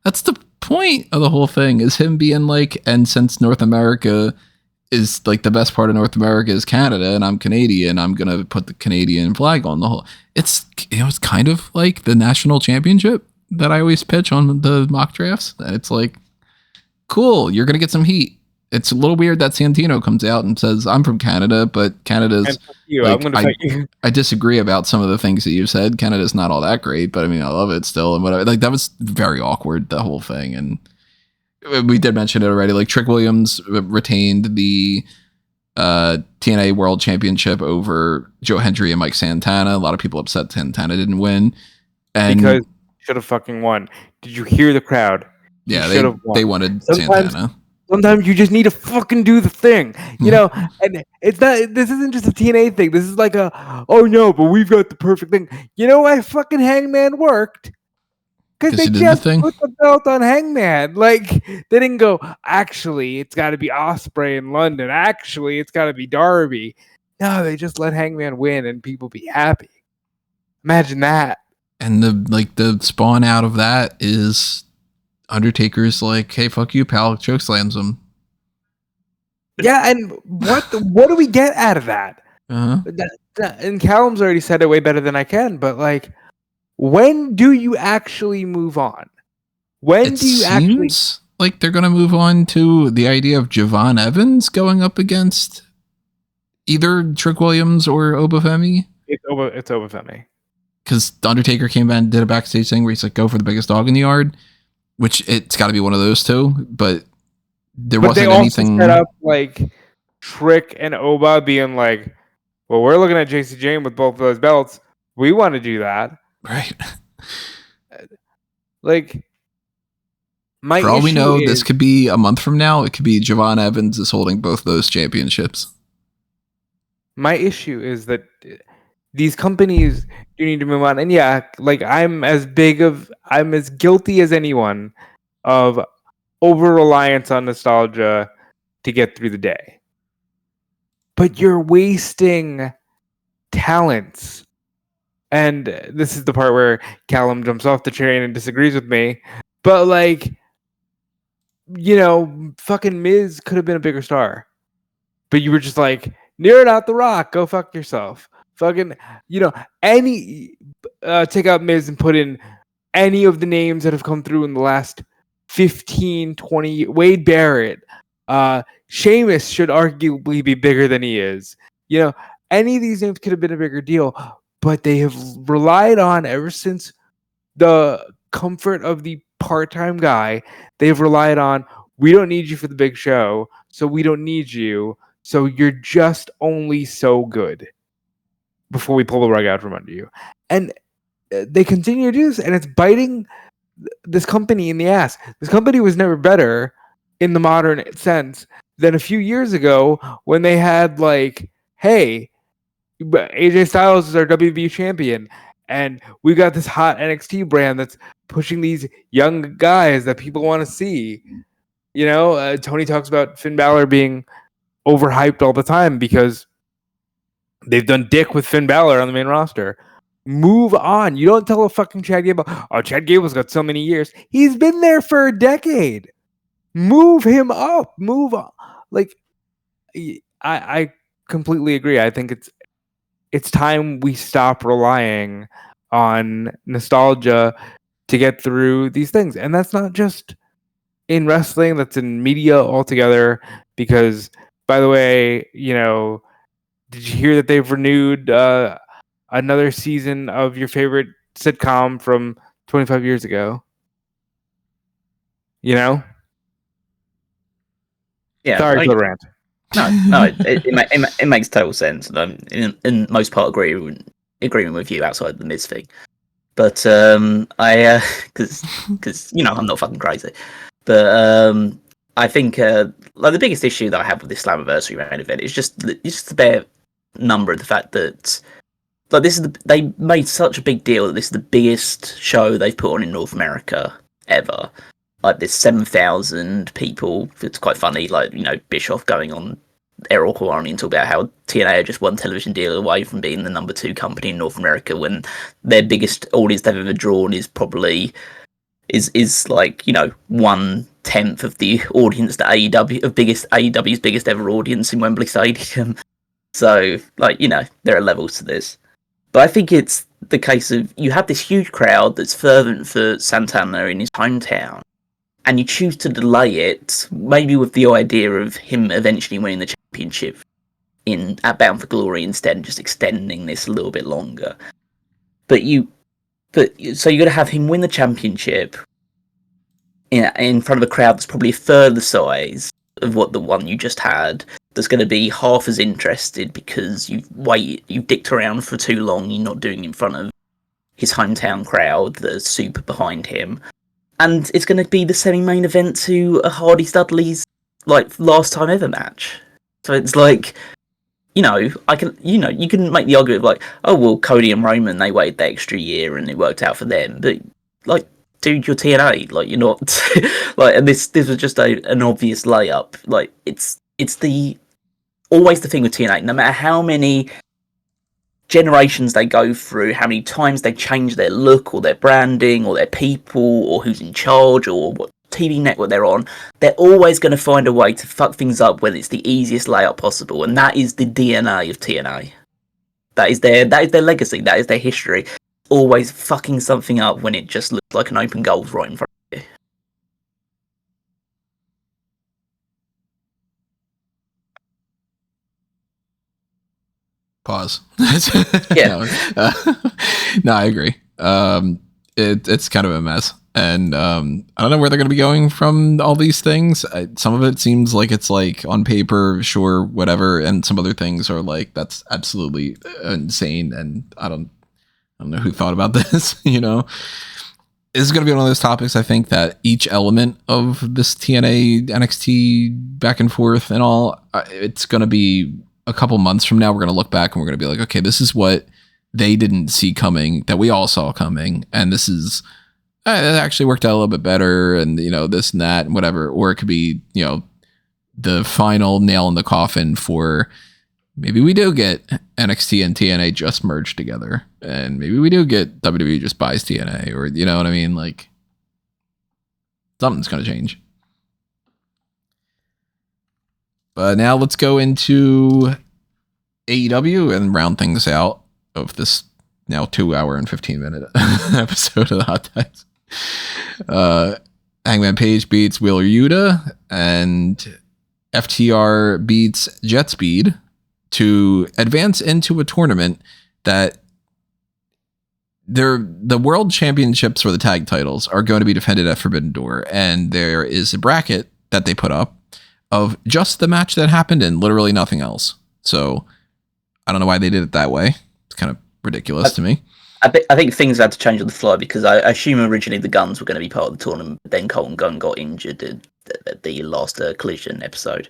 the point of the whole thing, is him being like, and since North America is like the best part of North America is Canada, and I'm Canadian, I'm gonna put the Canadian flag on the whole. It's, you know, it's kind of like the national championship that I always pitch on the mock drafts. And it's like, cool, you're gonna get some heat. It's a little weird that Santino comes out and says, I'm from Canada, but Canada's... I'm going to fight you. I disagree about some of the things that you said. Canada's not all that great, but I mean, I love it still. And whatever. Like, that was very awkward, the whole thing. And we did mention it already. Like, Trick Williams retained the TNA World Championship over Joe Hendry and Mike Santana. A lot of people upset Santana didn't win. And because he should have fucking won. Did you hear the crowd? Yeah, they wanted Santana. Sometimes you just need to fucking do the thing, you know. And it's not. This isn't just a TNA thing. This is like a, oh no, but we've got the perfect thing. You know why fucking Hangman worked? Because they just put the belt on Hangman. Like, they didn't go, actually, it's got to be Ospreay in London. Actually, it's got to be Darby. No, they just let Hangman win and people be happy. Imagine that. And the spawn out of that is Undertaker's like, hey, fuck you, pal. Chokeslams him. Yeah, and what do we get out of that? And Callum's already said it way better than I can, but like, when do you actually move on? When do you actually... like they're going to move on to the idea of Javon Evans going up against either Trick Williams or Obafemi? It's Obafemi. Because Undertaker came back and did a backstage thing where he's like, go for the biggest dog in the yard. Which it's got to be one of those two, but wasn't anything. Set up like Trick and Oba being like, well, we're looking at JC Jane with both of those belts. We want to do that. Right. Like, for all we know, this could be a month from now. It could be Javon Evans is holding both those championships. My issue is that these companies do need to move on. And yeah, like I'm as guilty as anyone of over-reliance on nostalgia to get through the day. But you're wasting talents. And this is the part where Callum jumps off the train and disagrees with me. But like, you know, fucking Miz could have been a bigger star. But you were just like, near it out the Rock, go fuck yourself. Fucking, you know, take out Miz and put in any of the names that have come through in the last 15, 20 years. Wade Barrett. Sheamus should arguably be bigger than he is. You know, any of these names could have been a bigger deal, but they have relied on, ever since the comfort of the part-time guy, they've relied on, we don't need you for the big show, so we don't need you, so you're just only so good before we pull the rug out from under you. And they continue to do this, and it's biting this company in the ass. This company was never better. in the modern sense than a few years ago when they had like, hey, AJ Styles is our WWE champion, and we got this hot NXT brand that's pushing these young guys that people want to see. You know, Tony talks about Finn Balor being overhyped all the time because they've done dick with Finn Balor on the main roster. Move on. You don't tell a fucking Chad Gable, oh, Chad Gable's got so many years. He's been there for a decade. Move him up. Move on. Like, I completely agree. I think it's time we stop relying on nostalgia to get through these things. And that's not just in wrestling, that's in media altogether. Because, by the way, you know, did you hear that they've renewed another season of your favorite sitcom from 25 years ago? You know? Yeah. Sorry for the rant. No, it makes total sense. And I'm in most part agreement with you outside the Miz thing. But because you know I'm not fucking crazy. But I think like the biggest issue that I have with this Slammiversary main event is just the bare number of the fact that like they made such a big deal that this is the biggest show they've put on in North America ever. Like there's 7,000 people. It's quite funny, like, you know, Bischoff going on Errol Kawani and talk about how TNA are just one television deal away from being the number 2 company in North America when their biggest audience they've ever drawn is probably is like, you know, 1/10 of the audience that AEW's biggest ever audience in Wembley Stadium. So, like, you know, there are levels to this. But I think it's the case of you have this huge crowd that's fervent for Santana in his hometown, and you choose to delay it, maybe with the idea of him eventually winning the championship at Bound for Glory instead, and just extending this a little bit longer. So you're going to have him win the championship in front of a crowd that's probably a third the size of what the one you just had, that's going to be half as interested because you've dicked around for too long, you're not doing it in front of his hometown crowd that are super behind him. And it's going to be the semi-main event to a Hardy Studley's like last time ever match. So it's like, you know, you can make the argument of like, oh well, Cody and Roman, they waited the extra year and it worked out for them. But like, dude, you're TNA. Like, you're not like, and this was just an obvious layup. Like, it's always the thing with TNA. No matter how many generations they go through, how many times they change their look or their branding or their people or who's in charge or what TV network they're on, they're always going to find a way to fuck things up when it's the easiest layup possible, and that is the DNA of TNA. That is their legacy. That is their history. Always fucking something up when it just looks like an open goal right in front of you. Pause. Yeah. No, I agree. It's kind of a mess, and I don't know where they're going to be going from all these things. Some of it seems like it's like on paper, sure, whatever, and some other things are like that's absolutely insane, and I don't know who thought about this. You know, this is going to be one of those topics. I think that each element of this TNA NXT back and forth and all, it's going to be a couple months from now. We're going to look back and we're going to be like, okay, this is what they didn't see coming that we all saw coming, and this is it actually worked out a little bit better, and you know, this and that and whatever. Or it could be, you know, the final nail in the coffin for maybe we do get NXT and TNA just merged together, and maybe we do get WWE just buys TNA, or you know what I mean, like something's going to change. But now let's go into AEW and round things out of this now 2 hour and 15 minute episode of the Hot Takes. Hangman Page beats Wheeler Yuta, and FTR beats Jet Speed to advance into a tournament that the world championships for the tag titles are going to be defended at Forbidden Door, and there is a bracket that they put up of just the match that happened and literally nothing else. So I don't know why they did it that way. It's kind of ridiculous to me. I think things had to change on the fly because I assume originally the Guns were going to be part of the tournament, but then Colton Gunn got injured the last Collision episode,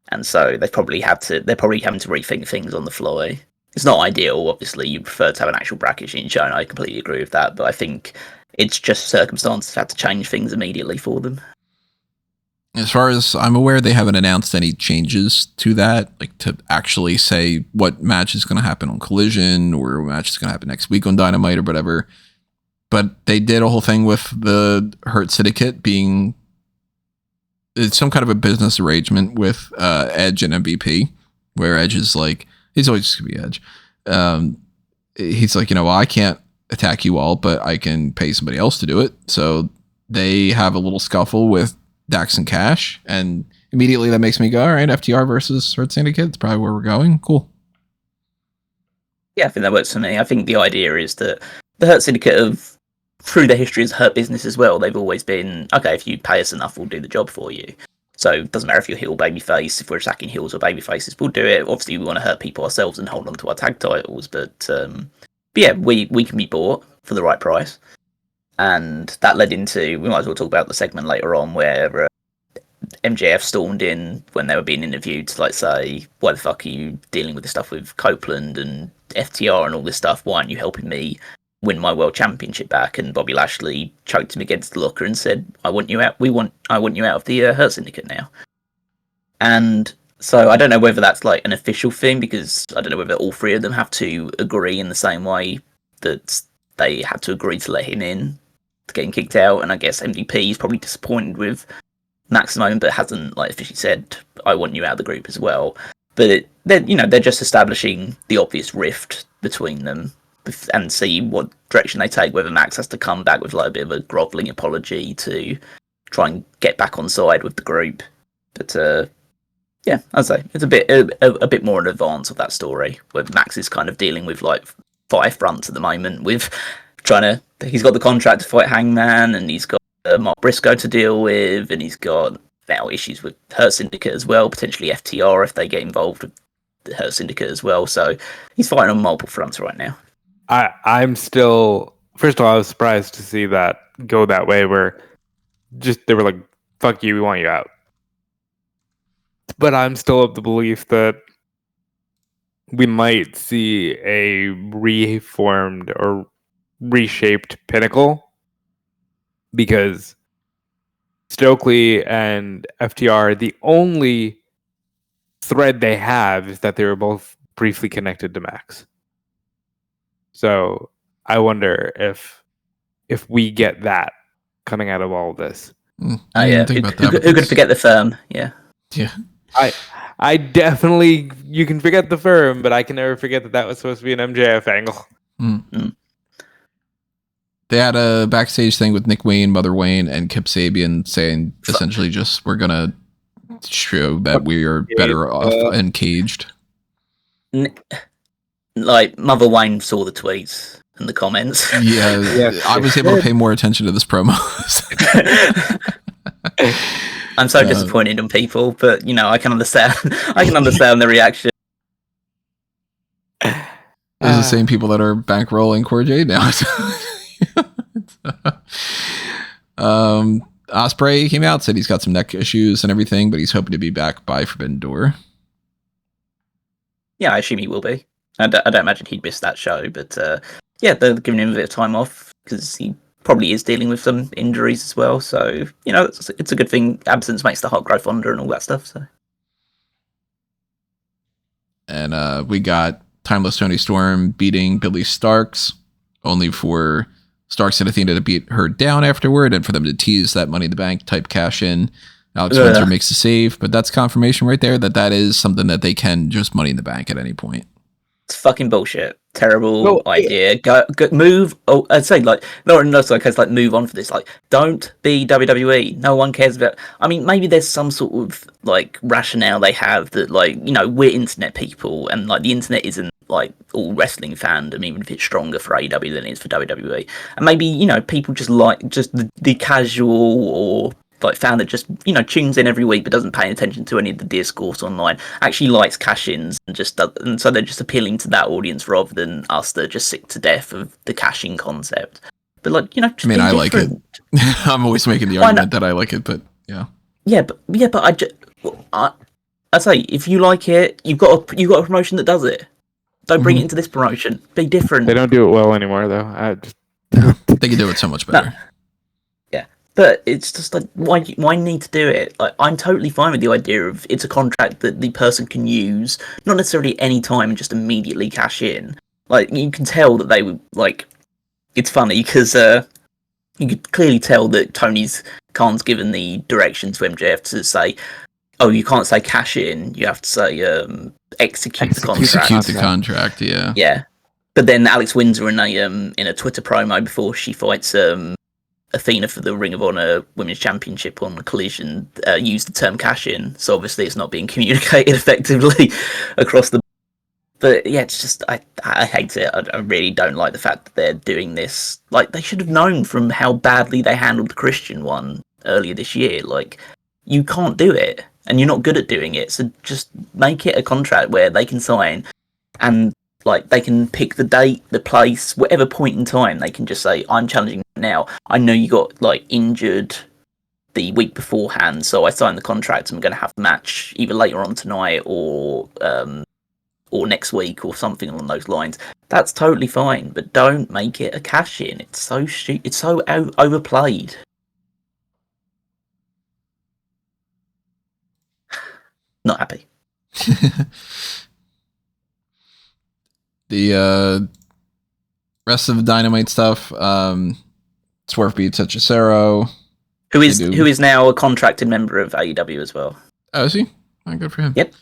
and so they're probably having to rethink things on the fly. It's not ideal, obviously. You prefer to have an actual bracket sheet shown. I completely agree with that, but I think it's just circumstances had to change things immediately for them. As far as I'm aware, they haven't announced any changes to that, like to actually say what match is going to happen on Collision or what match is going to happen next week on Dynamite or whatever. But they did a whole thing with the Hurt Syndicate being some kind of a business arrangement with Edge and MVP, where Edge is like, he's always just going to be Edge. He's like, well, I can't attack you all, but I can pay somebody else to do it. So they have a little scuffle with Dax and Cash, and immediately that makes me go, all right, FTR versus Hurt Syndicate, it's probably where we're going. Cool. Yeah, I think that works for me. I think the idea is that the Hurt Syndicate have, through their history as Hurt Business as well, they've always been, okay, if you pay us enough, we'll do the job for you. So it doesn't matter if you're heel, babyface, if we're attacking heels or babyfaces, we'll do it. Obviously, we want to hurt people ourselves and hold on to our tag titles, but yeah, we can be bought for the right price. And that led into, we might as well talk about the segment later on where MJF stormed in when they were being interviewed to like say, why the fuck are you dealing with the stuff with Copeland and FTR and all this stuff? Why aren't you helping me win my world championship back? And Bobby Lashley choked him against the locker and said, I want you out of the Hurt Syndicate now. And so I don't know whether that's like an official thing, because I don't know whether all three of them have to agree in the same way that they had to agree to let him in to getting kicked out. And I guess MVP is probably disappointed with Maximum, but hasn't like officially said, I want you out of the group as well. But they're just establishing the obvious rift between them and see what direction they take, whether Max has to come back with like a bit of a grovelling apology to try and get back on side with the group. But yeah, I'd say it's a bit more in advance of that story, where Max is kind of dealing with like 5 fronts at the moment, with he's got the contract to fight Hangman, and he's got Mark Briscoe to deal with, and he's got now issues with Hurt Syndicate as well, potentially FTR if they get involved with the Hurt Syndicate as well. So he's fighting on multiple fronts right now. I'm still, first of all, I was surprised to see that go that way, where just they were like, fuck you, we want you out. But I'm still of the belief that we might see a reformed or reshaped Pinnacle, because Stokely and FTR, the only thread they have is that they were both briefly connected to Max. So I wonder if we get that coming out of all of this. Yeah, who could forget the firm? Yeah. I definitely, you can forget the firm, but I can never forget that was supposed to be an MJF angle. They had a backstage thing with Nick Wayne, Mother Wayne, and Kip Sabian saying essentially just, we're gonna show that we are better off and caged. Like Mother Wayne saw the tweets and the comments. Yeah. I was able to pay more attention to this promo. I'm so disappointed in people, but I can understand. I can understand the reaction. It's the same people that are bankrolling Cora Jade now. Ospreay came out, said he's got some neck issues and everything, but he's hoping to be back by Forbidden Door. Yeah, I assume he will be. I don't imagine he'd miss that show, but yeah, they're giving him a bit of time off because he probably is dealing with some injuries as well. So it's a good thing. Absence makes the heart grow fonder and all that stuff. So, and we got Timeless Tony Storm beating Billy Starks, only for Starks and Athena to beat her down afterward, and for them to tease that Money in the Bank type cash in. Alex Spencer makes the save, but that's confirmation right there that is something that they can just Money in the Bank at any point. It's fucking bullshit. Terrible idea. Go move. Oh, I'd say like move on for this. Like, don't be WWE. No one cares about. I mean, maybe there's some sort of like rationale they have that we're internet people, and like the internet isn't like all wrestling fandom, even if it's stronger for AEW than it is for WWE. And maybe people just like the casual or like fan that just tunes in every week but doesn't pay attention to any of the discourse online, actually likes cash-ins and so they're just appealing to that audience rather than us that are just sick to death of the cash-in concept. But I mean, I like it. I'm always making the argument that I like it, but I say, if you like it, you've got a promotion that does it. Don't bring it into this promotion. Be different. They don't do it well anymore, though. They can do it so much better. No. Yeah, but it's just like, why need to do it? Like, I'm totally fine with the idea of it's a contract that the person can use, not necessarily any time and just immediately cash in. Like, you can tell that they would, like, it's funny because you could clearly tell that Khan's given the direction to MJF to say, oh, you can't say cash in, you have to say execute the contract. Execute the contract, yeah. Yeah. But then Alex Windsor in a Twitter promo before she fights Athena for the Ring of Honor Women's Championship on Collision used the term cash in, so obviously it's not being communicated effectively across the. But yeah, it's just I hate it. I really don't like the fact that they're doing this. Like, they should have known from how badly they handled the Christian one earlier this year. Like, you can't do it, and you're not good at doing it. So just make it a contract where they can sign, and like they can pick the date, the place, whatever point in time. They can just say, "I'm challenging now. I know you got like injured the week beforehand, so I signed the contract. And I'm going to have the match either later on tonight or next week or something along those lines." That's totally fine, but don't make it a cash in. It's so It's so overplayed. Not happy. The rest of the Dynamite stuff, Swerve beats Hechicero. Who is now a contracted member of AEW as well. Oh, is he? Oh, good for him. Yep.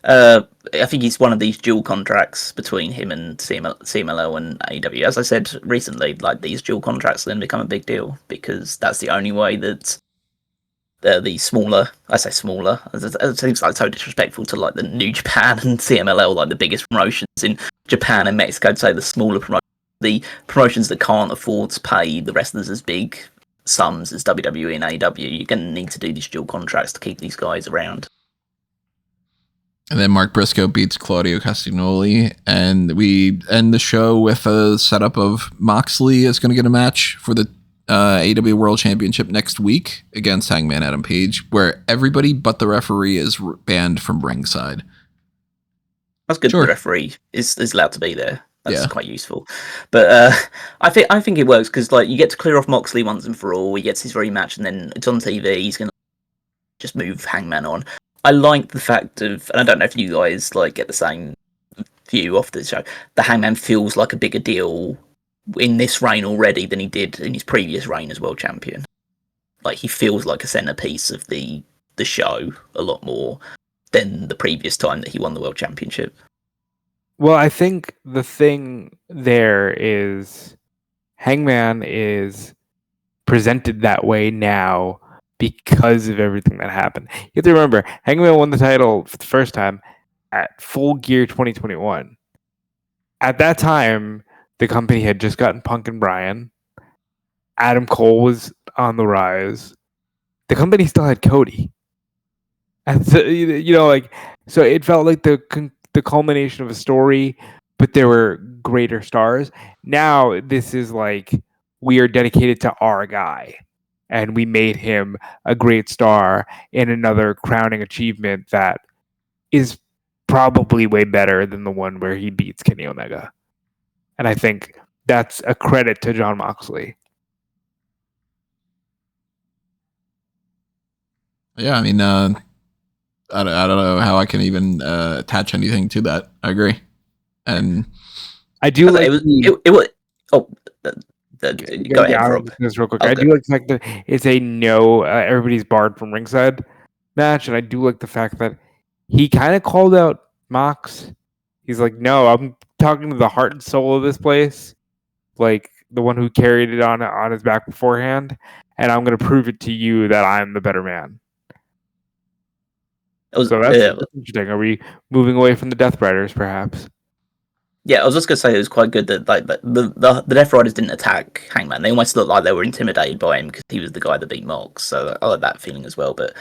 I think it's one of these dual contracts between him and CMLL and AEW. As I said recently, like, these dual contracts then become a big deal because that's the only way that the smaller, I say smaller, it seems like so disrespectful to like the New Japan and CMLL, like the biggest promotions in Japan and Mexico, to say the smaller promotions, the promotions that can't afford to pay the wrestlers as big sums as WWE and AEW. You're going to need to do these dual contracts to keep these guys around. And then Mark Briscoe beats Claudio Castagnoli, and we end the show with a setup of Moxley is going to get a match for the AEW World Championship next week against Hangman Adam Page, where everybody but the referee is banned from ringside. That's good. Sure. The referee is allowed to be there. That's quite useful. But I think it works because, like, you get to clear off Moxley once and for all. He gets his rematch, and then it's on TV. He's going to just move Hangman on. I like the fact of, and I don't know if you guys like get the same view off the show, the Hangman feels like a bigger deal in this reign already than he did in his previous reign as world champion. Like, he feels like a centerpiece of the show a lot more than the previous time that he won the world championship. Well, I think the thing there is Hangman is presented that way now because of everything that happened. You have to remember, Hangman won the title for the first time at Full Gear 2021. At that time, the company had just gotten Punk and Bryan. Adam Cole was on the rise. The company still had Cody. And so, so it felt like the culmination of a story, but there were greater stars. Now this is like, we are dedicated to our guy, and we made him a great star in another crowning achievement that is probably way better than the one where he beats Kenny Omega. And I think that's a credit to Jon Moxley. Yeah, I mean, I don't know how I can even attach anything to that. I agree, and I do like it was. Oh, go ahead, Rob. This real quick. I do like the fact that it's a everybody's barred from ringside match, and I do like the fact that he kind of called out Mox. He's like, "No, I'm talking to the heart and soul of this place, like the one who carried it on his back beforehand, and I'm going to prove it to you that I'm the better man." So that's interesting. Are we moving away from the Death Riders, perhaps? Yeah, I was just gonna say it was quite good that like the Death Riders didn't attack Hangman. They almost looked like they were intimidated by him because he was the guy that beat Mox. So I like that feeling as well. But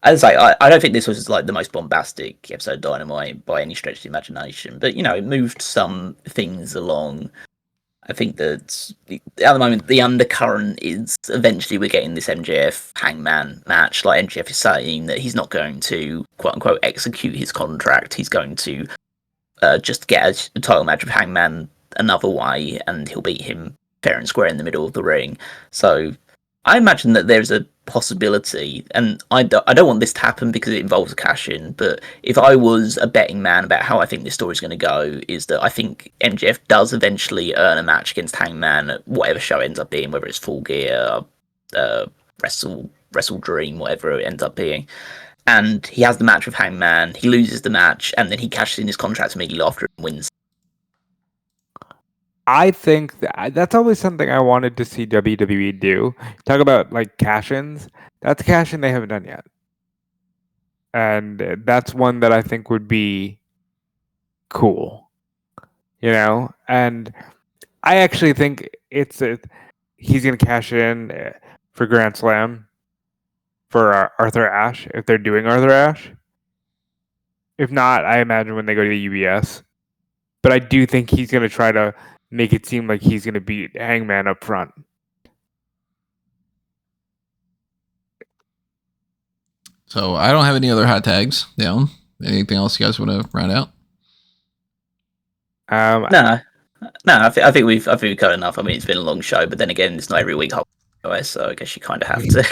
as I say, I don't think this was like the most bombastic episode of Dynamite by any stretch of the imagination. But it moved some things along. I think that at the moment the undercurrent is eventually we're getting this MJF Hangman match. Like MJF is saying that he's not going to quote unquote execute his contract. He's going to just get a title match with Hangman another way, and he'll beat him fair and square in the middle of the ring. So I imagine that there's a possibility, and I don't want this to happen because it involves a cash-in, but if I was a betting man about how I think this story's going to go, is that I think MJF does eventually earn a match against Hangman at whatever show ends up being, whether it's Full Gear, Wrestle Dream, whatever it ends up being. And he has the match with Hangman, he loses the match, and then he cashes in his contract immediately after and wins. I think that's always something I wanted to see WWE do. Talk about like cash-ins. That's a cash-in they haven't done yet. And that's one that I think would be cool. You know? And I actually think he's going to cash in for Grand Slam for Arthur Ashe, if they're doing Arthur Ashe. If not, I imagine when they go to the UBS. But I do think he's going to try to make it seem like he's going to beat Hangman up front. So I don't have any other hot tags down. Anything else you guys want to round out? No. I think we've got enough. I mean, it's been a long show, but then again, it's not every week. So I guess you kind of have to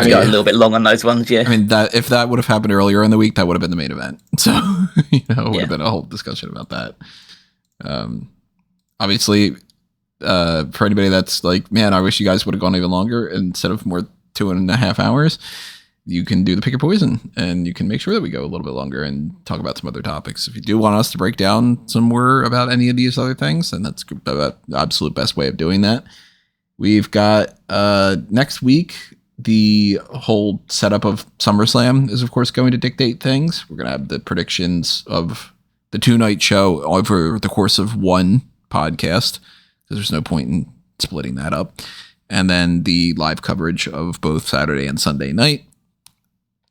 go a little bit long on those ones. Yeah. I mean, that if that would have happened earlier in the week, that would have been the main event. So it would have been a whole discussion about that. Obviously, for anybody that's like, man, I wish you guys would have gone even longer instead of more 2.5 hours, you can do the pick your poison and you can make sure that we go a little bit longer and talk about some other topics. If you do want us to break down some more about any of these other things, then that's the absolute best way of doing that. We've got next week, the whole setup of SummerSlam is, of course, going to dictate things. We're going to have the predictions of the 2-night show over the course of one podcast, because there's no point in splitting that up. And then the live coverage of both Saturday and Sunday night.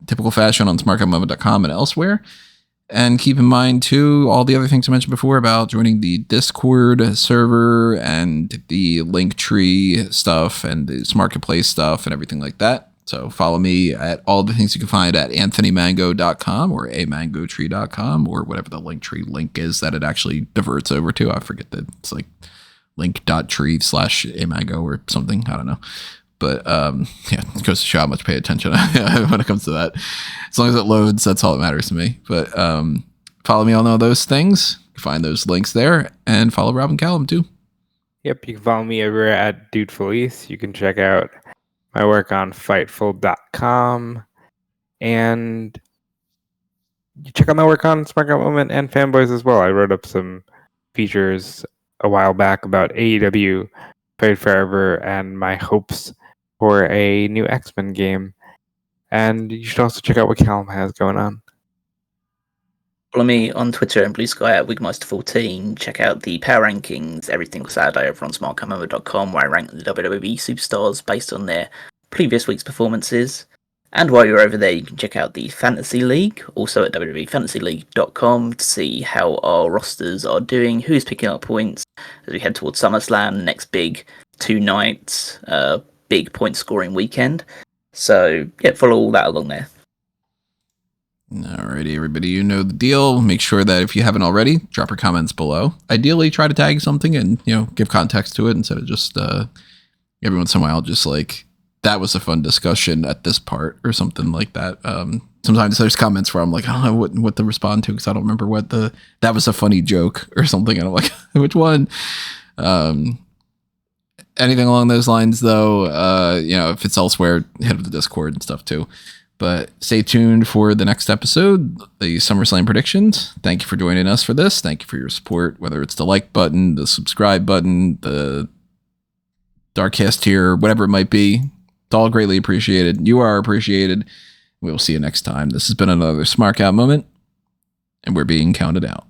Typical fashion on smarkmoment.com and elsewhere. And keep in mind, too, all the other things I mentioned before about joining the Discord server and the Linktree stuff and the Marketplace stuff and everything like that. So follow me at all the things you can find at anthonymango.com or amangotree.com or whatever the Linktree link is that it actually diverts over to. I forget that it's like link.tree/amango or something. I don't know. But it goes to show how much pay attention when it comes to that. As long as it loads, that's all that matters to me. But follow me on all those things. You can find those links there. And follow Robin Callum, too. Yep, you can follow me over at Dude Felice. You can check out my work on Fightful.com. And you check out my work on Spark Out Moment and Fanboys as well. I wrote up some features a while back about AEW Fight Forever and my hopes for a new X-Men game. And you should also check out what Callum has going on. Follow me on Twitter and Blue Sky at Wigmeister14. Check out the Power Rankings every single Saturday over on smartcamera.com, where I rank the WWE superstars based on their previous week's performances. And while you're over there, you can check out the Fantasy League, also at www.fantasyleague.com, to see how our rosters are doing, who's picking up points as we head towards SummerSlam, the next big 2 nights, big point scoring weekend. So, yeah, follow all that along there. Alrighty, everybody, you know the deal. Make sure that if you haven't already, drop your comments below. Ideally, try to tag something and, give context to it instead of just every once in a while, just like, that was a fun discussion at this part or something like that. Sometimes there's comments where I'm like, I don't know what to respond to because I don't remember that was a funny joke or something. And I'm like, which one? Anything along those lines, though, if it's elsewhere, hit up the Discord and stuff too. But stay tuned for the next episode, the SummerSlam predictions. Thank you for joining us for this. Thank you for your support, whether it's the like button, the subscribe button, the Darkcast tier, whatever it might be. It's all greatly appreciated. You are appreciated. We will see you next time. This has been another Smark Out moment, and we're being counted out.